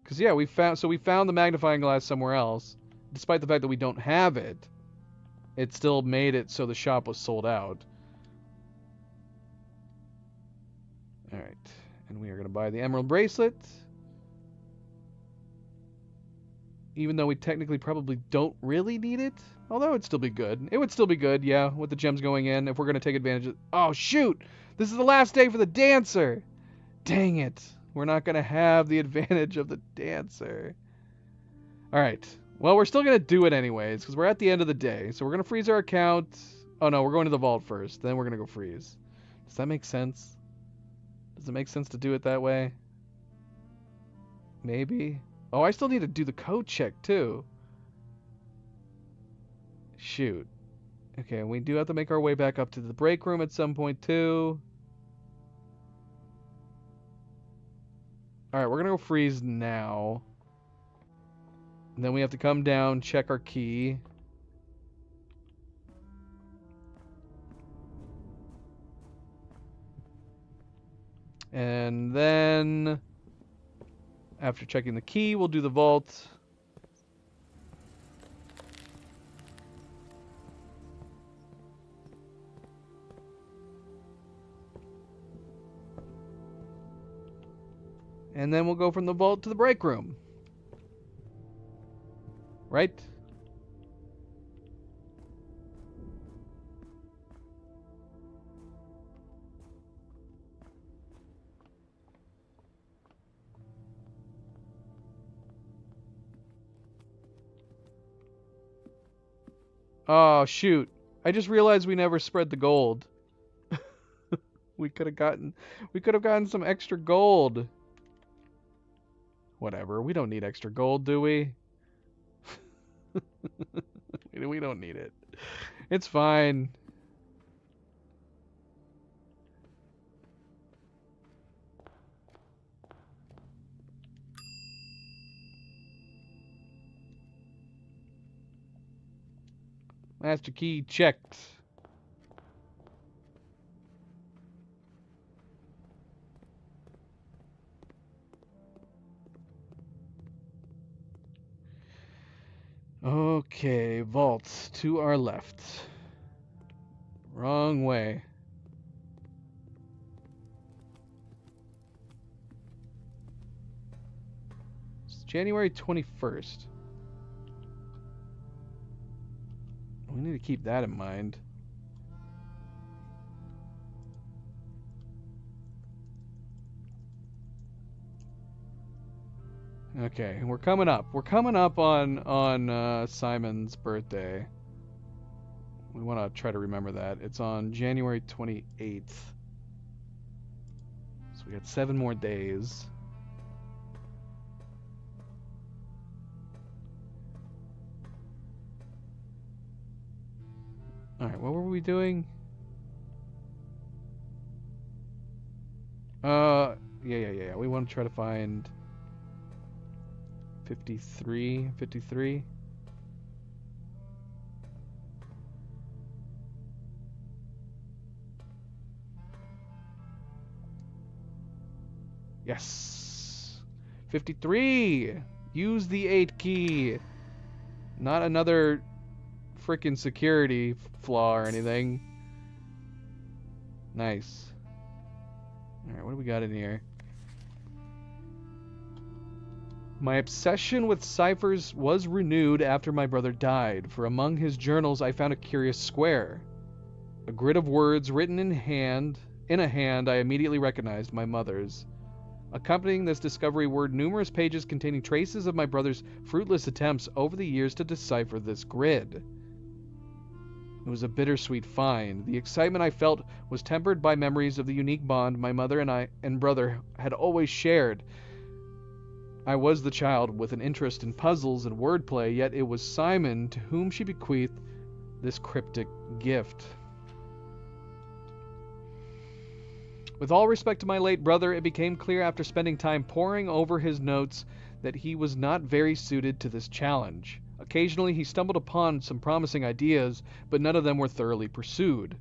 Cuz yeah, we found the magnifying glass somewhere else. Despite the fact that we don't have it, it still made it so the shop was sold out. All right. And we are going to buy the emerald bracelet. Even though we technically probably don't really need it. Although it'd still be good. It would still be good, yeah, with the gems going in if we're going to take advantage of... Oh, shoot! This is the last day for the dancer! Dang it. We're not going to have the advantage of the dancer. Alright. Well, we're still going to do it anyways, because we're at the end of the day. So we're going to freeze our account. Oh, no, we're going to the vault first. Then we're going to go freeze. Does that make sense? Does it make sense to do it that way? Maybe. Oh, I still need to do the code check, too. Shoot. Okay, we do have to make our way back up to the break room at some point, too. Alright, we're gonna go freeze now. And then we have to come down, check our key. And then... after checking the key, we'll do the vault. And then we'll go from the vault to the break room. Right? Oh, shoot. I just realized we never spread the gold. we could have gotten some extra gold. Whatever. We don't need extra gold, do we? We don't need it. It's fine. Master key checked. Okay, vaults to our left. Wrong way. It's January 21st. We need to keep that in mind. Okay, we're coming up. We're coming up on Simon's birthday. We want to try to remember that. It's on January 28th. So we got 7 more days. Alright, what were we doing? Yeah. We want to try to find 53. Yes. 53. Use the 8 key. Not another freaking security flaw or anything. Nice. Alright, what do we got in here? My obsession with ciphers was renewed after my brother died, for among his journals I found a curious square. A grid of words written in a hand I immediately recognized, my mother's. Accompanying this discovery were numerous pages containing traces of my brother's fruitless attempts over the years to decipher this grid. It was a bittersweet find. The excitement I felt was tempered by memories of the unique bond my mother and brother had always shared. I was the child with an interest in puzzles and wordplay, yet it was Simon to whom she bequeathed this cryptic gift. With all respect to my late brother, it became clear after spending time poring over his notes that he was not very suited to this challenge. Occasionally he stumbled upon some promising ideas, but none of them were thoroughly pursued.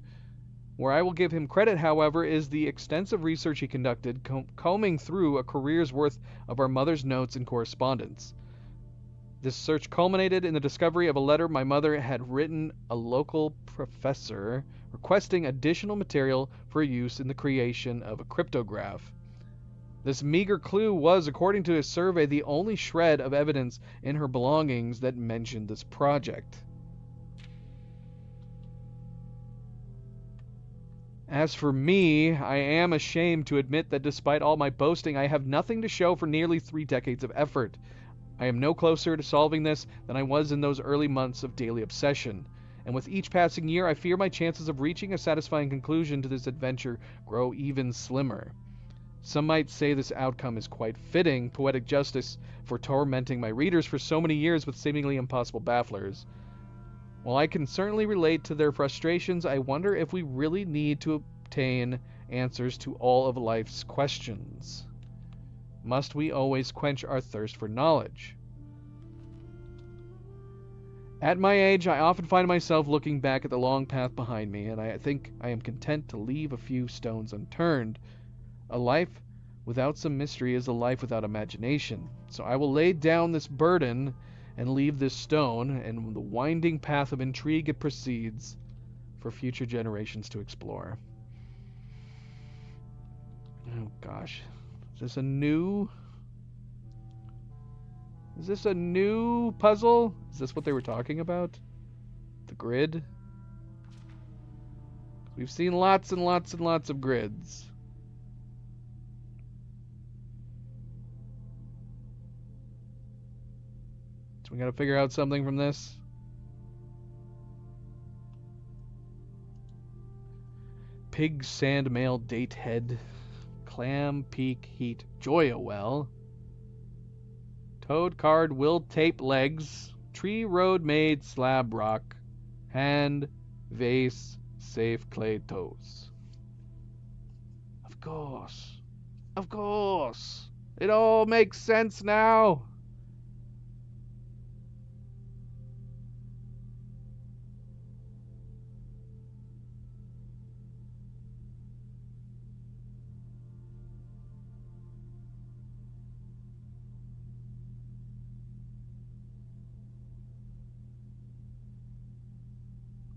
Where I will give him credit, however, is the extensive research he conducted, combing through a career's worth of our mother's notes and correspondence. This search culminated in the discovery of a letter my mother had written a local professor requesting additional material for use in the creation of a cryptograph. This meager clue was, according to his survey, the only shred of evidence in her belongings that mentioned this project. As for me, I am ashamed to admit that despite all my boasting, I have nothing to show for nearly 3 decades of effort. I am no closer to solving this than I was in those early months of daily obsession, and with each passing year I fear my chances of reaching a satisfying conclusion to this adventure grow even slimmer. Some might say this outcome is quite fitting, poetic justice for tormenting my readers for so many years with seemingly impossible bafflers. While I can certainly relate to their frustrations, I wonder if we really need to obtain answers to all of life's questions. Must we always quench our thirst for knowledge? At my age, I often find myself looking back at the long path behind me, and I think I am content to leave a few stones unturned. A life without some mystery is a life without imagination. So I will lay down this burden and leave this stone, and the winding path of intrigue it proceeds, for future generations to explore. Oh gosh. Is this a new puzzle? Is this what they were talking about? The grid? We've seen lots and lots and lots of grids. So we gotta figure out something from this. Pig Sand Male Date Head. Clam Peak Heat Joya Well. Toad Card Will Tape Legs. Tree Road Made Slab Rock. Hand Vase Safe Clay Toes. Of course. Of course. It all makes sense now.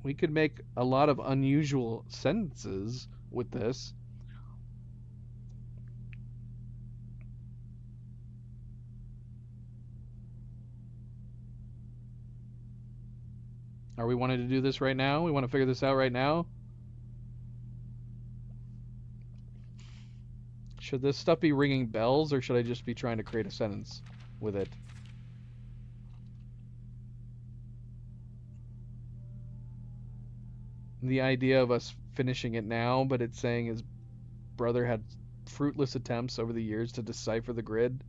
We could make a lot of unusual sentences with this. Are we wanting to do this right now? We want to figure this out right now? Should this stuff be ringing bells, or should I just be trying to create a sentence with it? The idea of us finishing it now, but it's saying his brother had fruitless attempts over the years to decipher the grid.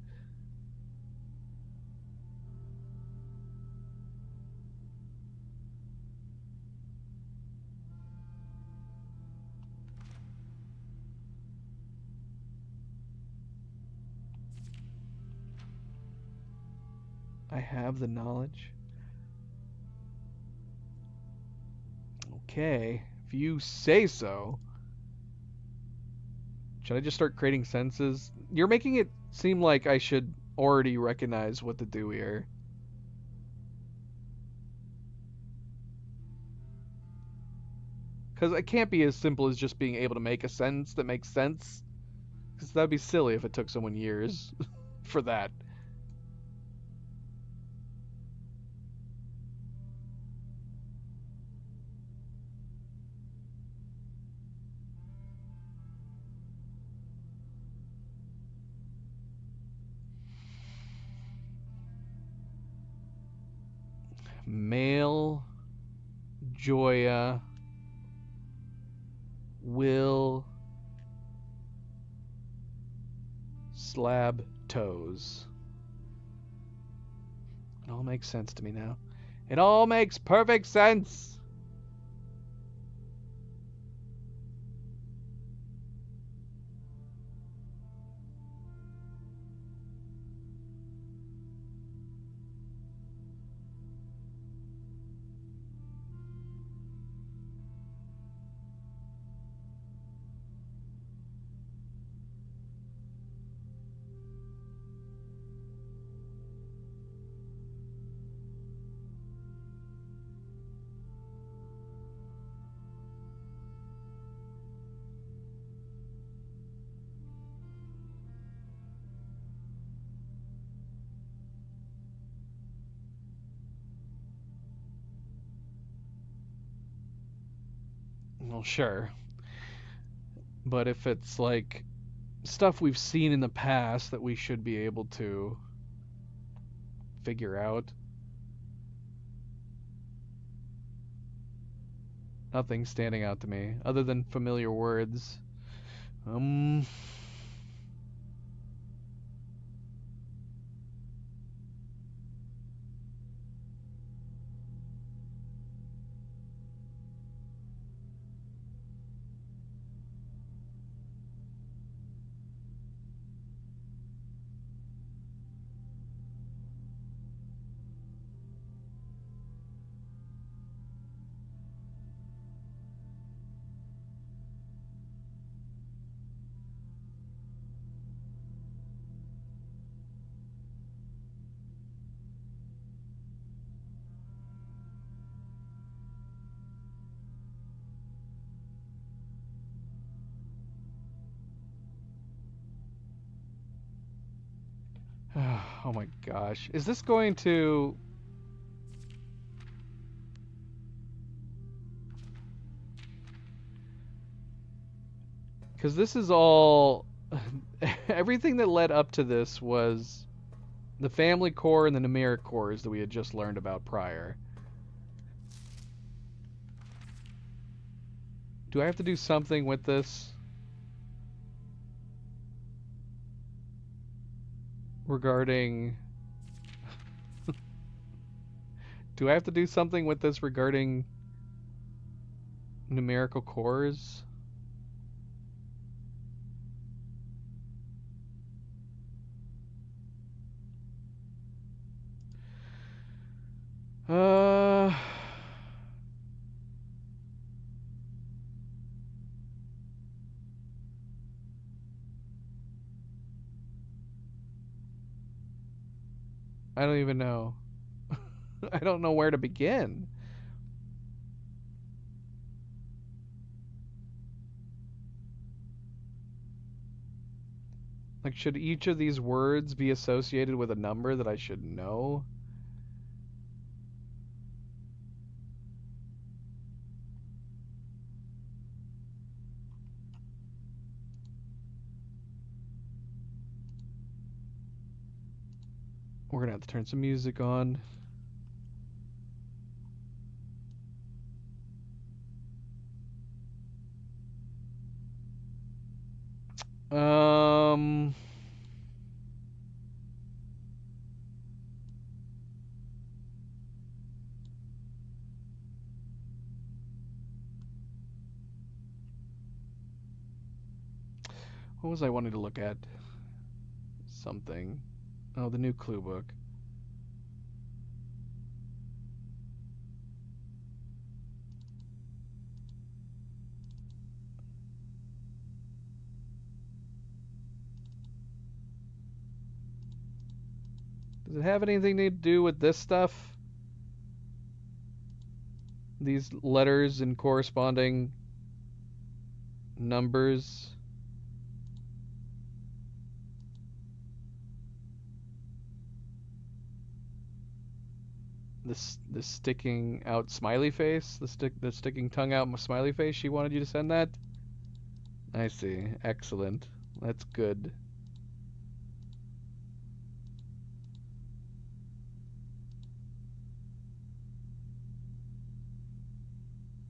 I have the knowledge. Okay, if you say so. Should I just start creating sentences? You're making it seem like I should already recognize what to do here. Because it can't be as simple as just being able to make a sentence that makes sense. Because that'd be silly if it took someone years for that. Male, Joya, Will, Slab, Toes. It all makes sense to me now. It all makes perfect sense! Well, sure. But if it's like stuff we've seen in the past that we should be able to figure out. Nothing standing out to me other than familiar words. Um. Oh my gosh. Is this going to... Because this is all... Everything that led up to this was the family core and the numeric cores that we had just learned about prior. Do I have to do something with this? Regarding... Do I have to do something with this regarding numerical cores? Uh... I don't even know. I don't know where to begin. Like, should each of these words be associated with a number that I should know? We're gonna have to turn some music on. Um... What was I wanting to look at? Something. Oh, the new clue book. Does it have anything to do with this stuff? These letters and corresponding numbers? the sticking out smiley face, the sticking tongue out smiley face. She wanted you to send that. I see. Excellent. That's good.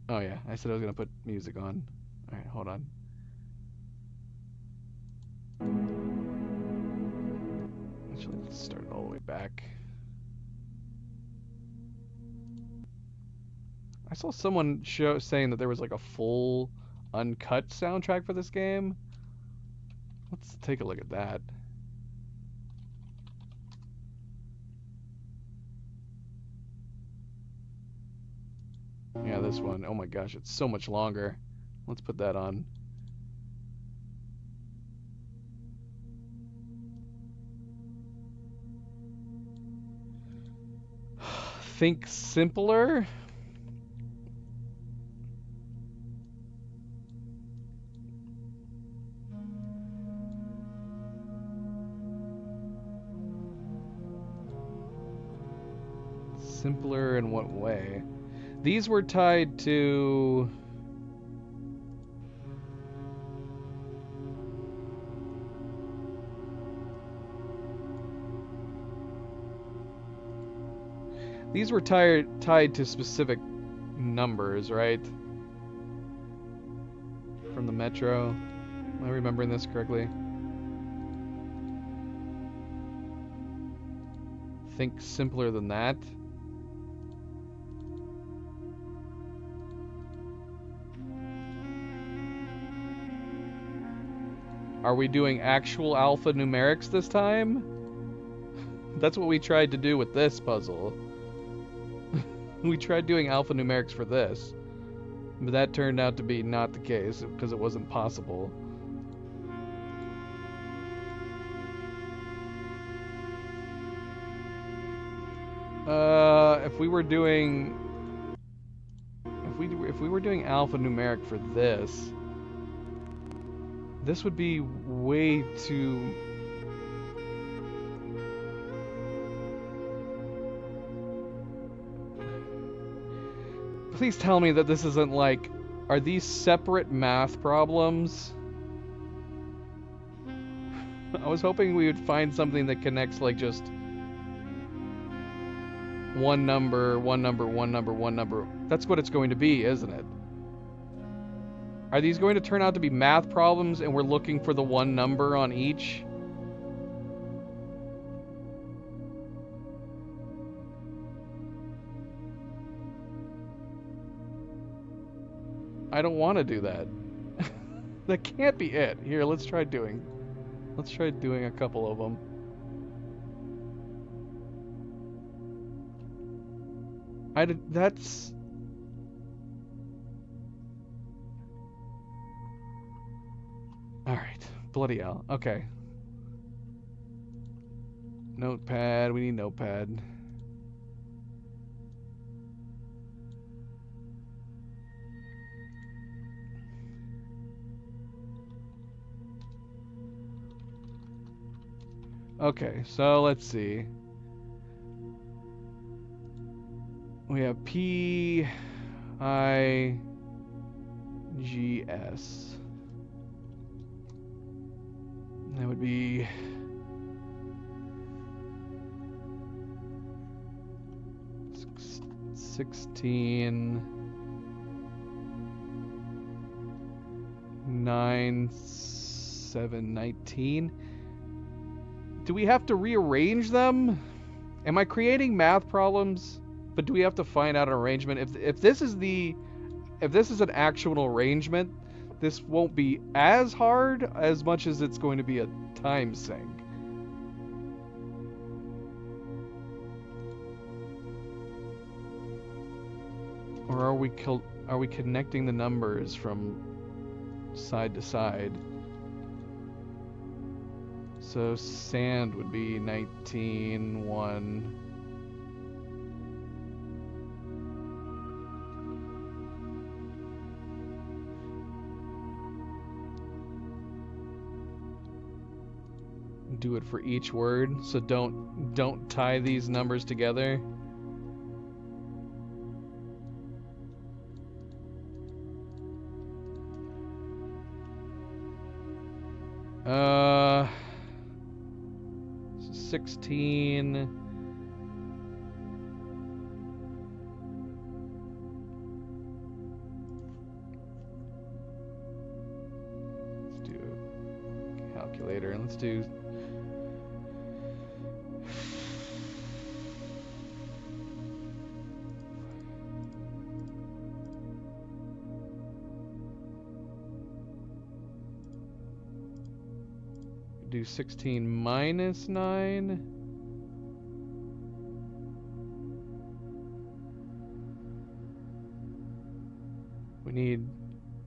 Oh yeah, I said I was gonna put music on. All right, hold on. Actually, let's start it all the way back. I saw someone saying that there was like a full uncut soundtrack for this game. Let's take a look at that. Yeah, this one. Oh my gosh, it's so much longer. Let's put that on. Think simpler. Simpler in what way? These were tied to... These were tied to specific numbers, right? From the Metro. Am I remembering this correctly? Think simpler than that. Are we doing actual alphanumerics this time? That's what we tried to do with this puzzle. We tried doing alphanumerics for this, but that turned out to be not the case because it wasn't possible. If we were doing alphanumeric for this, this would be way too... Please tell me that this isn't like... Are these separate math problems? I was hoping we would find something that connects like just... one number, one number, one number, one number. That's what it's going to be, isn't it? Are these going to turn out to be math problems and we're looking for the one number on each? I don't want to do that. That can't be it. Here, let's try doing a couple of them. That's... Alright, bloody hell. Okay. Notepad, we need notepad. Okay, so let's see. We have P I G S. That would be 16 9 7 19. Do we have to rearrange them? Am I creating math problems? But do we have to find out an arrangement? If this is an actual arrangement, this won't be as hard as much as it's going to be a time sink. Or are we connecting the numbers from side to side? So sand would be 19 1. Do it for each word, so don't tie these numbers together. 16. Let's do a calculator and let's do do 16 minus 9. We need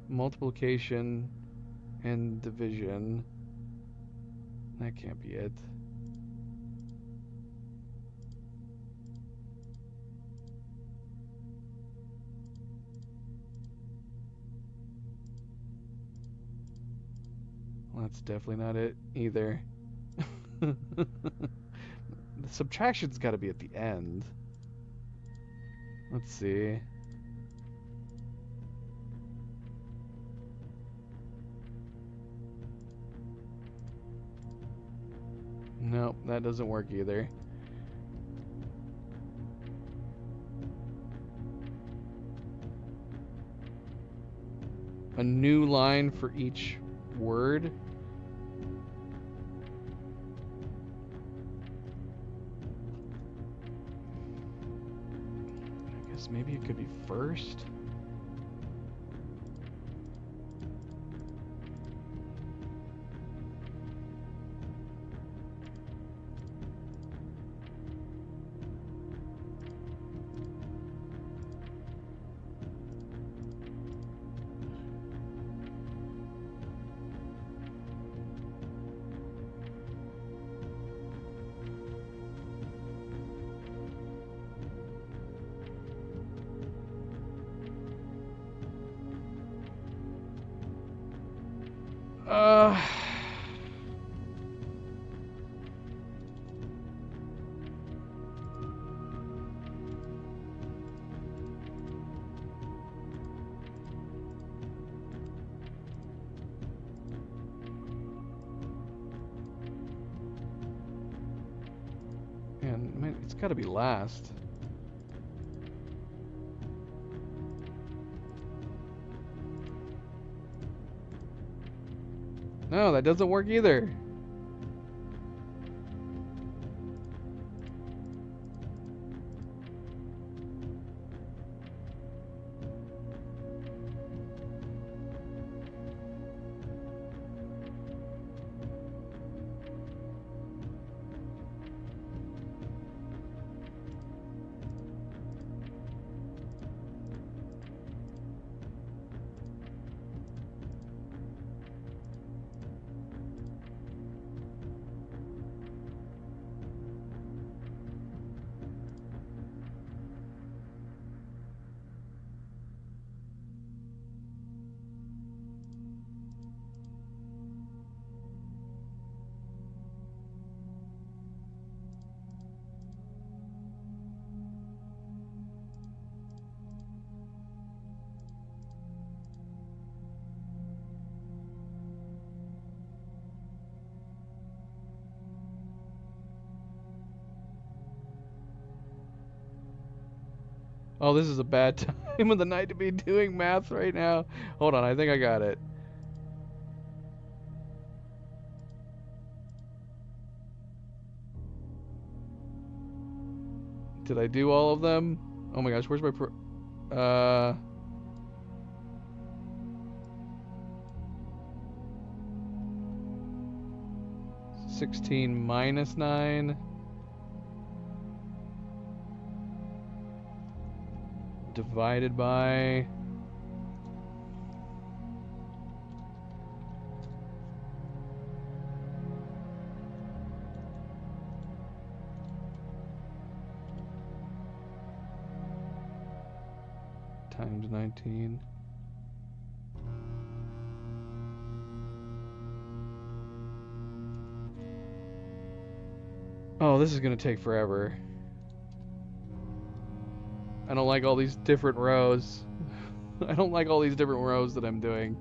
multiplication and division. That can't be it. Well, that's definitely not it either. The subtraction's got to be at the end. Let's see. Nope, that doesn't work either. A new line for each word. I guess maybe it could be first. Uh, man, it's got to be last. No, that doesn't work either. Oh, this is a bad time of the night to be doing math right now. Hold on, I think I got it. Did I do all of them? Oh my gosh, where's my 16 minus 9 divided by times 19. Oh, this is gonna take forever. I don't like all these different rows. I don't like all these different rows that I'm doing.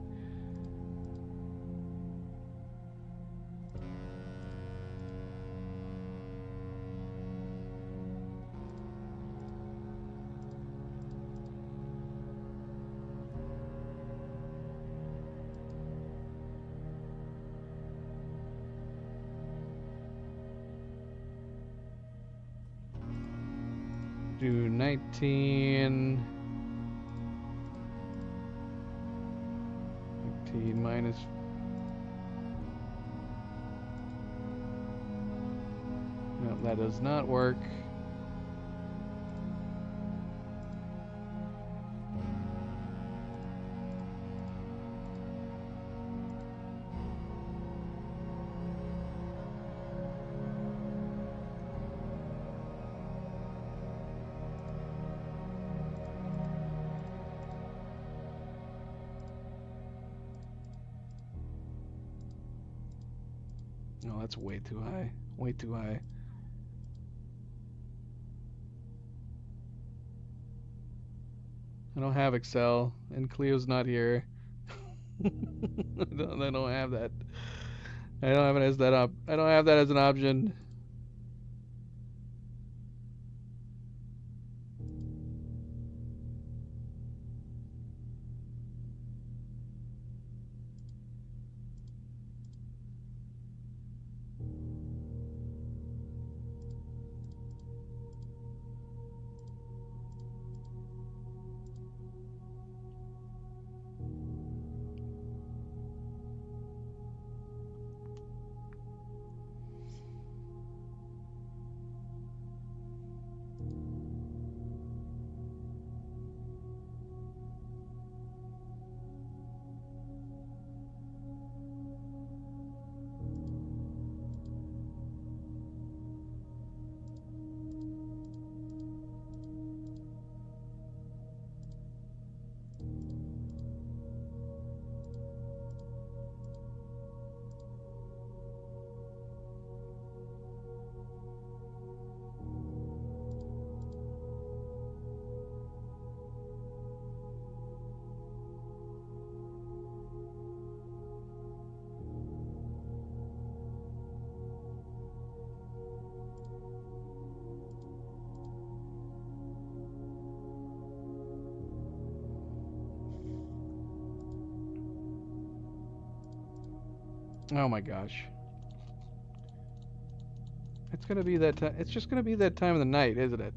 Do 19. 19 minus. No, that does not work. No, that's way too high. Way too high. I don't have Excel, and Cleo's not here. I don't have that. I don't have it as that up. I don't have that as an option. Oh my gosh. It's gonna be that time. It's just gonna be that time of the night, isn't it?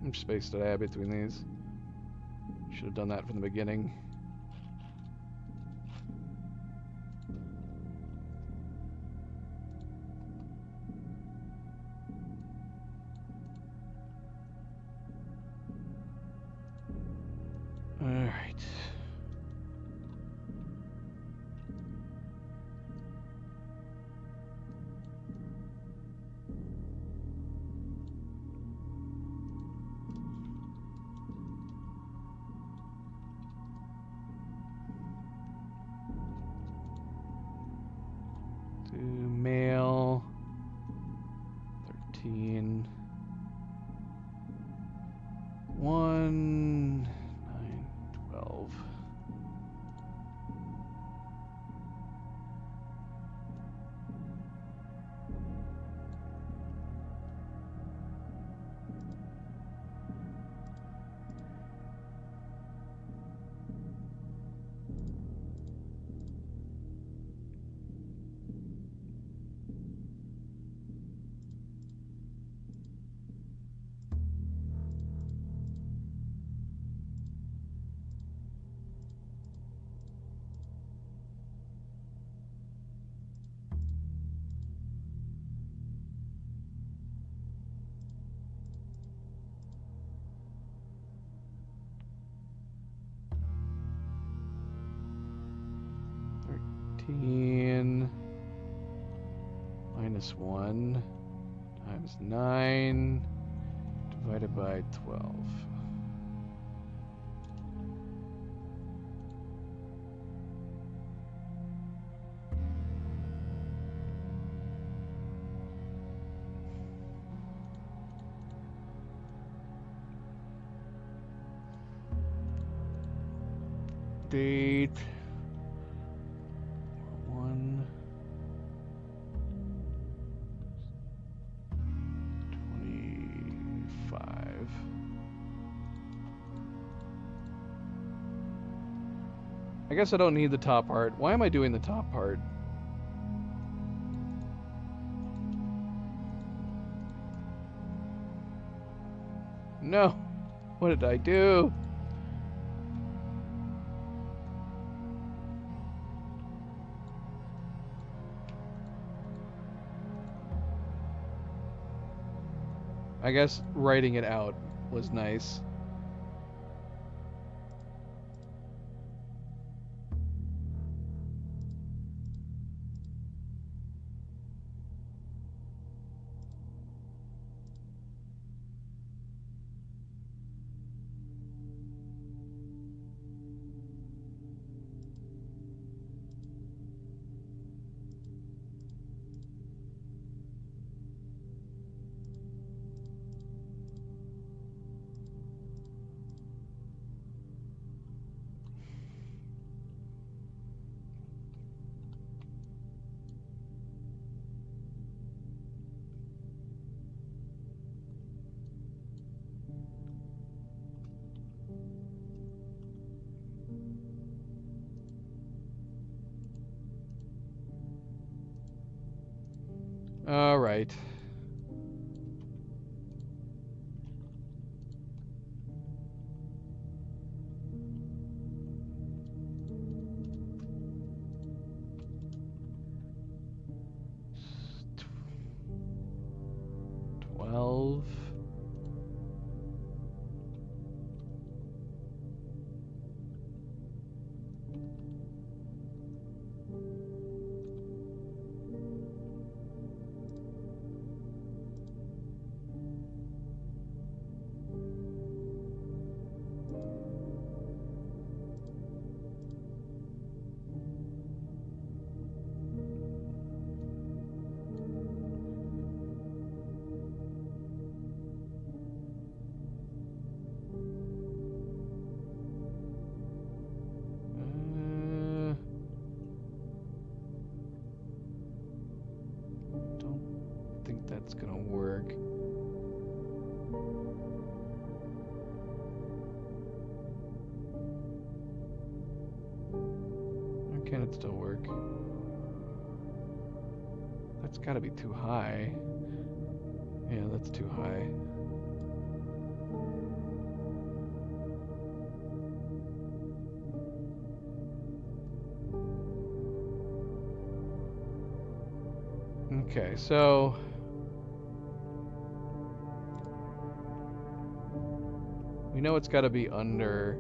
I'm spaced it out between these. Should have done that from the beginning. All right. Do male 13 1 9 12. Minus 1 times 9 divided by 12. update. 1 25. I guess I don't need the top part. Why am I doing the top part? No. What did I do? I guess writing it out was nice. All right. Twelve. Don't think that's gonna work. Or can it still work? That's gotta be too high. Yeah, that's too high. Okay, so we know it's got to be under.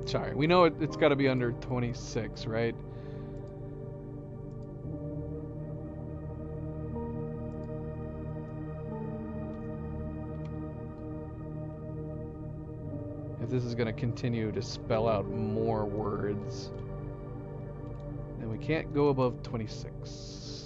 Sorry, we know it's got to be under 26, right? If this is going to continue to spell out more words, then we can't go above 26.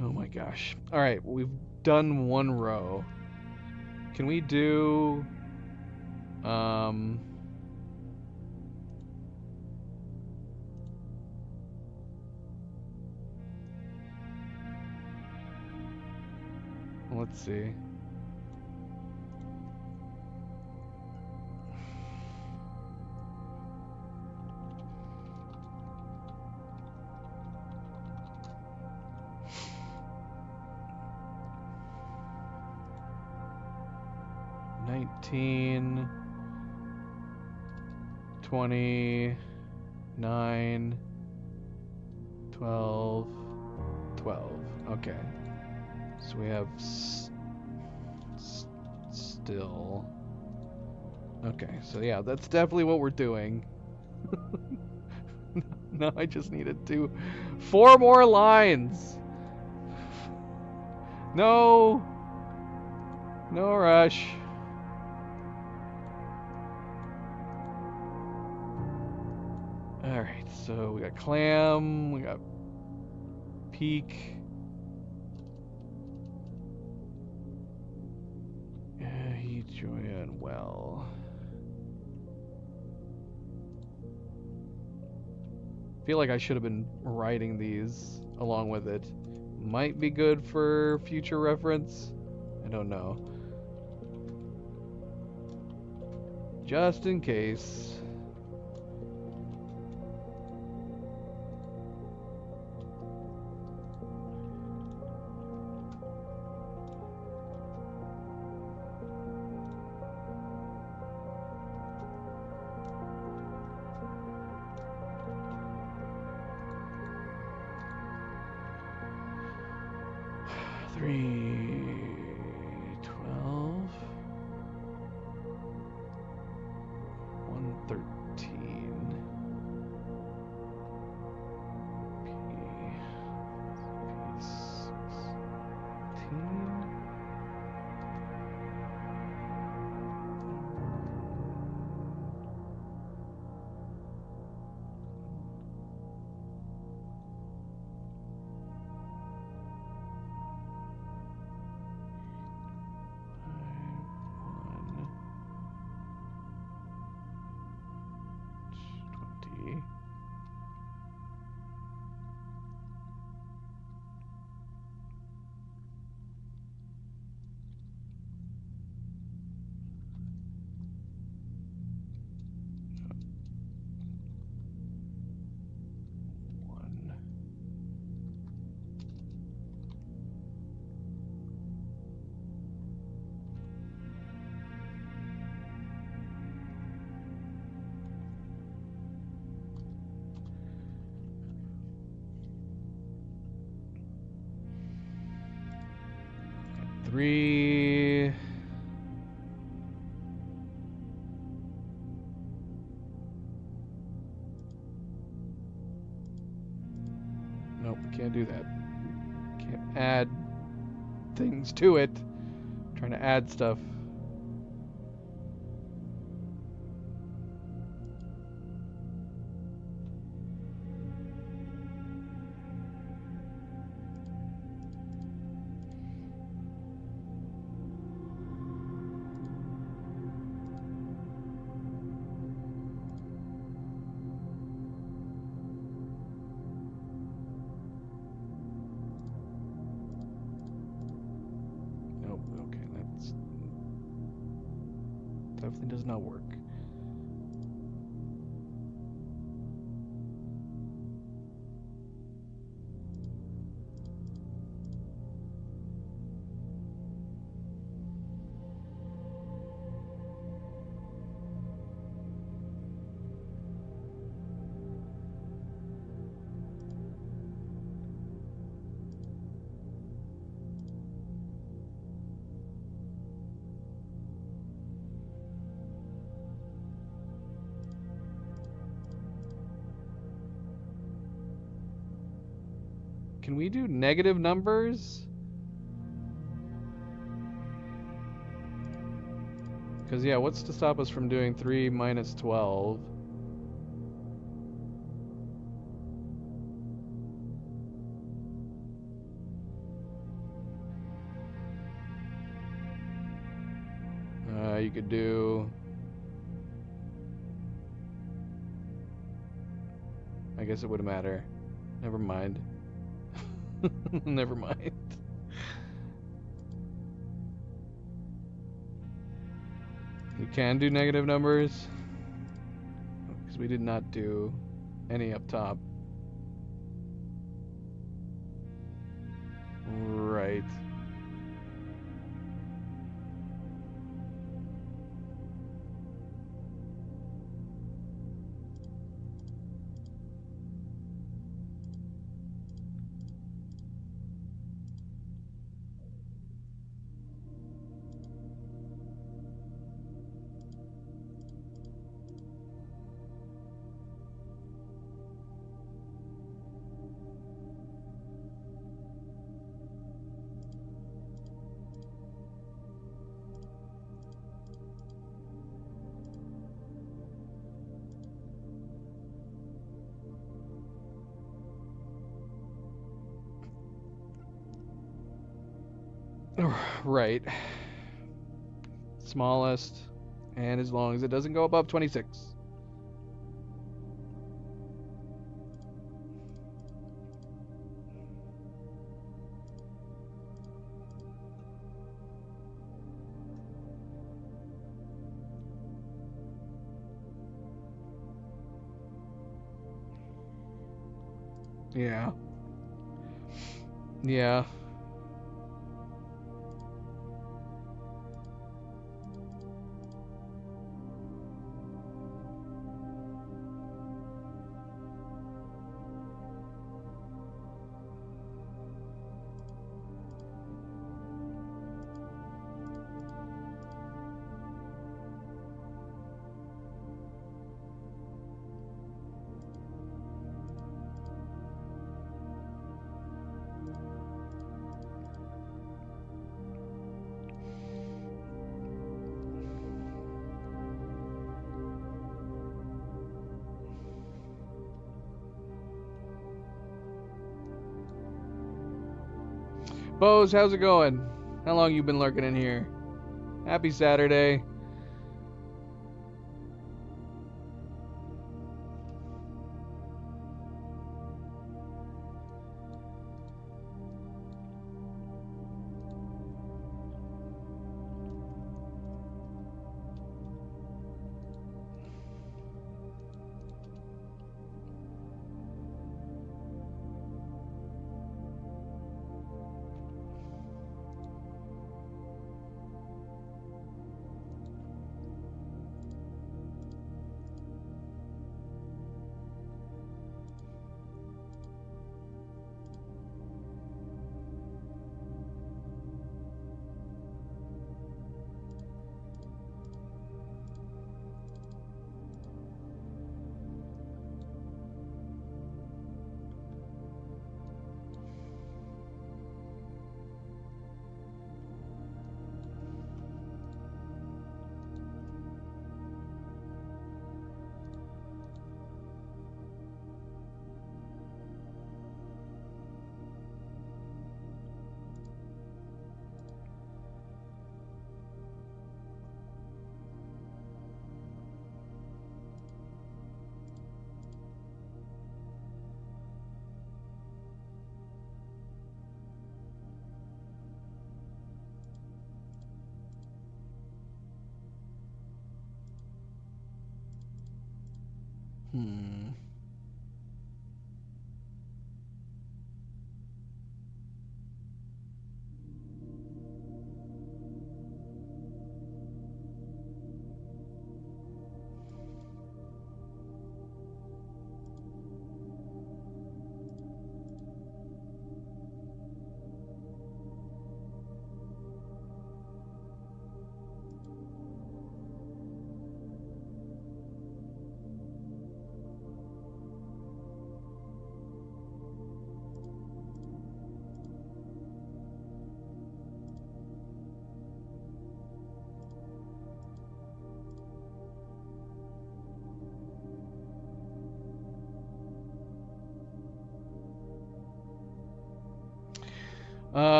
Oh my gosh. All right, we've done one row. Can we do let's see. 19, 20, 9, 12, 12. Okay. So we have still. Okay, so yeah, that's definitely what we're doing. No, I just needed to 4 more lines. No. No rush. Alright, so we got clam, we got peak. Heat, Joya, and well. I feel like I should have been writing these along with it. Might be good for future reference. I don't know. Just in case. Three, 12, 113. Three. Nope, can't do that. Can't add things to it. I'm trying to add stuff. Definitely does not work. Can we do negative numbers? Because, yeah, what's to stop us from doing 3 minus 12? You could do... I guess it wouldn't matter. Never mind. Never mind. You can do negative numbers, because we did not do any up top. Right. Right. Smallest, and as long as it doesn't go above 26. Yeah. Yeah. Bose, how's it going? How long you been lurking in here? Happy Saturday. Hmm.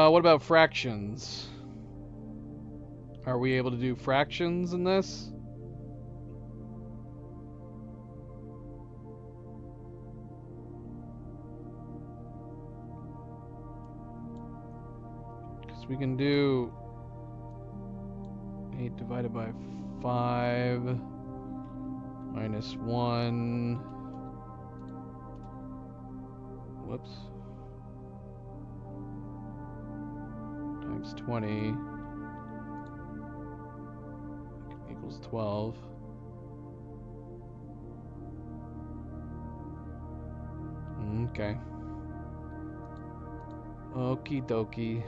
What about fractions? Are we able to do fractions in this? Because we can do 8 divided by 5 minus 1. Whoops. Times 20 equals 12. Okay. Okie dokie.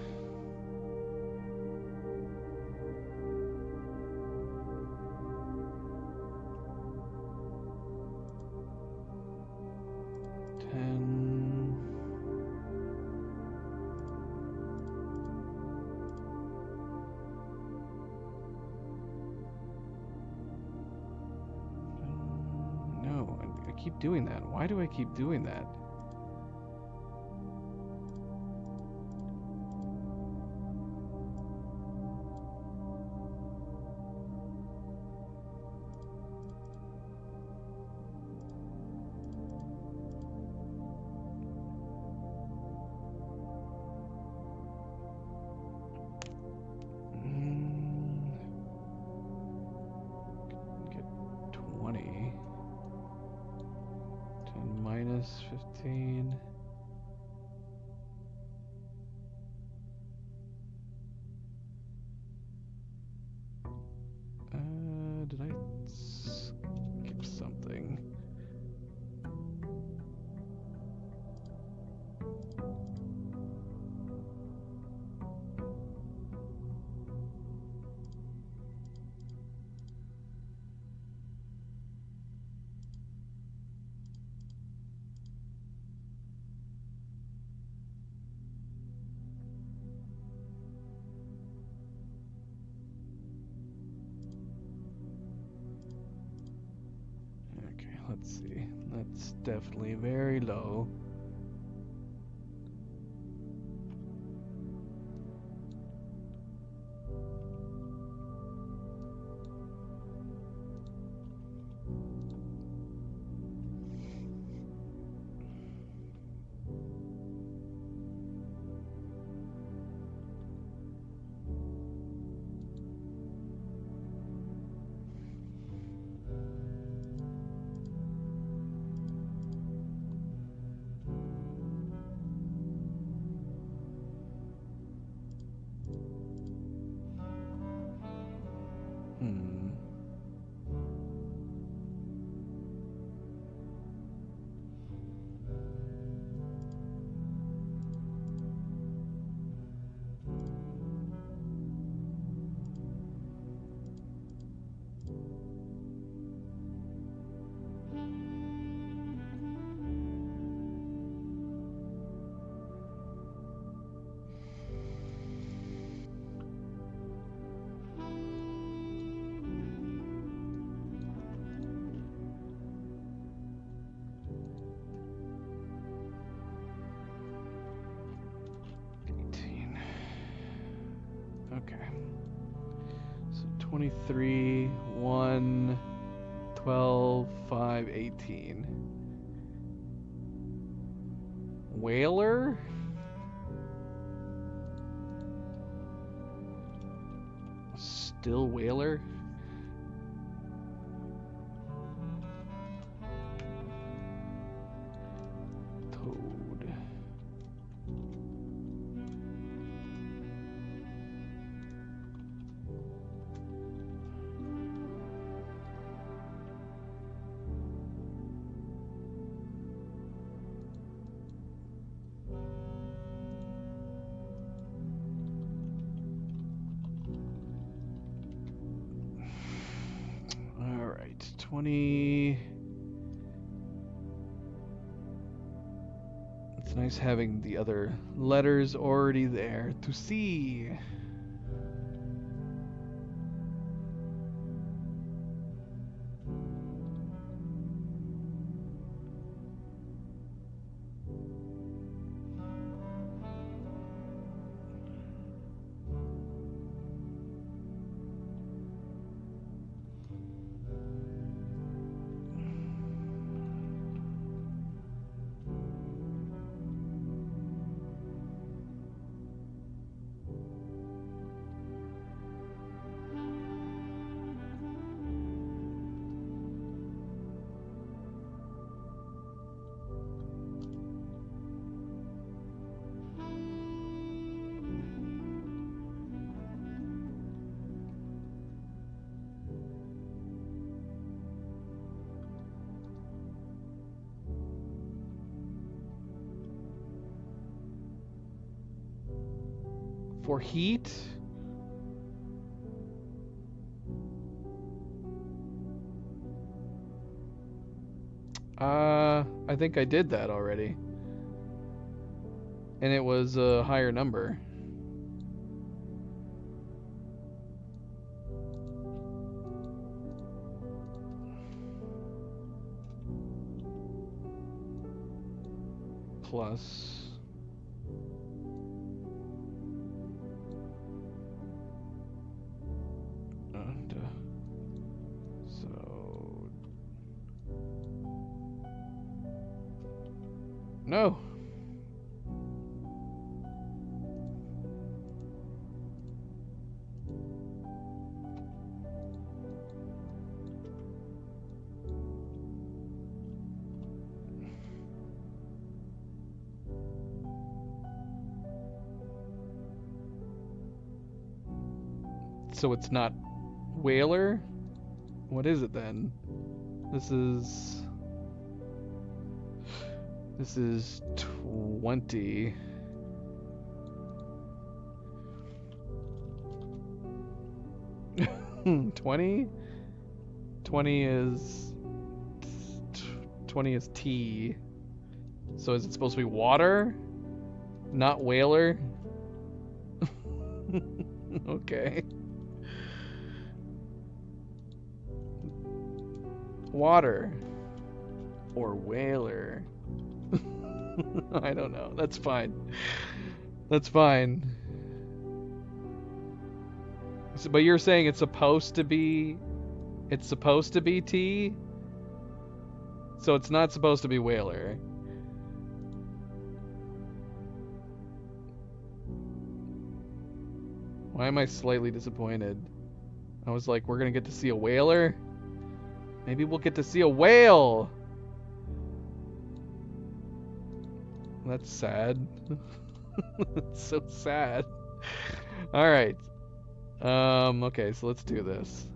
No, I keep doing that. Why do I keep doing that? minus 15. Did I skip something? Let's see. That's definitely very low. Okay. So 23, 1, 12, 5, 18. Whaler? Still Whaler? Toad. All right, 20. It's nice having the other letters already there to see. For heat? I think I did that already. And it was a higher number. Plus. And, so. No. So it's not whaler? What is it then? This is 20. 20? 20 is 20 is T. So is it supposed to be water? Not whaler? Okay. Water. Or whaler. I don't know. That's fine. That's fine. So, but you're saying it's supposed to be T? So it's not supposed to be whaler. Why am I slightly disappointed? I was like, we're gonna get to see a whaler? Maybe we'll get to see a whale! That's sad. It's so sad. Alright. Okay, so let's do this.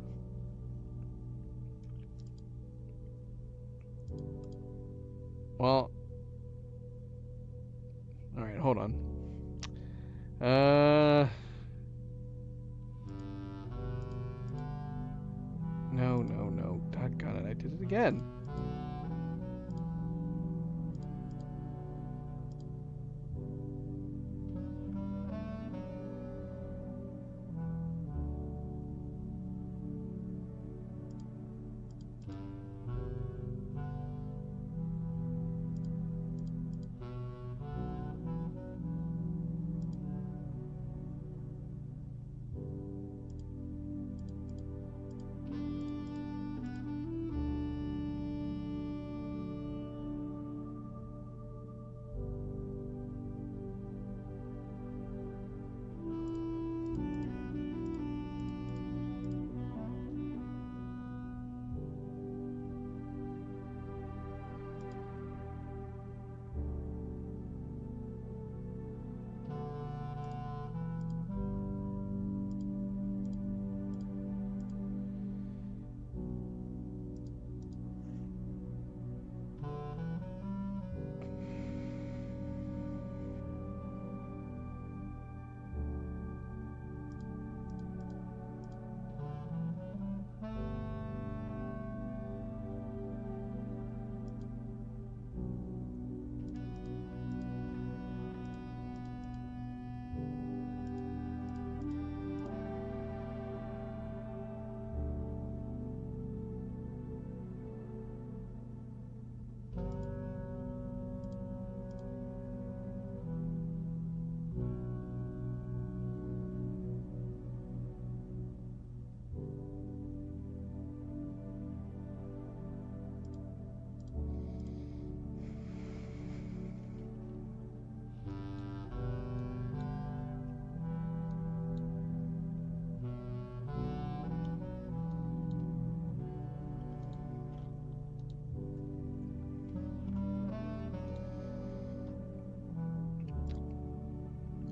Well... Alright, hold on. No. Doggone it, I did it again.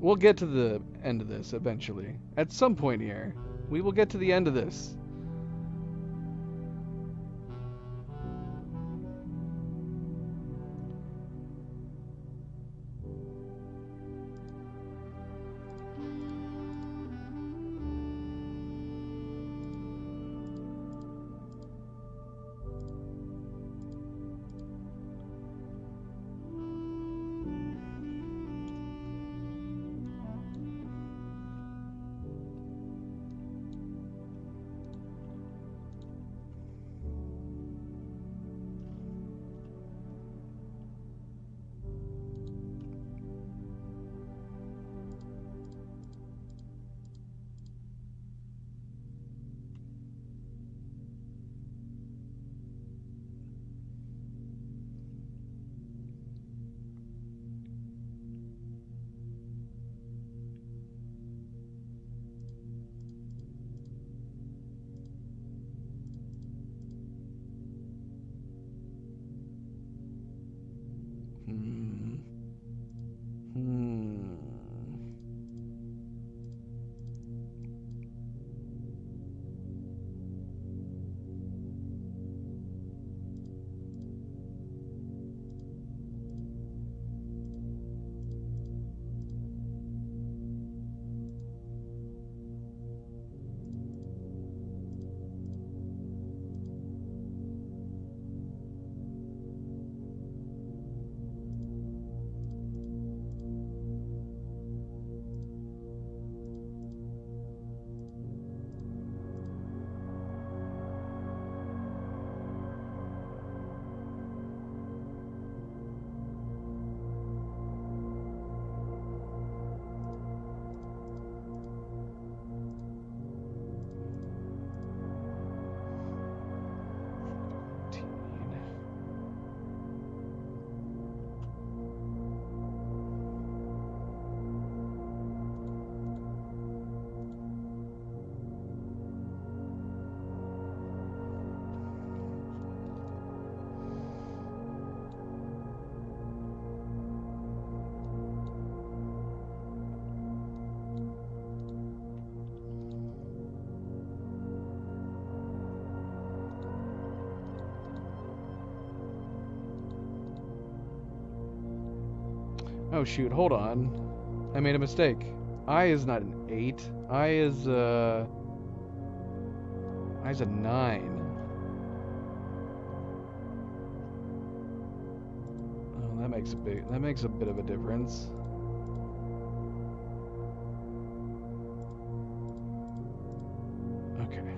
We'll get to the end of this eventually. At some point here, we will get to the end of this. Oh shoot, hold on. I made a mistake. I is not an 8. I is a 9. Oh, that makes a bit of a difference. Okay.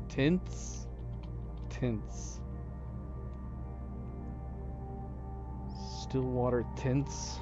Tints? Tints. Stillwater tints.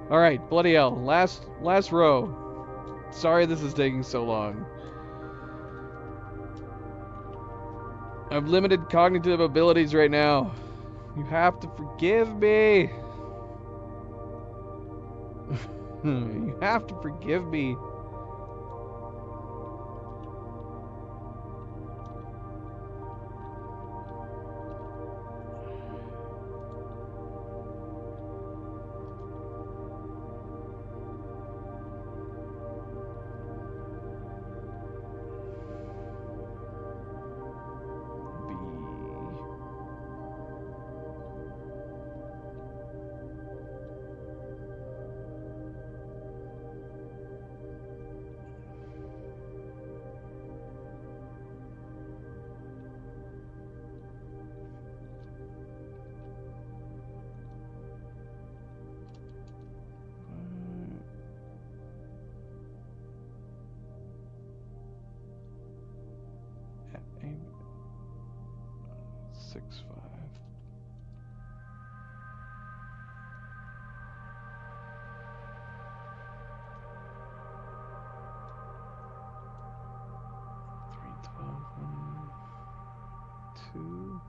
All right, bloody hell. Last row. Sorry this is taking so long. I have limited cognitive abilities right now. You have to forgive me. You have to forgive me. Aim 6-5. Two.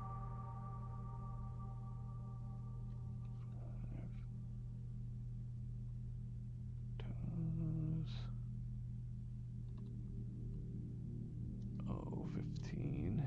Oh, 15.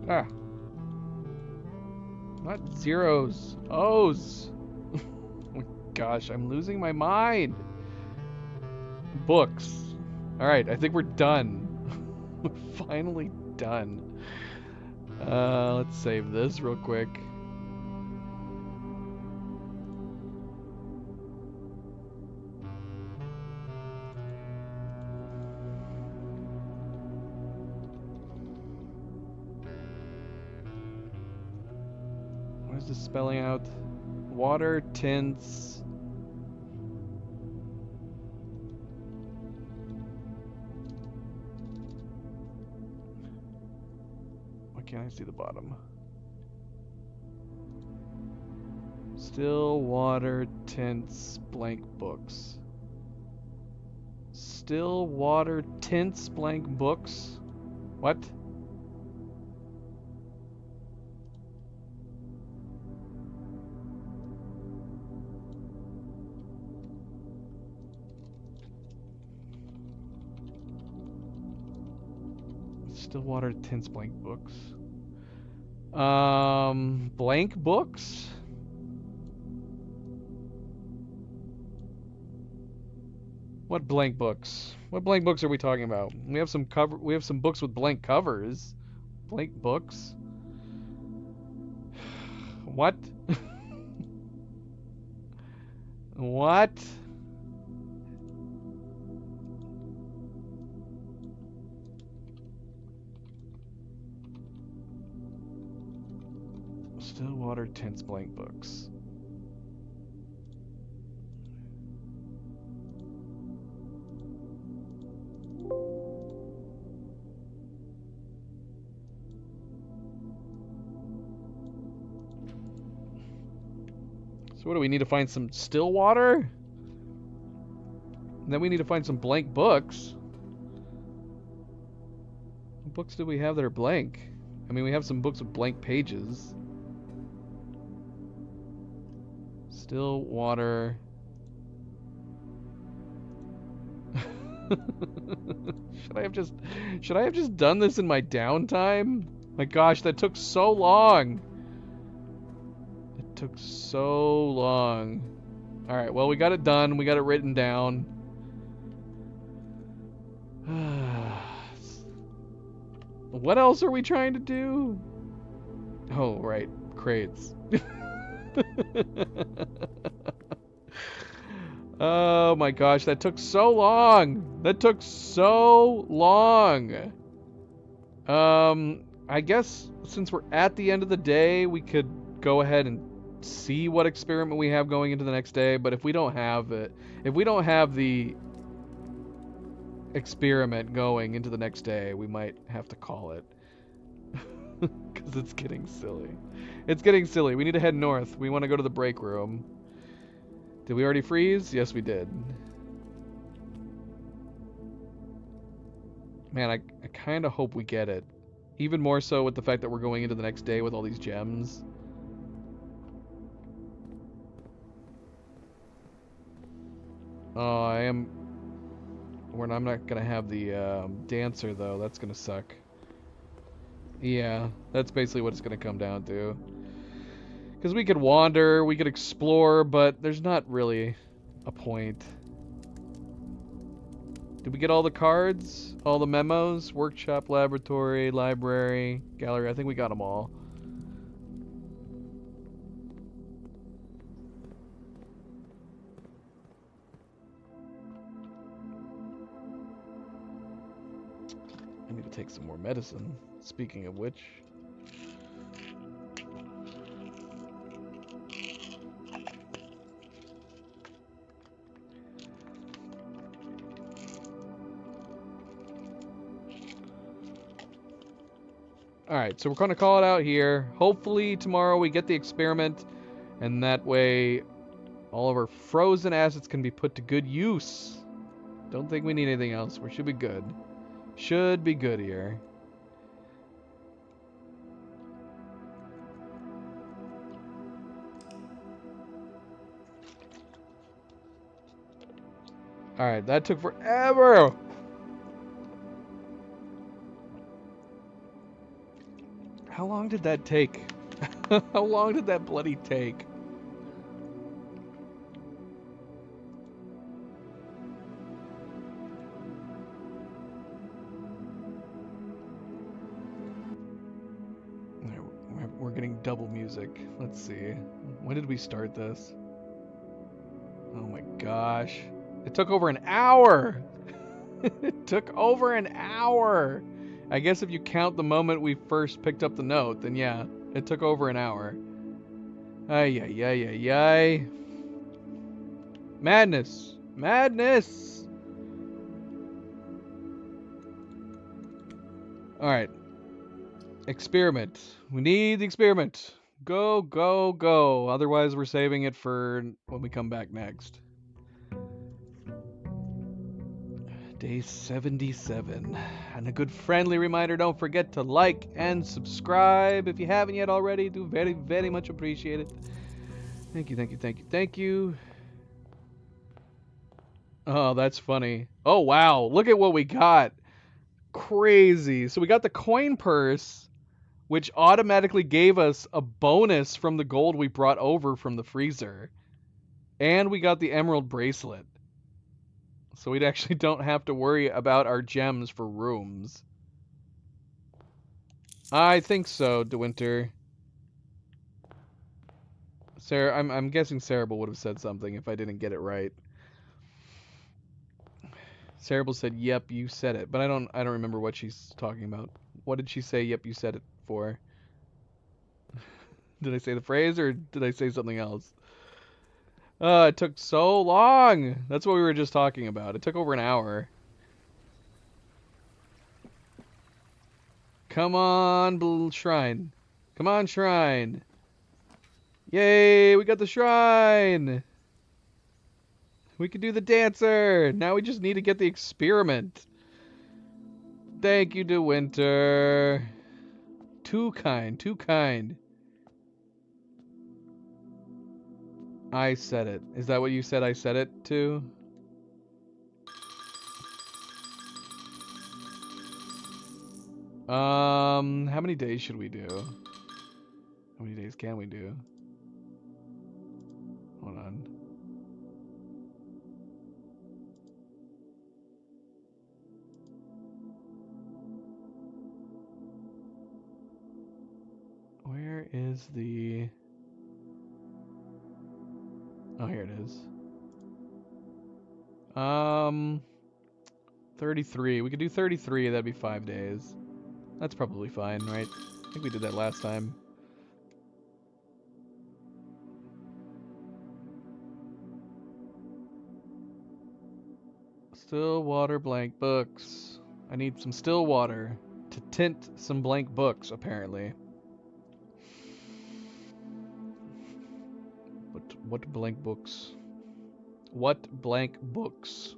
Ah. Not zeros. O's. Oh my gosh, I'm losing my mind. Books. Alright, I think we're done. We're finally done. Let's save this real quick. What is this spelling out? Water tints. Why can't I see the bottom? Still water tints blank books. Still water tints blank books? What? Still water tints blank books. Blank books? What blank books? What blank books are we talking about? We have some books with blank covers. Blank books? What? What? Still water tints blank books. So what do we need to find some still water? And then we need to find some blank books. What books do we have that are blank? I mean, we have some books with blank pages. Still water. Should I have just done this in my downtime? My gosh, that took so long. It took so long. Alright, well, we got it done. We got it written down. What else are we trying to do? Oh, right. Crates. Oh my gosh, that took so long. That took so long. I guess since we're at the end of the day, we could go ahead and see what experiment we have going into the next day, but if we don't have it, if we don't have the experiment going into the next day, we might have to call it. Because it's getting silly. It's getting silly. We need to head north. We want to go to the break room. Did we already freeze? Yes, we did. Man, I kind of hope we get it. Even more so with the fact that we're going into the next day with all these gems. Oh, I'm not gonna have the dancer though. That's gonna suck. Yeah, that's basically what it's gonna come down to. Because we could wander, we could explore, but there's not really a point. Did we get all the cards? All the memos? Workshop, laboratory, library, gallery. I think we got them all. I need to take some more medicine. Speaking of which. Alright, so we're going to call it out here. Hopefully tomorrow we get the experiment, and that way all of our frozen assets can be put to good use. Don't think we need anything else. We should be good. Should be good here. Alright, that took forever! How long did that take? How long did that bloody take? We're getting double music. Let's see. When did we start this? Oh my gosh. It took over an hour! It took over an hour! I guess if you count the moment we first picked up the note, then yeah, it took over an hour. Ay, ay, ay, ay, ay. Madness! Madness! Alright. Experiment. We need the experiment. Go, go, go. Otherwise, we're saving it for when we come back next. Day 77. And a good friendly reminder, don't forget to like and subscribe. If you haven't yet already, do very, very much appreciate it. Thank you, thank you, thank you, thank you. Oh, that's funny. Oh, wow. Look at what we got. Crazy. So we got the coin purse, which automatically gave us a bonus from the gold we brought over from the freezer. And we got the emerald bracelet. So we actually don't have to worry about our gems for rooms. I think so, DeWinter. Sarah, I'm guessing Cerebral would have said something if I didn't get it right. Cerebral said, "Yep, you said it," but I don't remember what she's talking about. What did she say? "Yep, you said it" for? Did I say the phrase or did I say something else? It took so long. That's what we were just talking about. It took over an hour. Come on, shrine. Come on, shrine. Yay, we got the shrine. We can do the dancer. Now we just need to get the experiment. Thank you, DeWinter. Too kind, too kind. I said it. Is that what you said I said it to? How many days should we do? How many days can we do? Hold on. Where is the... Oh, here it is. 33. We could do 33. That'd be 5 days. That's probably fine, right? I think we did that last time. Still water blank books. I need some still water to tint some blank books, apparently. What blank books? What blank books?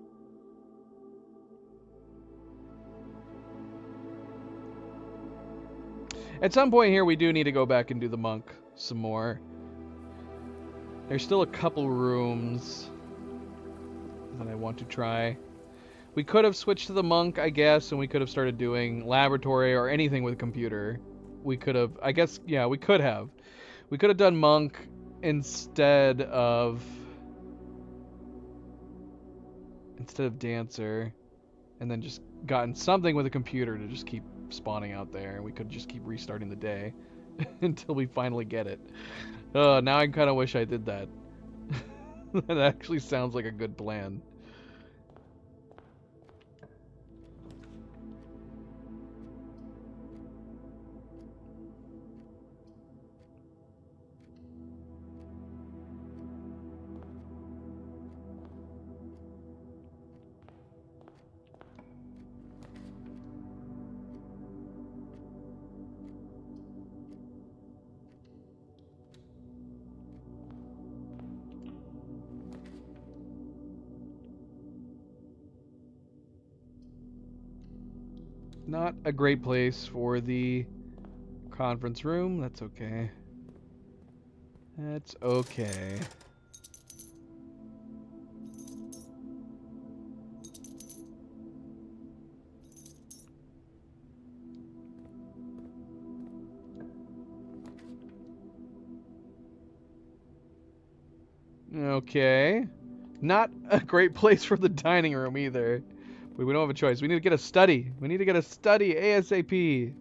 At some point here, we do need to go back and do the monk some more. There's still a couple rooms that I want to try. We could have switched to the monk, I guess, and we could have started doing laboratory or anything with computer. We could have, I guess, yeah, we could have. We could have done monk instead of dancer, and then just gotten something with a computer to just keep spawning out there, and we could just keep restarting the day until we finally get it. Now I kind of wish I did that. That actually sounds like a good plan. Not a great place for the conference room. That's okay. That's okay. Okay. Not a great place for the dining room either. We don't have a choice. We need to get a study. We need to get a study ASAP.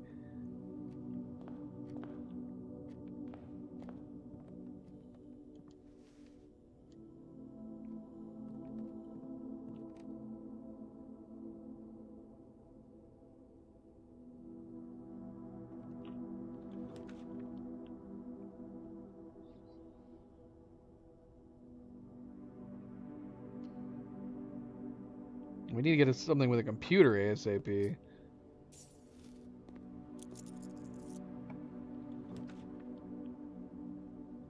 We need to get something with a computer ASAP.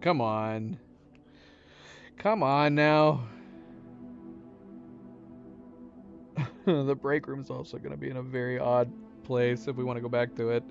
Come on. Come on now. The break room's also going to be in a very odd place if we want to go back to it.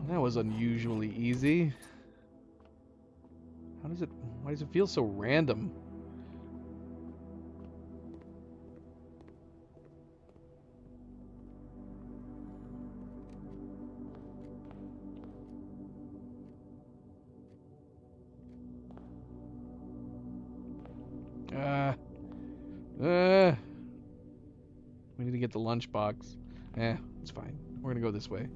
That was unusually easy. Why does it feel so random? Uh, we need to get the lunchbox. It's fine. We're gonna go this way.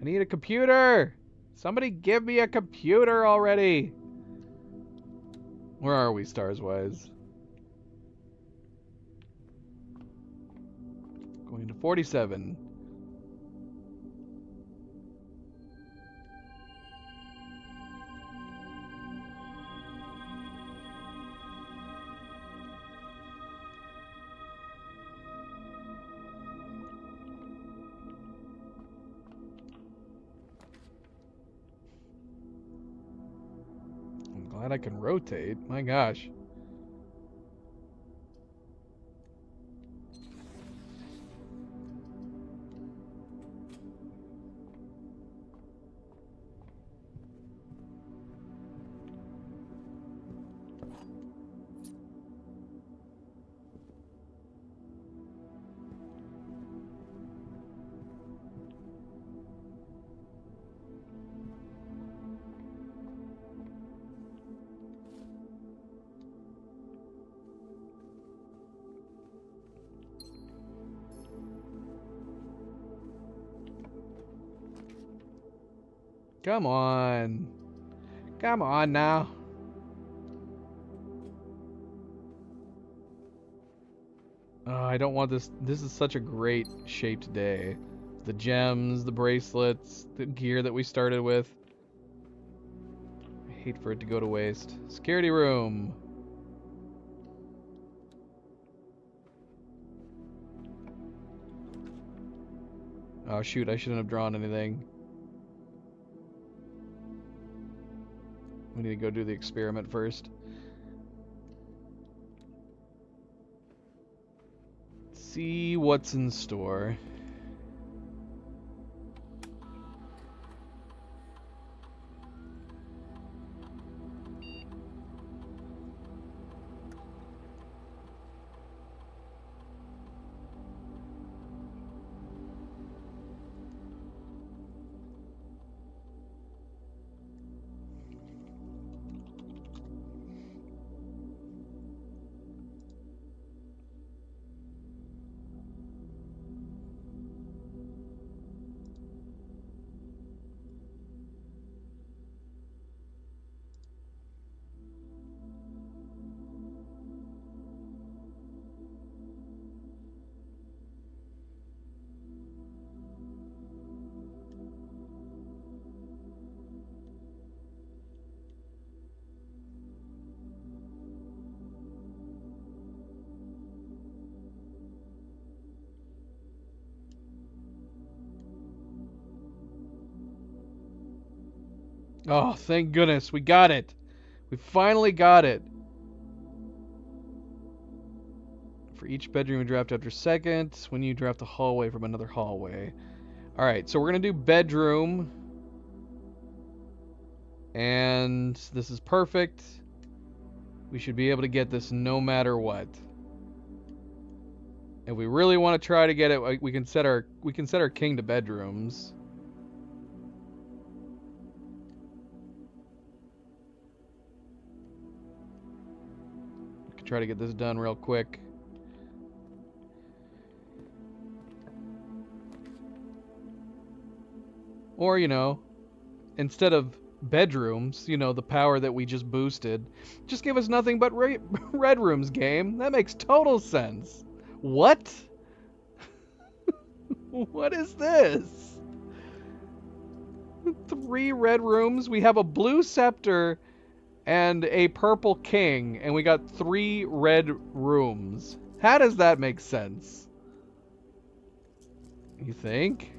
I need a computer! Somebody give me a computer already! Where are we, stars-wise? Going to 47. I'm glad I can rotate. My gosh. Come on. Come on now. Oh, I don't want this. This is such a great shaped day. The gems, the bracelets, the gear that we started with. I hate for it to go to waste. Security room. Oh shoot, I shouldn't have drawn anything. We need to go do the experiment first. See what's in store. Oh, thank goodness. We got it. We finally got it. For each bedroom you draft after second, when you draft a hallway from another hallway. Alright, so we're going to do bedroom. And this is perfect. We should be able to get this no matter what. If we really want to try to get it, we can set our king to bedrooms. We can try to get this done real quick. Or, you know, instead of bedrooms, you know, the power that we just boosted, just give us nothing but red rooms, game. That makes total sense. What? What is this? 3 red rooms. We have a blue scepter and a purple king, and we got 3 red rooms. How does that make sense? You think?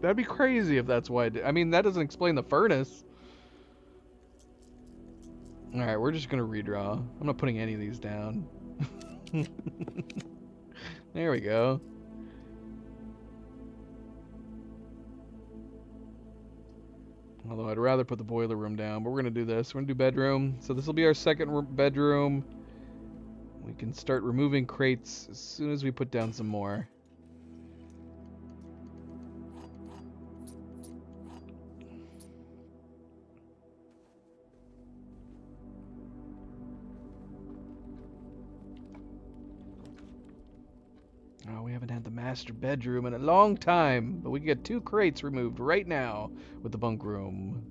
That'd be crazy if that's why I mean, that doesn't explain the furnace. Alright, we're just gonna redraw. I'm not putting any of these down. There we go. Although I'd rather put the boiler room down, but we're going to do this. We're going to do bedroom. So this will be our second bedroom. We can start removing crates as soon as we put down some more. Oh, we haven't had the master bedroom in a long time, but we can get 2 crates removed right now with the bunk room.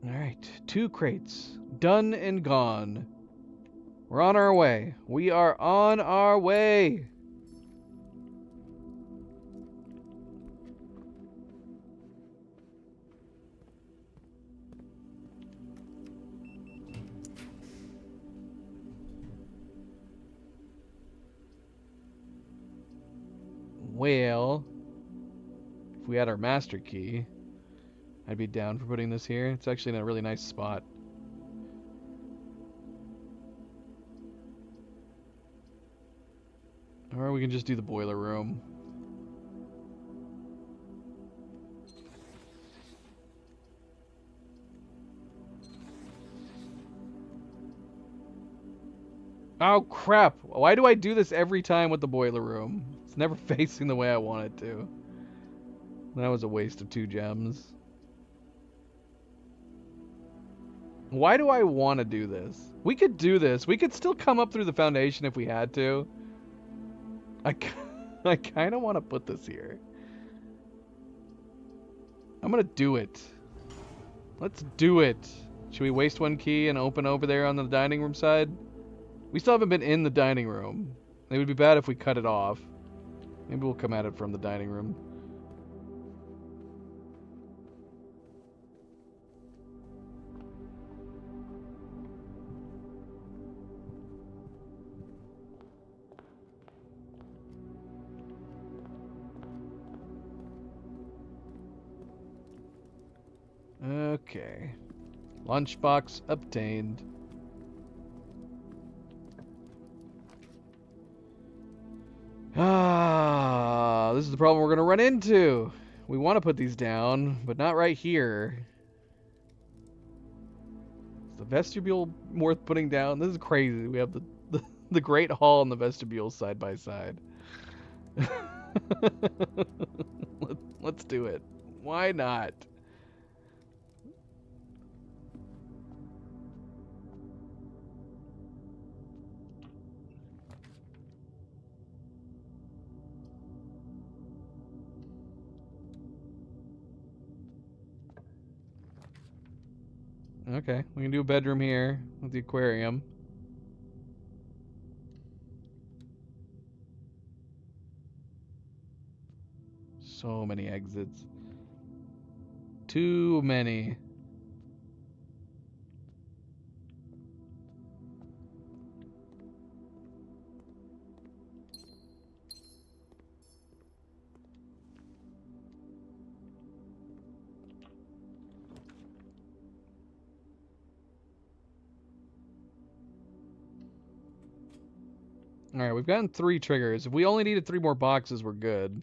Alright, 2 crates. Done and gone. We're on our way. We are on our way. Well, if we had our master key, I'd be down for putting this here. It's actually in a really nice spot. Or we can just do the boiler room. Oh crap! Why do I do this every time with the boiler room? It's never facing the way I want it to. That was a waste of 2 gems. Why do I want to do this? We could do this. We could still come up through the foundation if we had to. I kind of want to put this here. I'm going to do it. Let's do it. Should we waste 1 key and open over there on the dining room side? We still haven't been in the dining room. It would be bad if we cut it off. Maybe we'll come at it from the dining room. Okay. Lunchbox obtained. Ah, this is the problem we're going to run into. We want to put these down, but not right here. Is the vestibule worth putting down? This is crazy. We have the Great Hall and the vestibule side by side. Let's do it. Why not? Okay, we can do a bedroom here with the aquarium. So many exits. Too many. Alright, we've gotten 3 triggers. If we only needed 3 more boxes, we're good.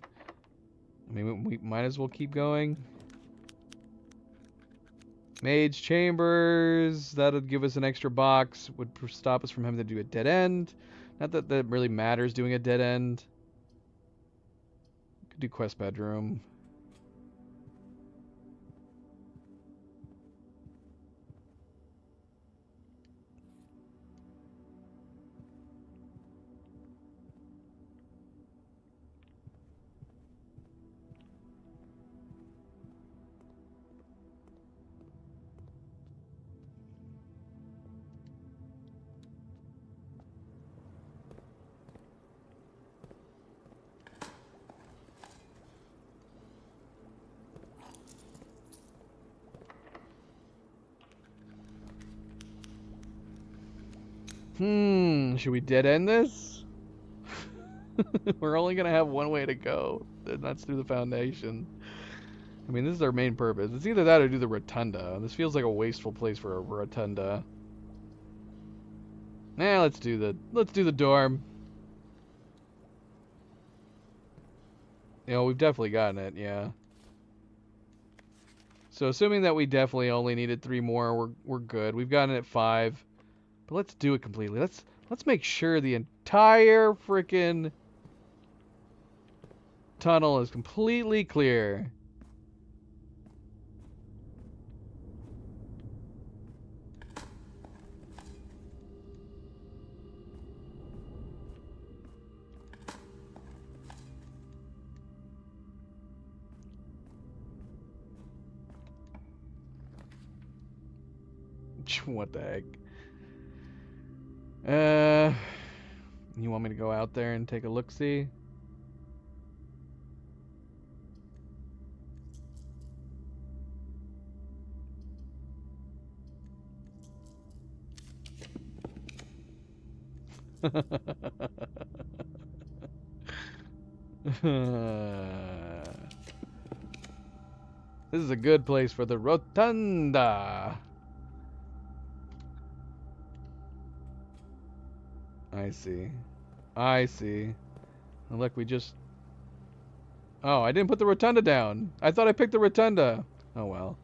I mean, we might as well keep going. Mage Chambers, that'll give us an extra box, would stop us from having to do a dead end. Not that that really matters doing a dead end. Could do Quest Bedroom. Should we dead end this? We're only gonna have one way to go, and that's through the Foundation. I mean, this is our main purpose. It's either that or do the Rotunda. This feels like a wasteful place for a Rotunda. Nah, let's do the dorm. You know, we've definitely gotten it, yeah. So assuming that we definitely only needed 3 more, we're good. We've gotten it 5. But let's do it completely. Let's make sure the entire freaking tunnel is completely clear. What the heck? You want me to go out there and take a look-see? This is a good place for the Rotunda. I see. I see. And look, we just... Oh, I didn't put the Rotunda down. I thought I picked the Rotunda. Oh well.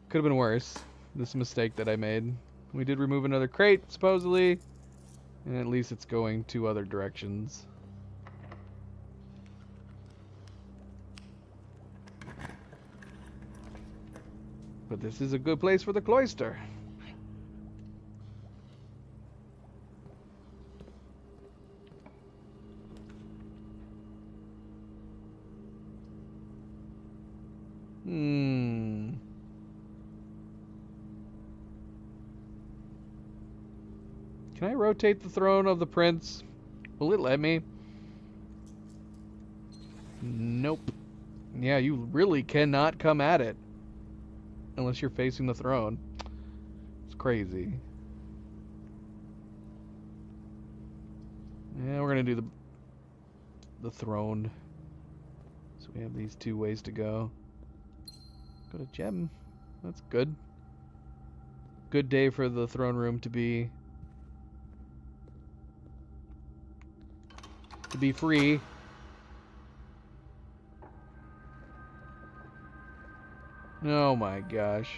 Could have been worse. This mistake that I made. We did remove another crate, supposedly. And at least it's going 2 other directions. But this is a good place for the cloister. Can I rotate the throne of the prince? Will it let me? Nope. Yeah, you really cannot come at it. Unless you're facing the throne. It's crazy. Yeah, we're gonna do the throne. So we have these 2 ways to go. Go to gem. That's good. Good day for the throne room to be free. Oh my gosh.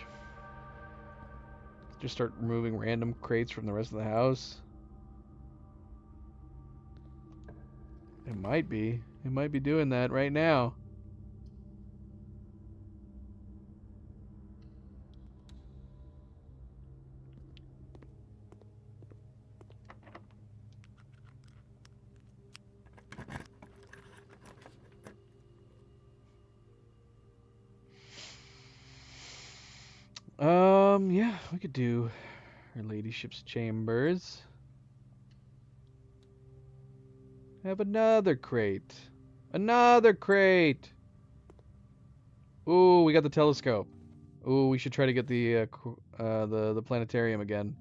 Just start removing random crates from the rest of the house. It might be. It might be doing that right now. Yeah, we could do Her Ladyship's chambers. Have another crate. Another crate! Ooh, we got the telescope. Ooh, we should try to get the planetarium again.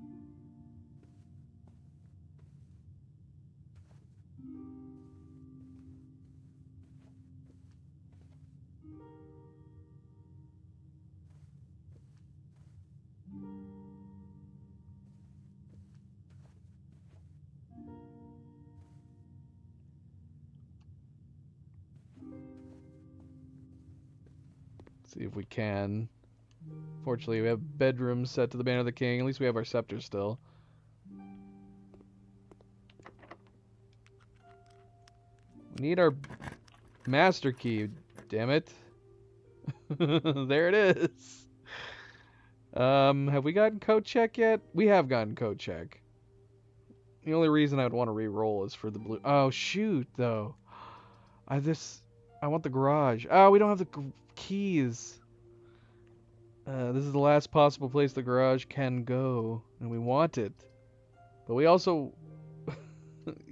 See if we can. Fortunately, we have bedrooms set to the Banner of the King. At least we have our scepter still. We need our master key, damn it. There it is. Have we gotten code check yet? We have gotten code check. The only reason I'd want to re-roll is for the blue. Oh shoot, though. I want the garage. Oh, we don't have the keys. This is the last possible place the garage can go, and we want it. But we also,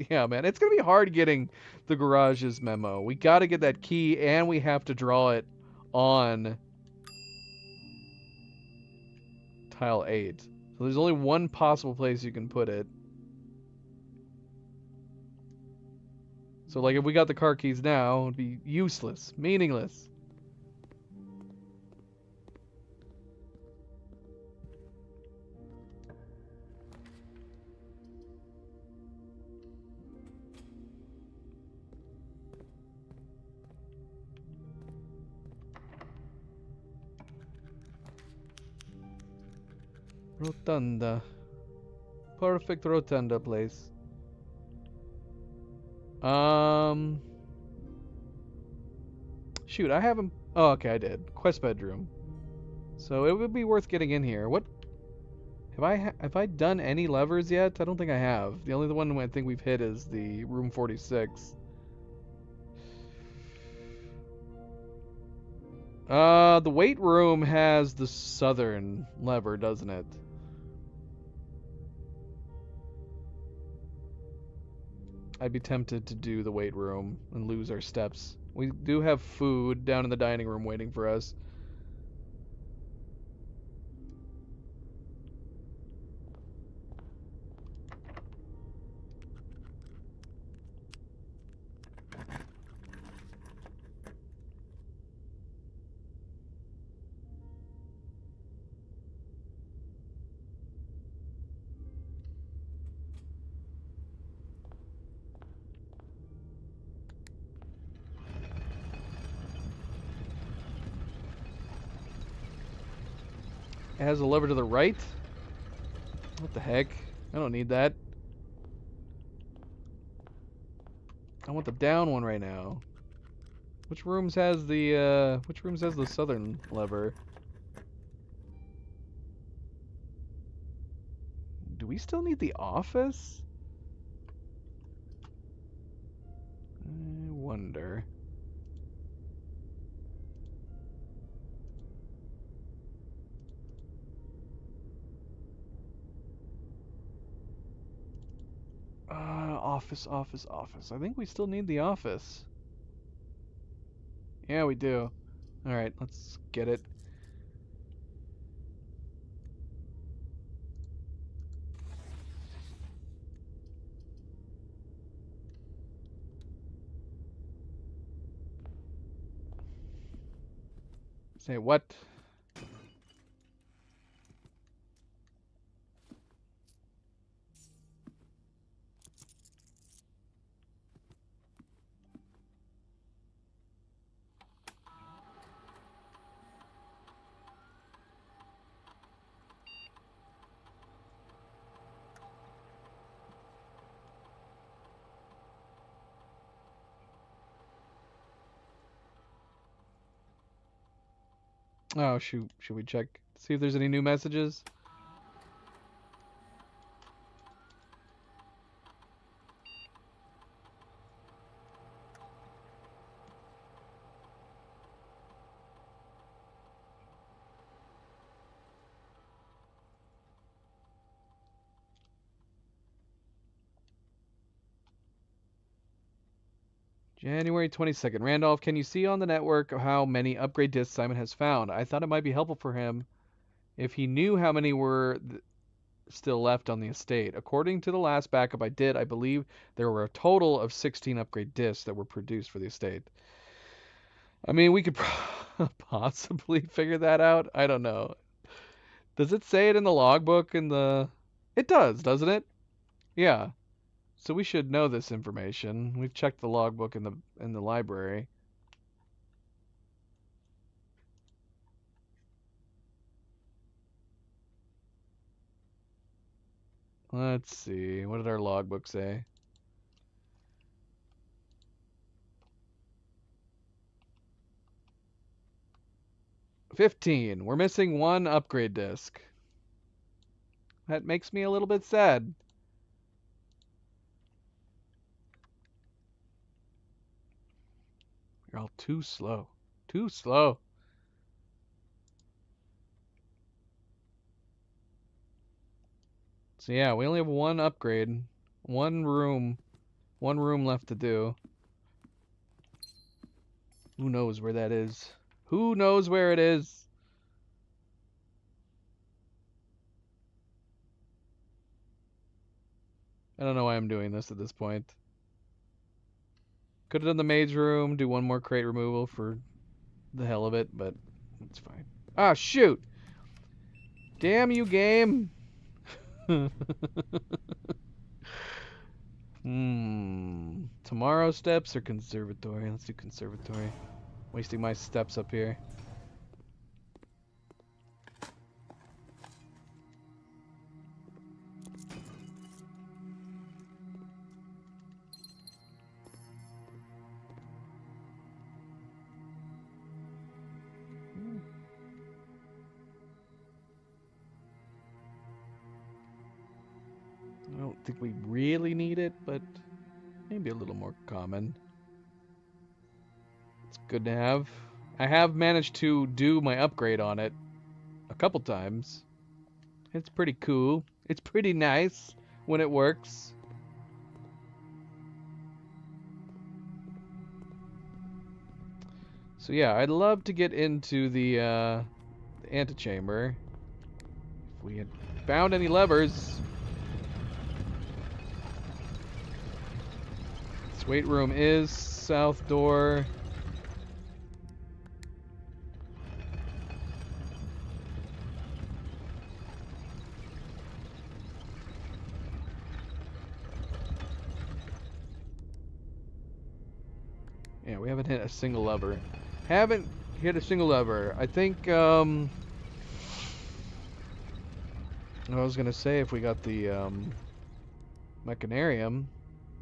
yeah, man, it's gonna be hard getting the garage's memo. We gotta get that key, and we have to draw it on tile 8. So there's only one possible place you can put it. So, like, if we got the car keys now, it'd be useless, meaningless. Rotunda. Perfect rotunda place. Shoot, I haven't. Oh, okay, I did. Quest bedroom. So it would be worth getting in here. What have I done any levers yet? I don't think I have. The only one I think we've hit is the room 46. The weight room has the southern lever, doesn't it? I'd be tempted to do the weight room and lose our steps. We do have food down in the dining room waiting for us. It has a lever to the right? What the heck? I don't need that. I want the down one right now. Which rooms has the southern lever? Do we still need the office? I wonder. Office. I think we still need the office. Yeah, we do. Alright, let's get it. Say what? Oh, shoot. Should we check? See if there's any new messages? January 22nd. Randolph, can you see on the network how many upgrade discs Simon has found? I thought it might be helpful for him if he knew how many were still left on the estate. According to the last backup I did, I believe there were a total of 16 upgrade discs that were produced for the estate. I mean, we could possibly figure that out. I don't know. Does it say it in the logbook in the... It does, doesn't it? Yeah. So we should know this information. We've checked the logbook in the library. Let's see. What did our logbook say? $15. We're missing one upgrade disc. That makes me a little bit sad. You're all too slow. Too slow. So yeah, we only have one upgrade. One room left to do. Who knows where that is? Who knows where it is? I don't know why I'm doing this at this point. Could have done the maid's room, do one more crate removal for the hell of it, but it's fine. Ah, shoot! Damn you, game! Tomorrow steps or conservatory? Let's do conservatory. Wasting my steps up here. I don't think we really need it, but maybe a little more common. It's good to have. I have managed to do my upgrade on it a couple times. It's pretty cool. It's pretty nice when it works. So yeah, I'd love to get into the antechamber. If we had found any levers. This weight room is south door. Yeah, we haven't hit a single lever. Haven't hit a single lever. I think, I was gonna say if we got the, Mechanarium.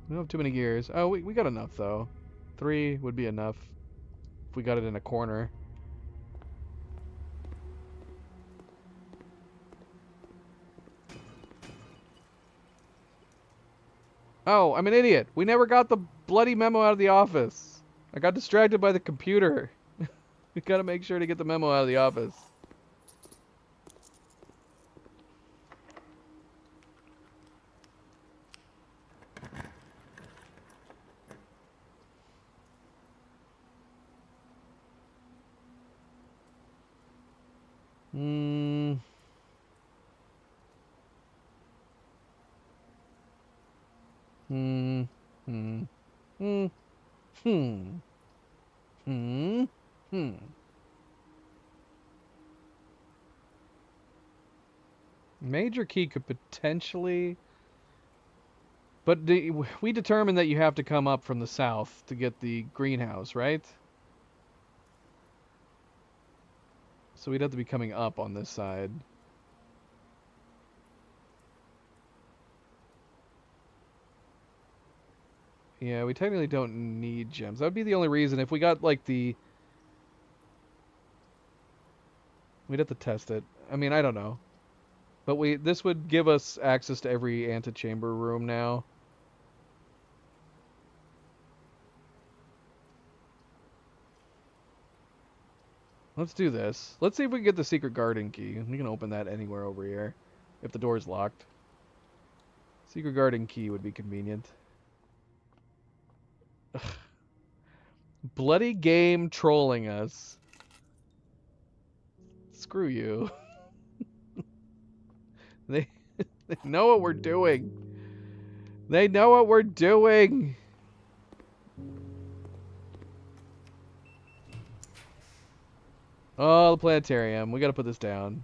We don't have too many gears. Oh, we got enough, though. 3 would be enough if we got it in a corner. Oh, I'm an idiot. We never got the bloody memo out of the office. I got distracted by the computer. We gotta make sure to get the memo out of the office. Hmm. Hmm. Hmm. Hmm. Hmm. Hmm. Hmm. Major key could potentially... But we determined that you have to come up from the south to get the greenhouse, right? So we'd have to be coming up on this side. Yeah, we technically don't need gems. That would be the only reason. If we got, like, the... We'd have to test it. I mean, I don't know. But this would give us access to every antechamber room now. Let's do this. Let's see if we can get the secret garden key. We can open that anywhere over here. If the door's locked. Secret garden key would be convenient. Ugh. Bloody game trolling us. Screw you. They know what we're doing. They know what we're doing. Oh, the planetarium. We gotta put this down.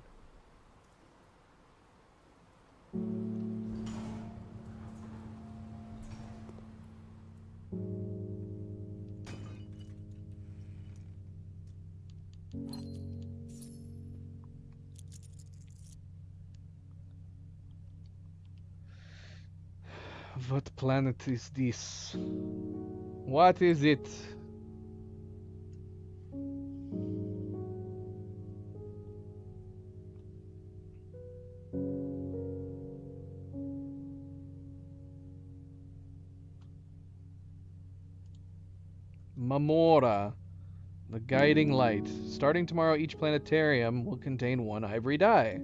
What planet is this? What is it? Mamora, the guiding light. Starting tomorrow, each planetarium will contain one ivory die.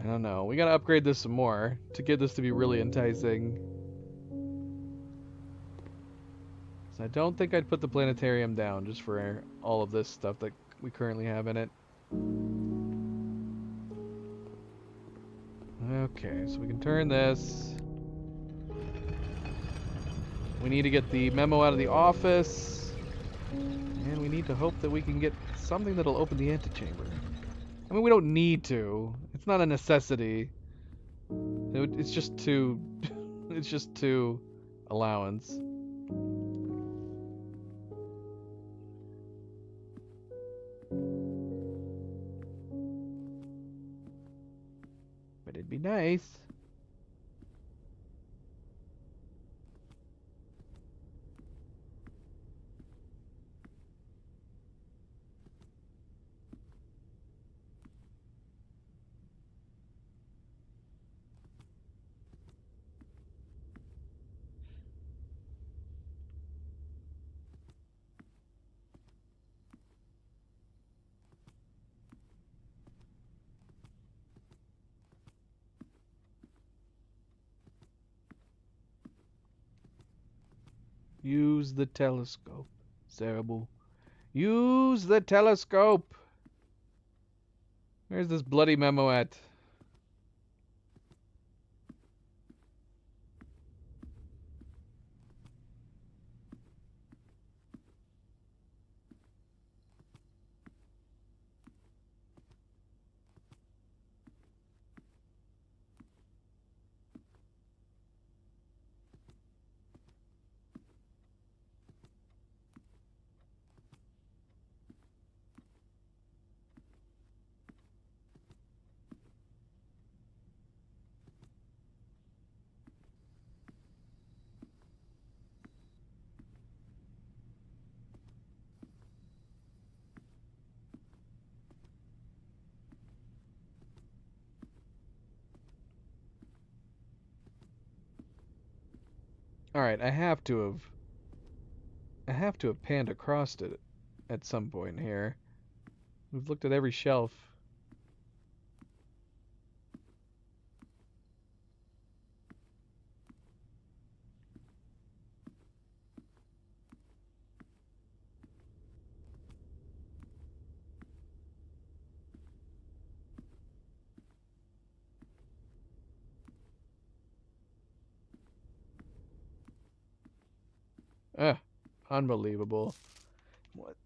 I don't know. We gotta upgrade this some more to get this to be really enticing. So I don't think I'd put the planetarium down just for all of this stuff that we currently have in it. Okay, so we can turn this. We need to get the memo out of the office. And we need to hope that we can get something that'll open the antechamber. I mean, we don't need to. It's not a necessity. It's just to... it's just to allowance. But it'd be nice. Use the telescope, Cerebel. Use the telescope! Where's this bloody memo at? Alright, I have to have panned across it at some point here. We've looked at every shelf. Ugh, unbelievable.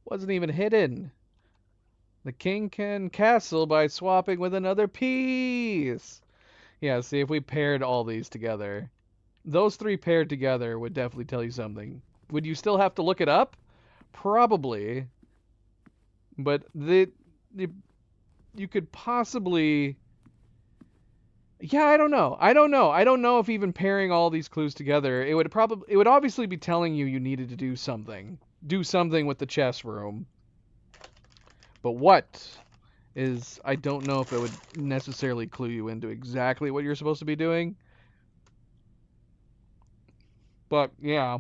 Wasn't even hidden. The king can castle by swapping with another piece. Yeah, see, if we paired all these together, those three paired together would definitely tell you something. Would you still have to look it up? Probably. But you could possibly... Yeah, I don't know. I don't know. I don't know if even pairing all these clues together, it would obviously be telling you needed to do something. Do something with the chess room. But what is, I don't know if it would necessarily clue you into exactly what you're supposed to be doing. But yeah.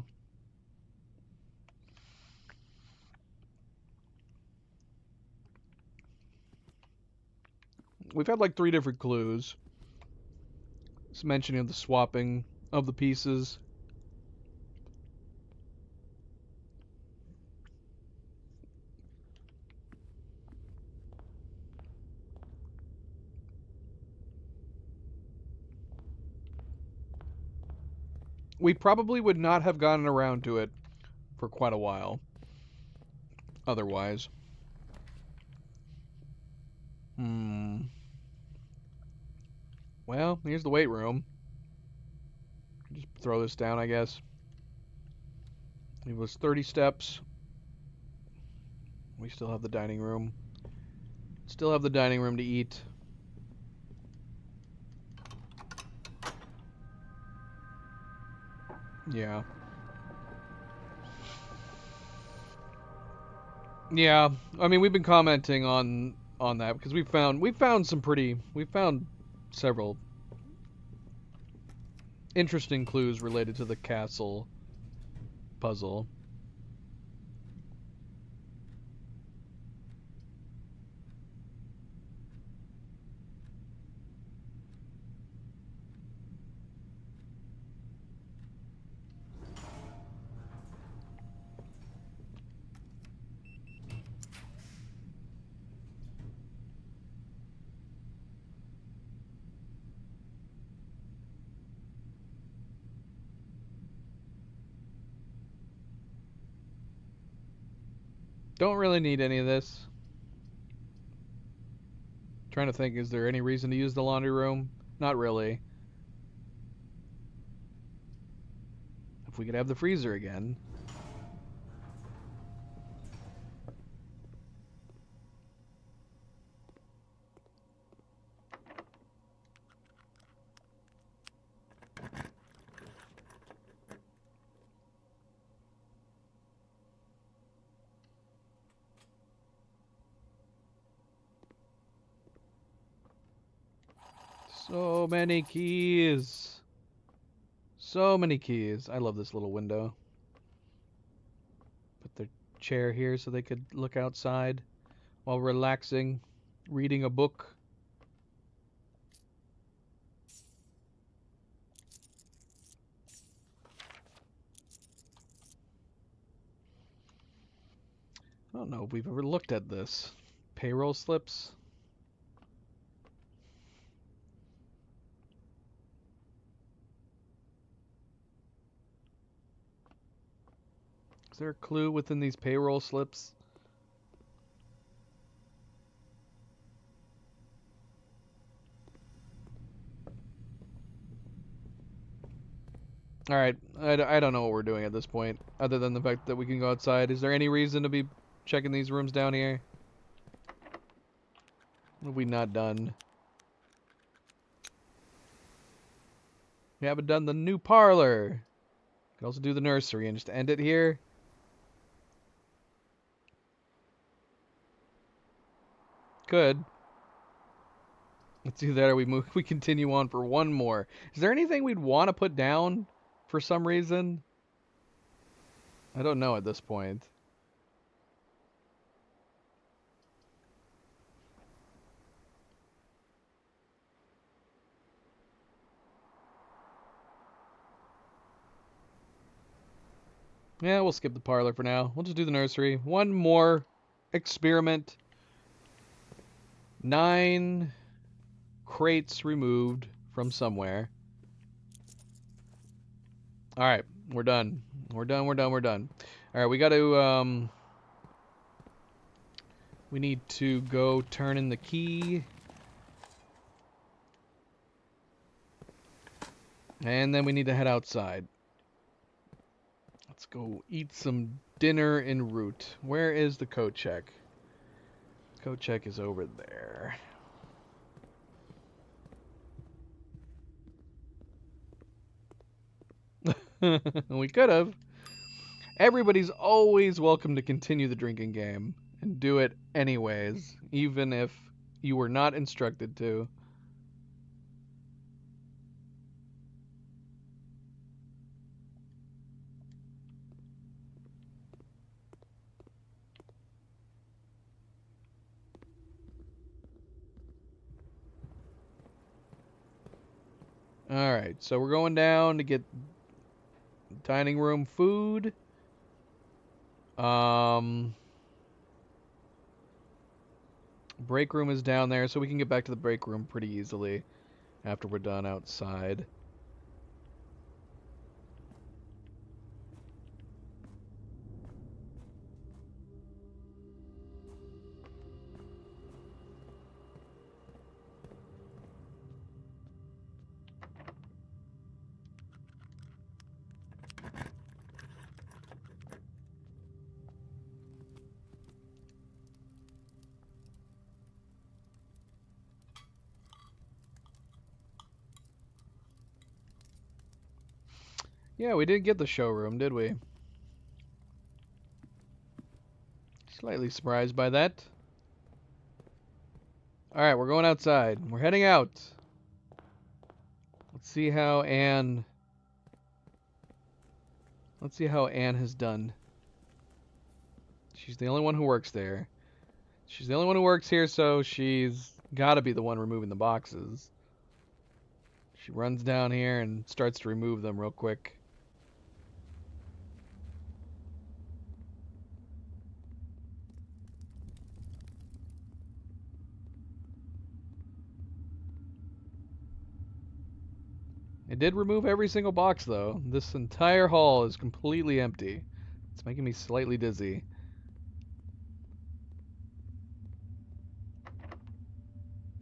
We've had like 3 different clues. It's mentioning the swapping of the pieces. We probably would not have gotten around to it for quite a while. Otherwise. Well, here's the weight room. Just throw this down, I guess. It was 30 steps. We still have the dining room. Still have the dining room to eat. Yeah. Yeah. I mean, we've been commenting on that because we found several interesting clues related to the castle puzzle. Don't really need any of this. Trying to think, is there any reason to use the laundry room? Not really. If we could have the freezer again. So many keys. So many keys. I love this little window. Put the chair here so they could look outside while relaxing, reading a book. I don't know if we've ever looked at this. Payroll slips. Is there a clue within these payroll slips? Alright, I don't know what we're doing at this point, other than the fact that we can go outside. Is there any reason to be checking these rooms down here? What have we not done? We haven't done the new parlor. Could also do the nursery and just end it here. Could. Let's do that, or we continue on for one more. Is there anything we'd want to put down for some reason? I don't know at this point. Yeah, we'll skip the parlor for now. We'll just do the nursery. One more experiment. 9 crates removed from somewhere. Alright, we're done. We're done. Alright, we gotta, we need to go turn in the key. And then we need to head outside. Let's go eat some dinner en route. Where is the coat check? Coat check is over there. We could have. Everybody's always welcome to continue the drinking game and do it anyways, even if you were not instructed to. Alright, so we're going down to get dining room food. Break room is down there, so we can get back to the break room pretty easily after we're done outside. Yeah, we didn't get the showroom, did we? Slightly surprised by that. Alright, we're going outside. We're heading out. Let's see how Anne... Let's see how Anne has done. She's the only one who works there. She's the only one who works here, so she's gotta be the one removing the boxes. She runs down here and starts to remove them real quick. It did remove every single box, though. This entire hall is completely empty. It's making me slightly dizzy.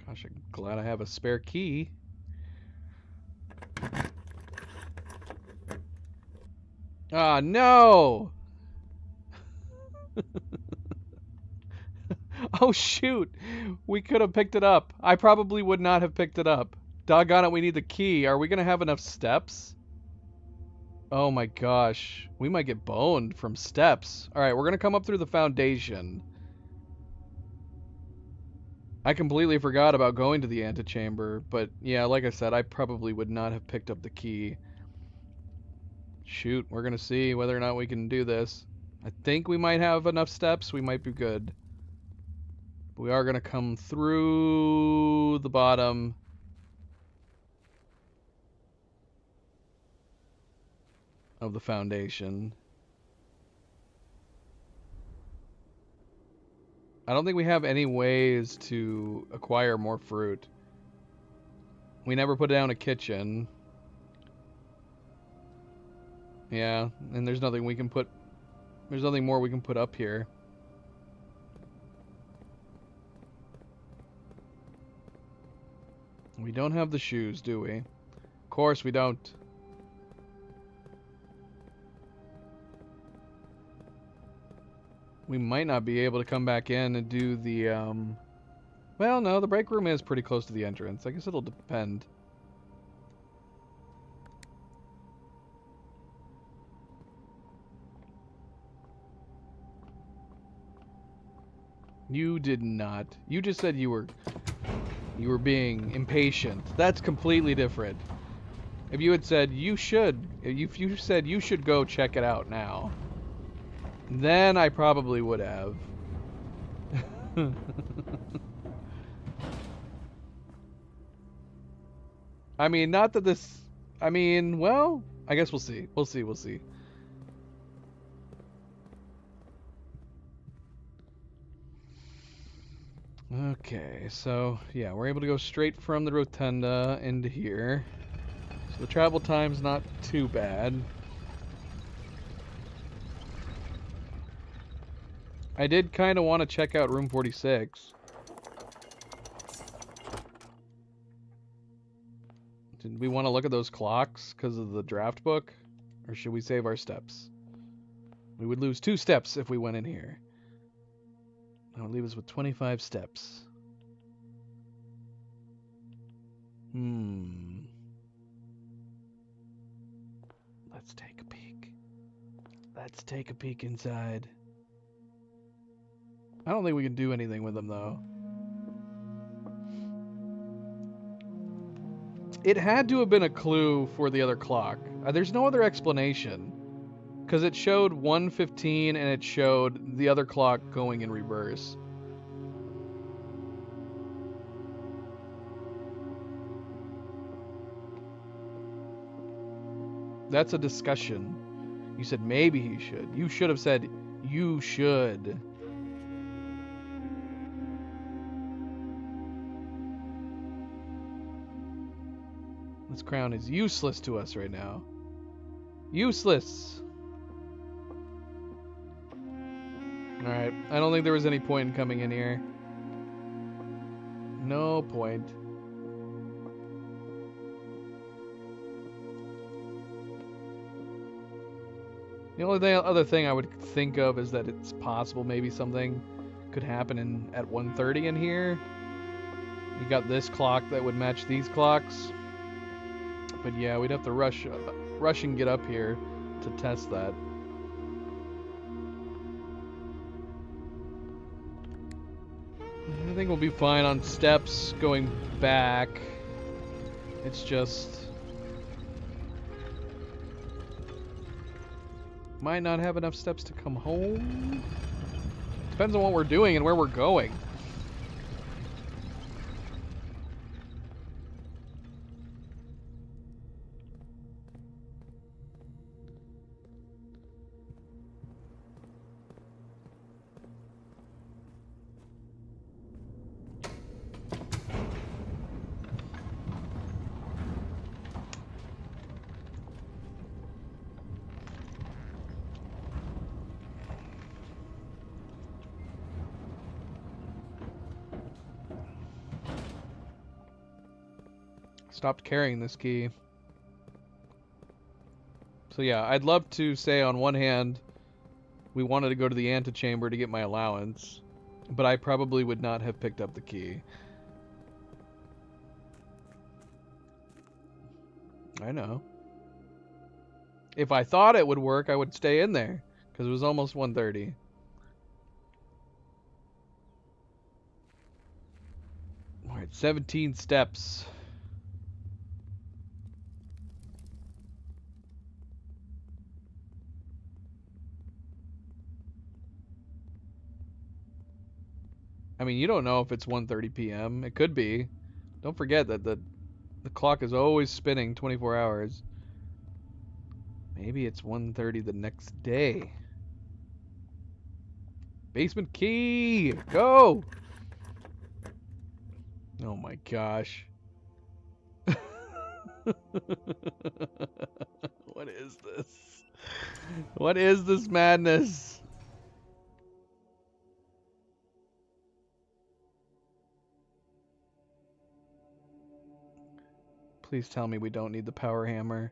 Gosh, I'm glad I have a spare key. Ah, no! Oh, shoot! We could have picked it up. I probably would not have picked it up. Doggone it, we need the key. Are we going to have enough steps? Oh my gosh. We might get boned from steps. Alright, we're going to come up through the foundation. I completely forgot about going to the antechamber, but yeah, like I said, I probably would not have picked up the key. Shoot, we're going to see whether or not we can do this. I think we might have enough steps. We might be good. But we are going to come through the bottom. Of the foundation. I don't think we have any ways to acquire more fruit. We never put down a kitchen. Yeah, and there's nothing we can put... There's nothing more we can put up here. We don't have the shoes, do we? Of course we don't. We might not be able to come back in and do the, Well, no, the break room is pretty close to the entrance. I guess it'll depend. You did not. You just said you were being impatient. That's completely different. If you had said you should, if you said you should go check it out now, then I probably would have. I mean, not that this... I mean, well, I guess we'll see. We'll see, we'll see. Okay, so, yeah, we're able to go straight from the rotunda into here. So the travel time's not too bad. I did kind of want to check out room 46. Did we want to look at those clocks because of the draft book? Or should we save our steps? We would lose 2 steps if we went in here. That would leave us with 25 steps. Let's take a peek. Let's take a peek inside. I don't think we can do anything with them, though. It had to have been a clue for the other clock. There's no other explanation. Because it showed 1:15 and it showed the other clock going in reverse. That's a discussion. You said maybe he should. You should have said you should. This crown is useless to us right now. Useless! Alright, I don't think there was any point in coming in here. No point. The only other thing I would think of is that it's possible maybe something could happen at 1:30 in here. You got this clock that would match these clocks. But yeah, we'd have to rush and get up here to test that. I think we'll be fine on steps going back. It's just... might not have enough steps to come home. Depends on what we're doing and where we're going. Stopped carrying this key. So yeah, I'd love to say on one hand, we wanted to go to the antechamber to get my allowance, but I probably would not have picked up the key. I know. If I thought it would work, I would stay in there, because it was almost 1:30. Alright, 17 steps. I mean, you don't know if it's 1:30 p.m. It could be. Don't forget that the clock is always spinning 24 hours. Maybe it's 1:30 the next day. Basement key! Go! Oh my gosh. What is this? What is this madness? Please tell me we don't need the power hammer.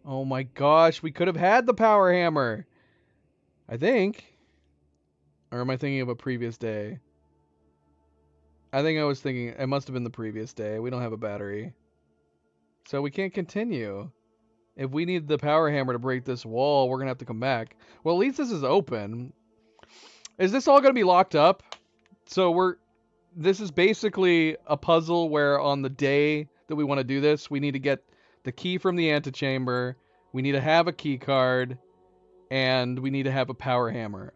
Oh my gosh, we could have had the power hammer. I think. Or am I thinking of a previous day? I think I was thinking it must have been the previous day. We don't have a battery. So we can't continue. If we need the power hammer to break this wall, we're going to have to come back. Well, at least this is open. Is this all going to be locked up? So this is basically a puzzle where on the day that we want to do this, we need to get the key from the antechamber, we need to have a key card, and we need to have a power hammer.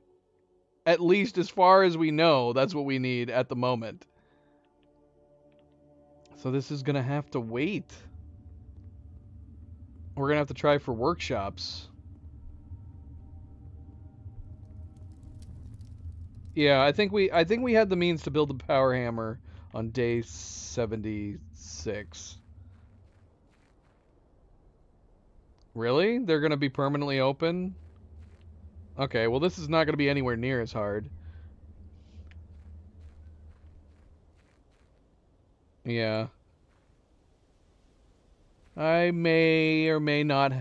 At least as far as we know, that's what we need at the moment. So this is going to have to wait. We're going to have to try for workshops. Yeah, I think we had the means to build the power hammer on day 76. Really? They're going to be permanently open? Okay, well this is not going to be anywhere near as hard. Yeah. I may or may not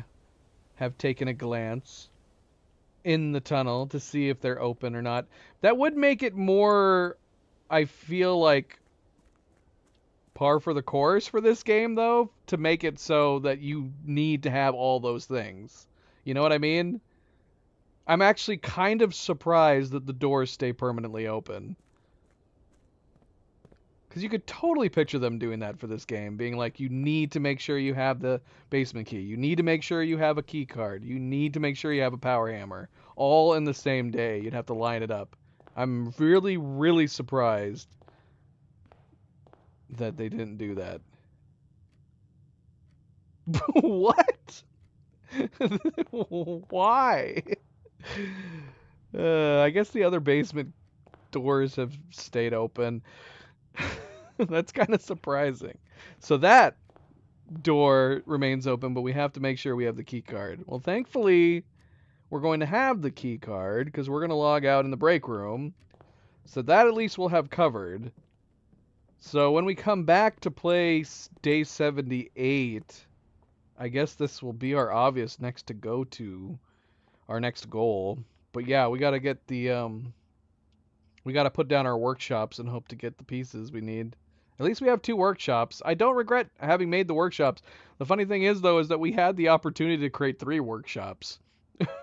have taken a glance in the tunnel to see if they're open or not. That would make it more, I feel like, par for the course for this game, though, to make it so that you need to have all those things. You know what I mean? I'm actually kind of surprised that the doors stay permanently open. Because you could totally picture them doing that for this game, being like, you need to make sure you have the basement key. You need to make sure you have a key card. You need to make sure you have a power hammer. All in the same day. You'd have to line it up. I'm really, really surprised that they didn't do that. What? Why? I guess the other basement doors have stayed open. That's kind of surprising. So that door remains open, but we have to make sure we have the key card. Well, thankfully, we're going to have the key card because we're going to log out in the break room. So that at least we'll have covered. So when we come back to play day 78, I guess this will be our obvious next to go to, our next goal. But yeah, we got to get the we got to put down our workshops and hope to get the pieces we need At least we have 2 workshops. I don't regret having made the workshops. The funny thing is, though, is that we had the opportunity to create 3 workshops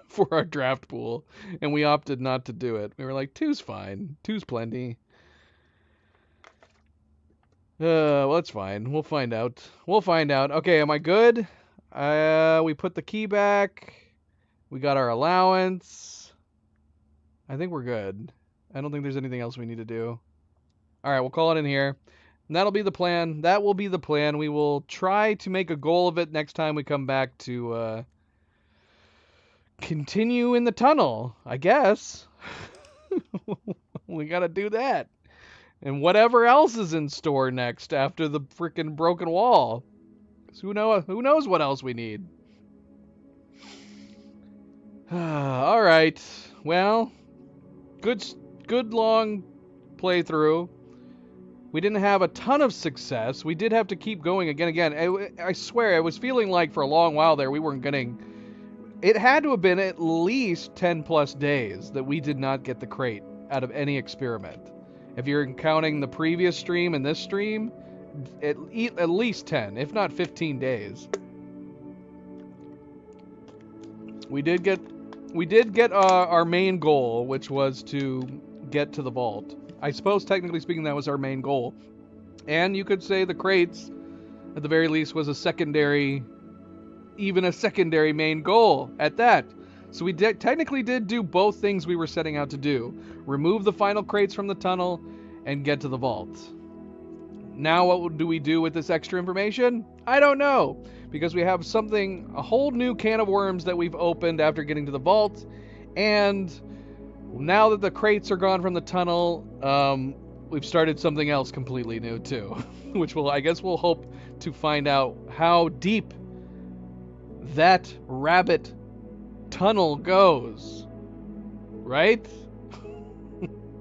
for our draft pool, and we opted not to do it. We were like, 2's fine. 2's plenty. Well, it's fine. We'll find out. We'll find out. Okay, am I good? We put the key back. We got our allowance. I think we're good. I don't think there's anything else we need to do. All right, we'll call it in here. And that'll be the plan. That will be the plan. We will try to make a goal of it next time we come back to continue in the tunnel, I guess. We got to do that. And whatever else is in store next after the freaking broken wall. 'Cause who knows what else we need. All right. Well, good long playthrough. We didn't have a ton of success. We did have to keep going again. I swear, I was feeling like for a long while there we weren't getting... It had to have been at least 10 plus days that we did not get the crate out of any experiment. If you're counting the previous stream and this stream, at least 10, if not 15 days. We did get our main goal, which was to get to the vault. I suppose, technically speaking, that was our main goal. And you could say the crates, at the very least, was even a secondary main goal at that. So we technically did do both things we were setting out to do. Remove the final crates from the tunnel and get to the vault. Now what do we do with this extra information? I don't know. Because we have a whole new can of worms that we've opened after getting to the vault. And now that the crates are gone from the tunnel, we've started something else completely new too. Which I guess we'll hope to find out how deep that rabbit tunnel goes. Right?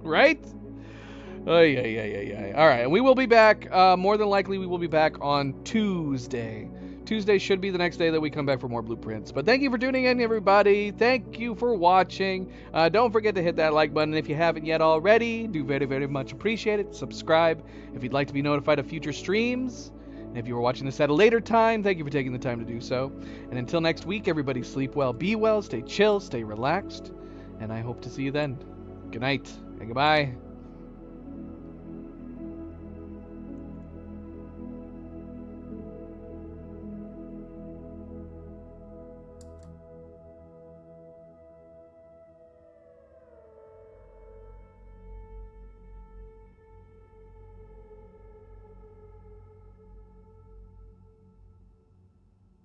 Right? Oh, yeah. All right, and we will be back. More than likely, we will be back on Tuesday. Tuesday should be the next day that we come back for more blueprints. But thank you for tuning in, everybody. Thank you for watching. Don't forget to hit that like button if you haven't yet already. Do very, very much appreciate it. Subscribe if you'd like to be notified of future streams. And if you were watching this at a later time, thank you for taking the time to do so. And until next week, everybody sleep well, be well, stay chill, stay relaxed. And I hope to see you then. Good night and goodbye.